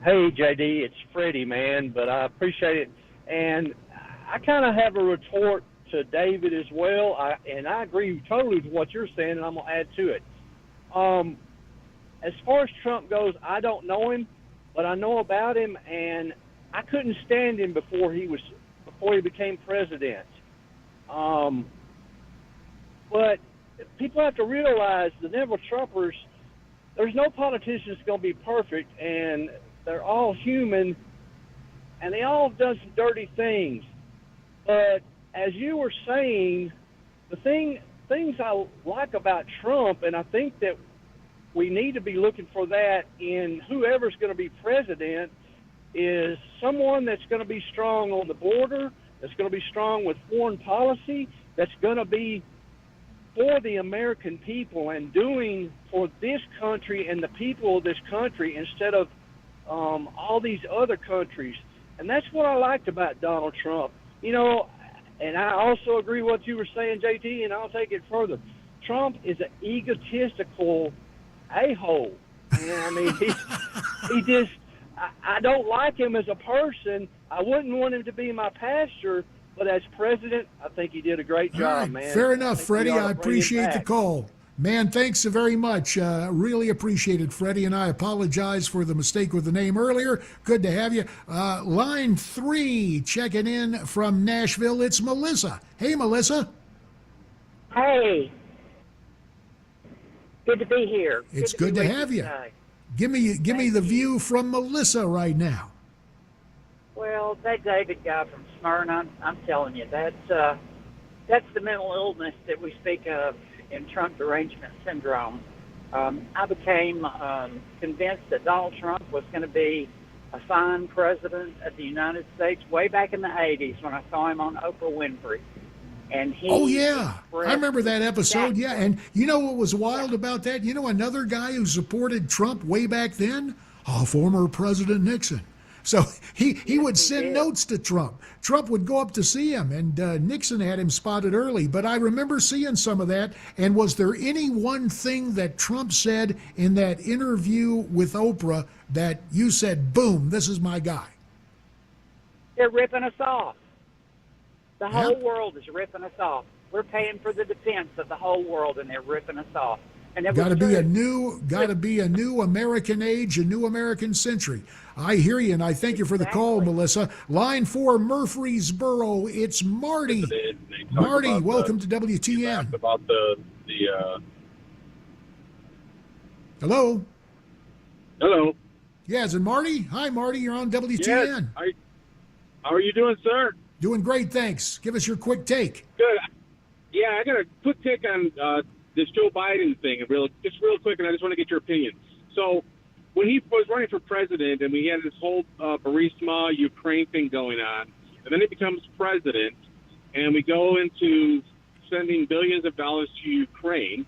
Speaker 3: Hey, JD, it's Freddie, man, but I appreciate it. And I kind of have a retort to David as well, and I agree totally with what you're saying, and I'm going to add to it. As far as Trump goes, I don't know him, but I know about him, and I couldn't stand him before he became president. But people have to realize the Neville Trumpers, there's no politician that's going to be perfect, and they're all human, and they all have done some dirty things. But as you were saying, the things I like about Trump, and I think that we need to be looking for that in whoever's going to be president, is someone that's going to be strong on the border, that's going to be strong with foreign policy, that's going to be for the American people and doing for this country and the people of this country instead of all these other countries. And that's what I liked about Donald Trump. You know, and I also agree with what you were saying, JT, and I'll take it further. Trump is an egotistical a-hole. And I mean, he just, I don't like him as a person. I wouldn't want him to be my pastor, but as president, I think he did a great job,
Speaker 1: right,
Speaker 3: man.
Speaker 1: Fair enough, Freddie. I appreciate the call. Man, thanks so very much. Really appreciate it, Freddie, and I apologize for the mistake with the name earlier. Good to have you. Line 3, checking in from Nashville, it's Melissa. Hey, Melissa.
Speaker 22: Hey. Good to be here.
Speaker 1: It's good to have you. Give me the view from Melissa right now.
Speaker 22: Well, that David guy from Smyrna, I'm telling you, that's the mental illness that we speak of in Trump derangement syndrome. I became convinced that Donald Trump was going to be a fine president of the United States way back in the 80s when I saw him on Oprah Winfrey. And he
Speaker 1: Oh, yeah. I remember that episode. Yeah. And you know what was wild about that? You know, another guy who supported Trump way back then? Former President Nixon. So he would send notes to Trump. Trump would go up to see him, and Nixon had him spotted early. But I remember seeing some of that. And was there any one thing that Trump said in that interview with Oprah that you said, boom, this is my guy?
Speaker 22: They're ripping us off. The whole world is ripping us off. We're paying for the defense of the whole world, and they're ripping us off. And it
Speaker 1: Got to
Speaker 22: was
Speaker 1: be a new American age, a new American century. I hear you, and I thank you for the call, Melissa. Line 4, Murfreesboro. It's Marty. Marty, welcome to WTN.
Speaker 4: About the
Speaker 1: Hello.
Speaker 4: Hello.
Speaker 1: Yeah, is it Marty? Hi, Marty. You're on WTN.
Speaker 4: Yes. How are you doing, sir?
Speaker 1: Doing great, thanks. Give us your quick take.
Speaker 4: Good. Yeah, I got a quick take on this Joe Biden thing, real quick, and I just want to get your opinion. So, when he was running for president, and we had this whole Burisma Ukraine thing going on, and then he becomes president, and we go into sending billions of dollars to Ukraine.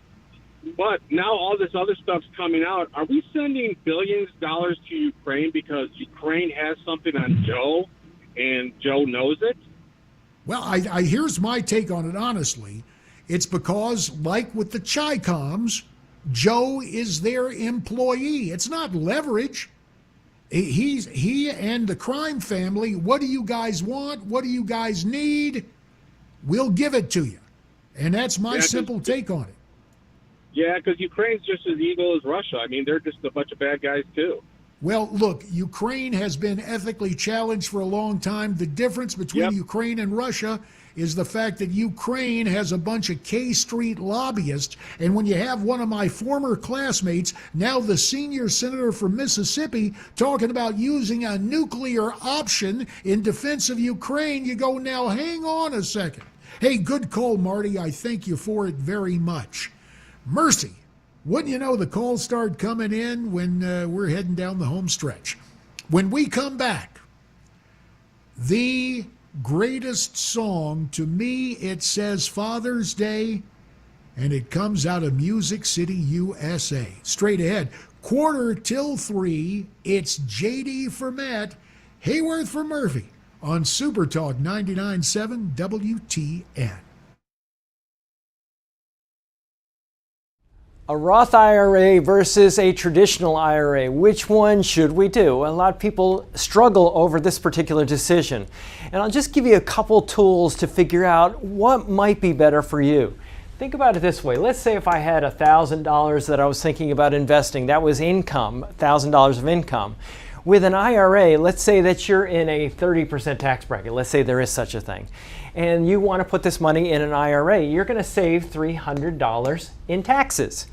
Speaker 4: But now all this other stuff's coming out. Are we sending billions of dollars to Ukraine because Ukraine has something on Joe, and Joe knows it?
Speaker 1: Well, I here's my take on it, honestly. It's because, like with the Chi-Coms, Joe is their employee. It's not leverage. He and the crime family, what do you guys want? What do you guys need? We'll give it to you. And that's my simple take on it.
Speaker 4: Yeah, because Ukraine's just as evil as Russia. I mean, they're just a bunch of bad guys, too.
Speaker 1: Well, look, Ukraine has been ethically challenged for a long time. The difference between Ukraine and Russia is the fact that Ukraine has a bunch of K Street lobbyists. And when you have one of my former classmates, now the senior senator from Mississippi, talking about using a nuclear option in defense of Ukraine, you go, now hang on a second. Hey, good call, Marty. I thank you for it very much. Mercy. Wouldn't you know, the calls start coming in when we're heading down the home stretch. When we come back, the greatest song, to me, it says Father's Day, and it comes out of Music City, USA. Straight ahead, 2:45, it's JD for Matt, Hayworth for Murphy, on Super Talk 99.7 WTN.
Speaker 7: A Roth IRA versus a traditional IRA. Which one should we do? A lot of people struggle over this particular decision. And I'll just give you a couple tools to figure out what might be better for you. Think about it this way. Let's say if I had $1,000 that I was thinking about investing, that was income, $1,000 of income. With an IRA, let's say that you're in a 30% tax bracket. Let's say there is such a thing. And you want to put this money in an IRA. You're going to save $300 in taxes.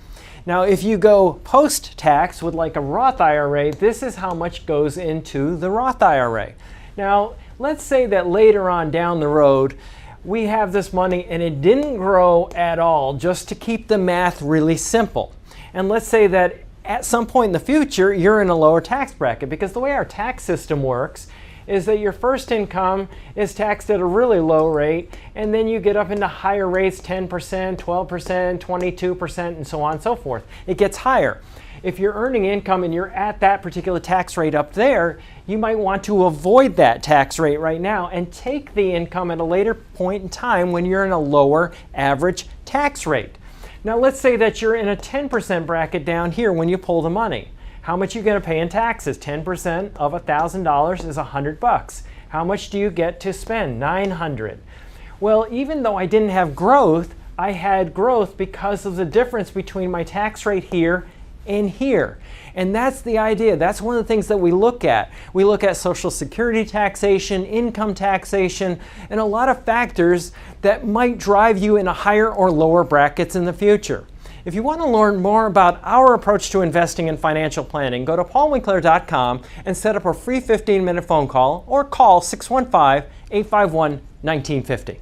Speaker 7: Now, if you go post-tax with like a Roth IRA, this is how much goes into the Roth IRA. Now, let's say that later on down the road, we have this money and it didn't grow at all, just to keep the math really simple. And let's say that at some point in the future, you're in a lower tax bracket, because the way our tax system works is that your first income is taxed at a really low rate, and then you get up into higher rates, 10%, 12%, 22%, and so on and so forth. It gets higher. If you're earning income and you're at that particular tax rate up there, you might want to avoid that tax rate right now and take the income at a later point in time when you're in a lower average tax rate. Now let's say that you're in a 10% bracket down here when you pull the money. How much are you going to pay in taxes? 10% of $1,000 is $100. How much do you get to spend? $900. Well, even though I didn't have growth, I had growth because of the difference between my tax rate here and here. And that's the idea. That's one of the things that we look at. We look at Social Security taxation, income taxation, and a lot of factors that might drive you in a higher or lower brackets in the future. If you want to learn more about our approach to investing and financial planning, go to paulwinkler.com and set up a free 15-minute phone call, or call 615-851-1950.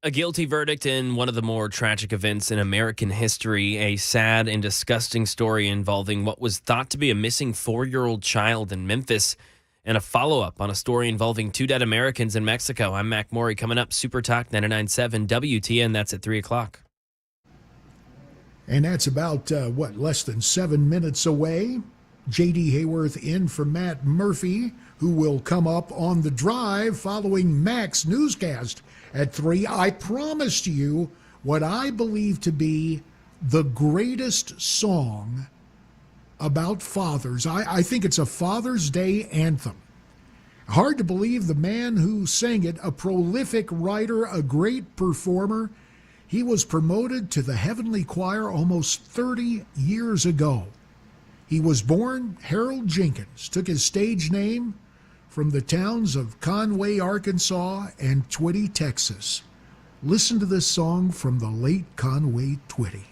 Speaker 13: A guilty verdict in one of the more tragic events in American history, a sad and disgusting story involving what was thought to be a missing 4-year-old child in Memphis, and a follow-up on a story involving 2 dead Americans in Mexico. I'm Mac Maury. Coming up, Super Talk 99.7 WTN. That's at 3 o'clock.
Speaker 1: And that's about, less than 7 minutes away. J.D. Hayworth in for Matt Murphy, who will come up on the drive following Mac's newscast at 3. I promised you what I believe to be the greatest song about fathers. I think it's a Father's Day anthem. Hard to believe the man who sang it, a prolific writer, a great performer, he was promoted to the heavenly choir almost 30 years ago. He was born Harold Jenkins, took his stage name from the towns of Conway, Arkansas, and Twitty, Texas. Listen to this song from the late Conway Twitty.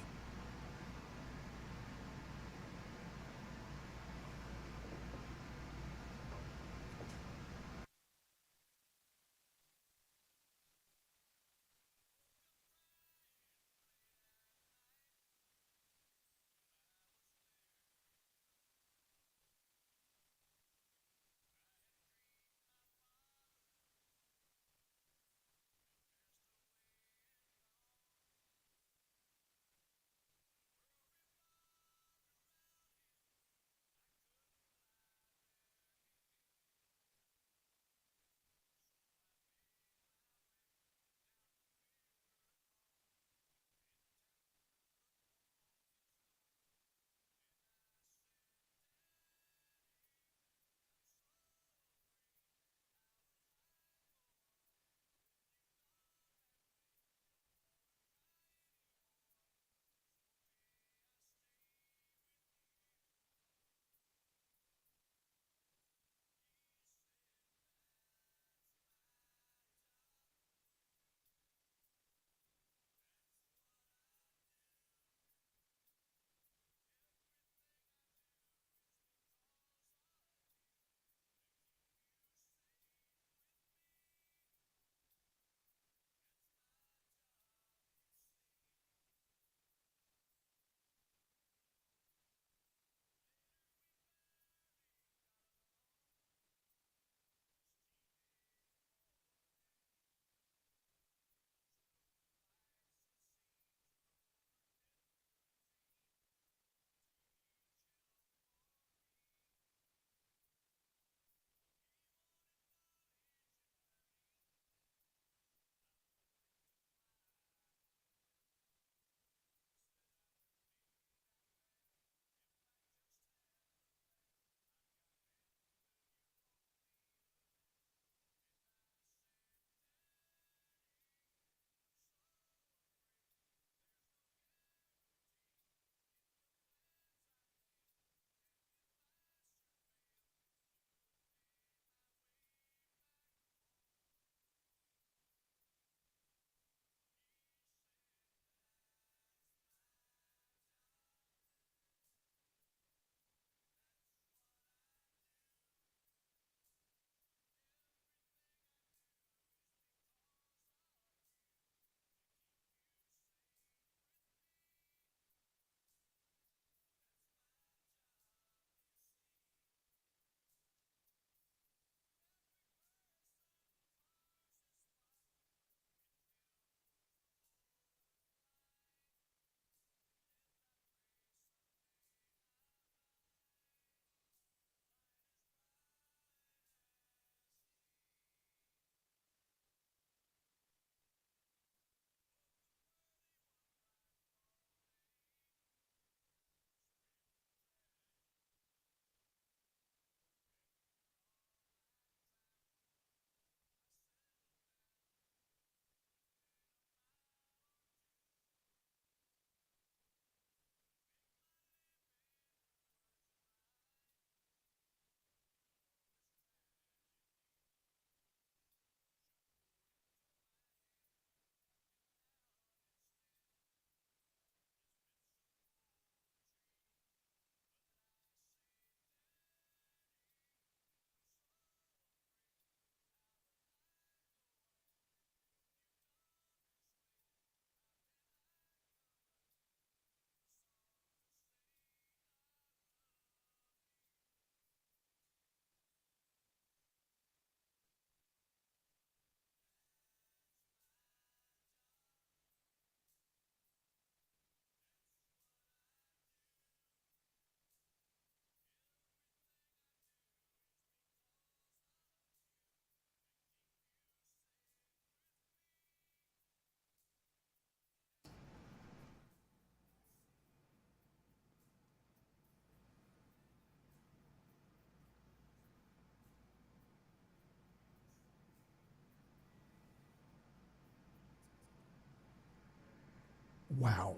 Speaker 1: Wow.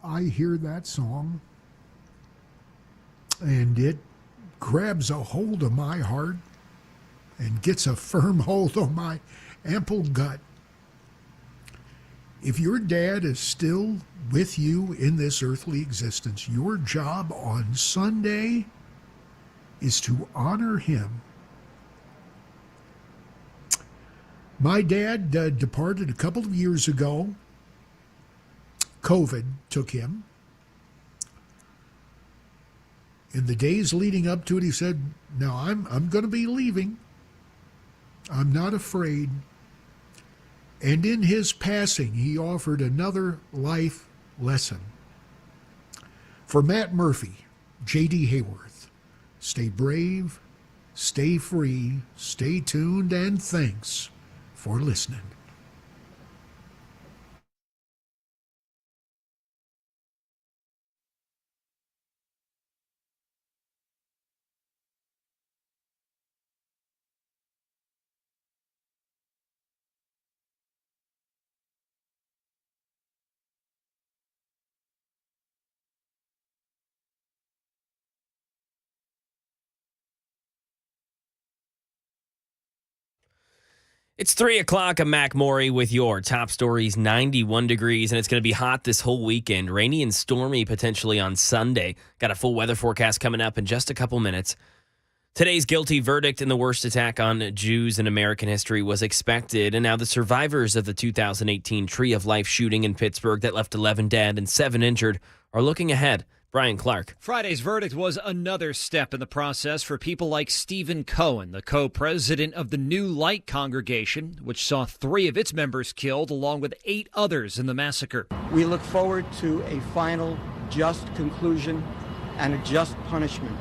Speaker 1: I hear that song, and it grabs a hold of my heart and gets a firm hold on my ample gut. If your dad is still with you in this earthly existence, your job on Sunday is to honor him. My dad departed a couple of years ago. COVID took him. In the days leading up to it, he said, "Now I'm going to be leaving. I'm not afraid." And in his passing, he offered another life lesson. For Matt Murphy, J.D. Hayworth, stay brave, stay free, stay tuned, and thanks for listening.
Speaker 13: It's 3 o'clock. I'm Mac Maury with your top stories. 91 degrees, and it's going to be hot this whole weekend. Rainy and stormy potentially on Sunday. Got a full weather forecast coming up in just a couple minutes. Today's guilty verdict in the worst attack on Jews in American history was expected, and now the survivors of the 2018 Tree of Life shooting in Pittsburgh that left 11 dead and 7 injured are looking ahead. Brian Clark.
Speaker 17: Friday's verdict was another step in the process for people like Stephen Cohen, the co-president of the New Light congregation, which saw 3 of its members killed along with 8 others in the massacre.
Speaker 5: We look forward to a final just conclusion and a just punishment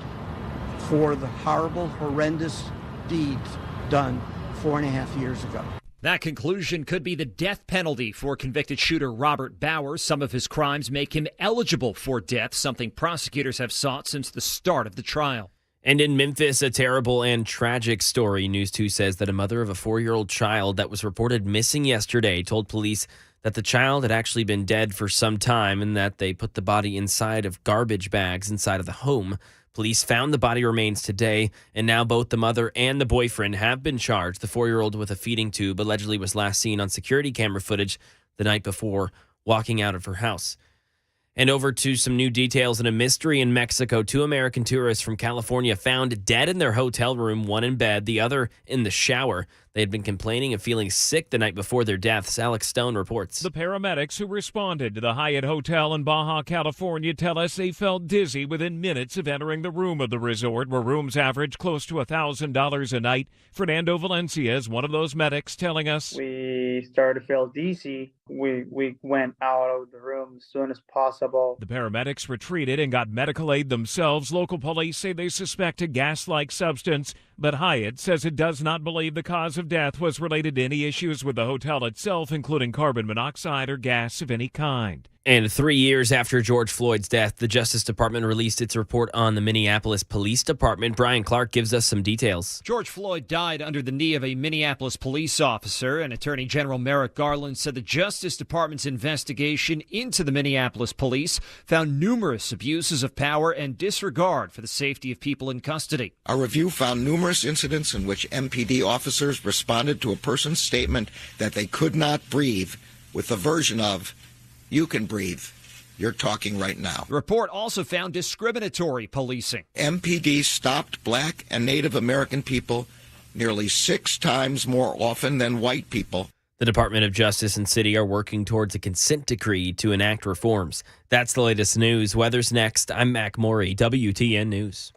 Speaker 5: for the horrible, horrendous deeds done 4.5 years ago.
Speaker 17: That conclusion could be the death penalty for convicted shooter Robert Bauer. Some of his crimes make him eligible for death, something prosecutors have sought since the start of the trial.
Speaker 13: And in Memphis, a terrible and tragic story. News 2 says that a mother of a 4-year-old child that was reported missing yesterday told police that the child had actually been dead for some time and that they put the body inside of garbage bags inside of the home. Police found the body remains today, and now both the mother and the boyfriend have been charged. The 4-year-old with a feeding tube allegedly was last seen on security camera footage the night before walking out of her house. And over to some new details in a mystery in Mexico. 2 American tourists from California found dead in their hotel room, one in bed, the other in the shower. They had been complaining of feeling sick the night before their deaths. Alex Stone reports.
Speaker 6: The paramedics who responded to the Hyatt Hotel in Baja California tell us they felt dizzy within minutes of entering the room of the resort, where rooms average close to $1,000 a night. Fernando Valencia is one of those medics, telling us,
Speaker 23: "We started to feel dizzy. We went out of the room as soon as possible."
Speaker 6: The paramedics retreated and got medical aid themselves. Local police say they suspect a gas-like substance, but Hyatt says it does not believe the cause of death was related to any issues with the hotel itself, including carbon monoxide or gas of any kind.
Speaker 13: And 3 years after George Floyd's death, the Justice Department released its report on the Minneapolis Police Department. Brian Clark gives us some details.
Speaker 17: George Floyd died under the knee of a Minneapolis police officer, and Attorney General Merrick Garland said the Justice Department's investigation into the Minneapolis police found numerous abuses of power and disregard for the safety of people in custody.
Speaker 10: Our review found numerous incidents in which MPD officers responded to a person's statement that they could not breathe with the version of, "You can breathe. You're talking right now."
Speaker 17: The report also found discriminatory policing.
Speaker 10: MPD stopped black and Native American people nearly 6 times more often than white people.
Speaker 13: The Department of Justice and City are working towards a consent decree to enact reforms. That's the latest news. Weather's next. I'm Mac Maury, WTN News.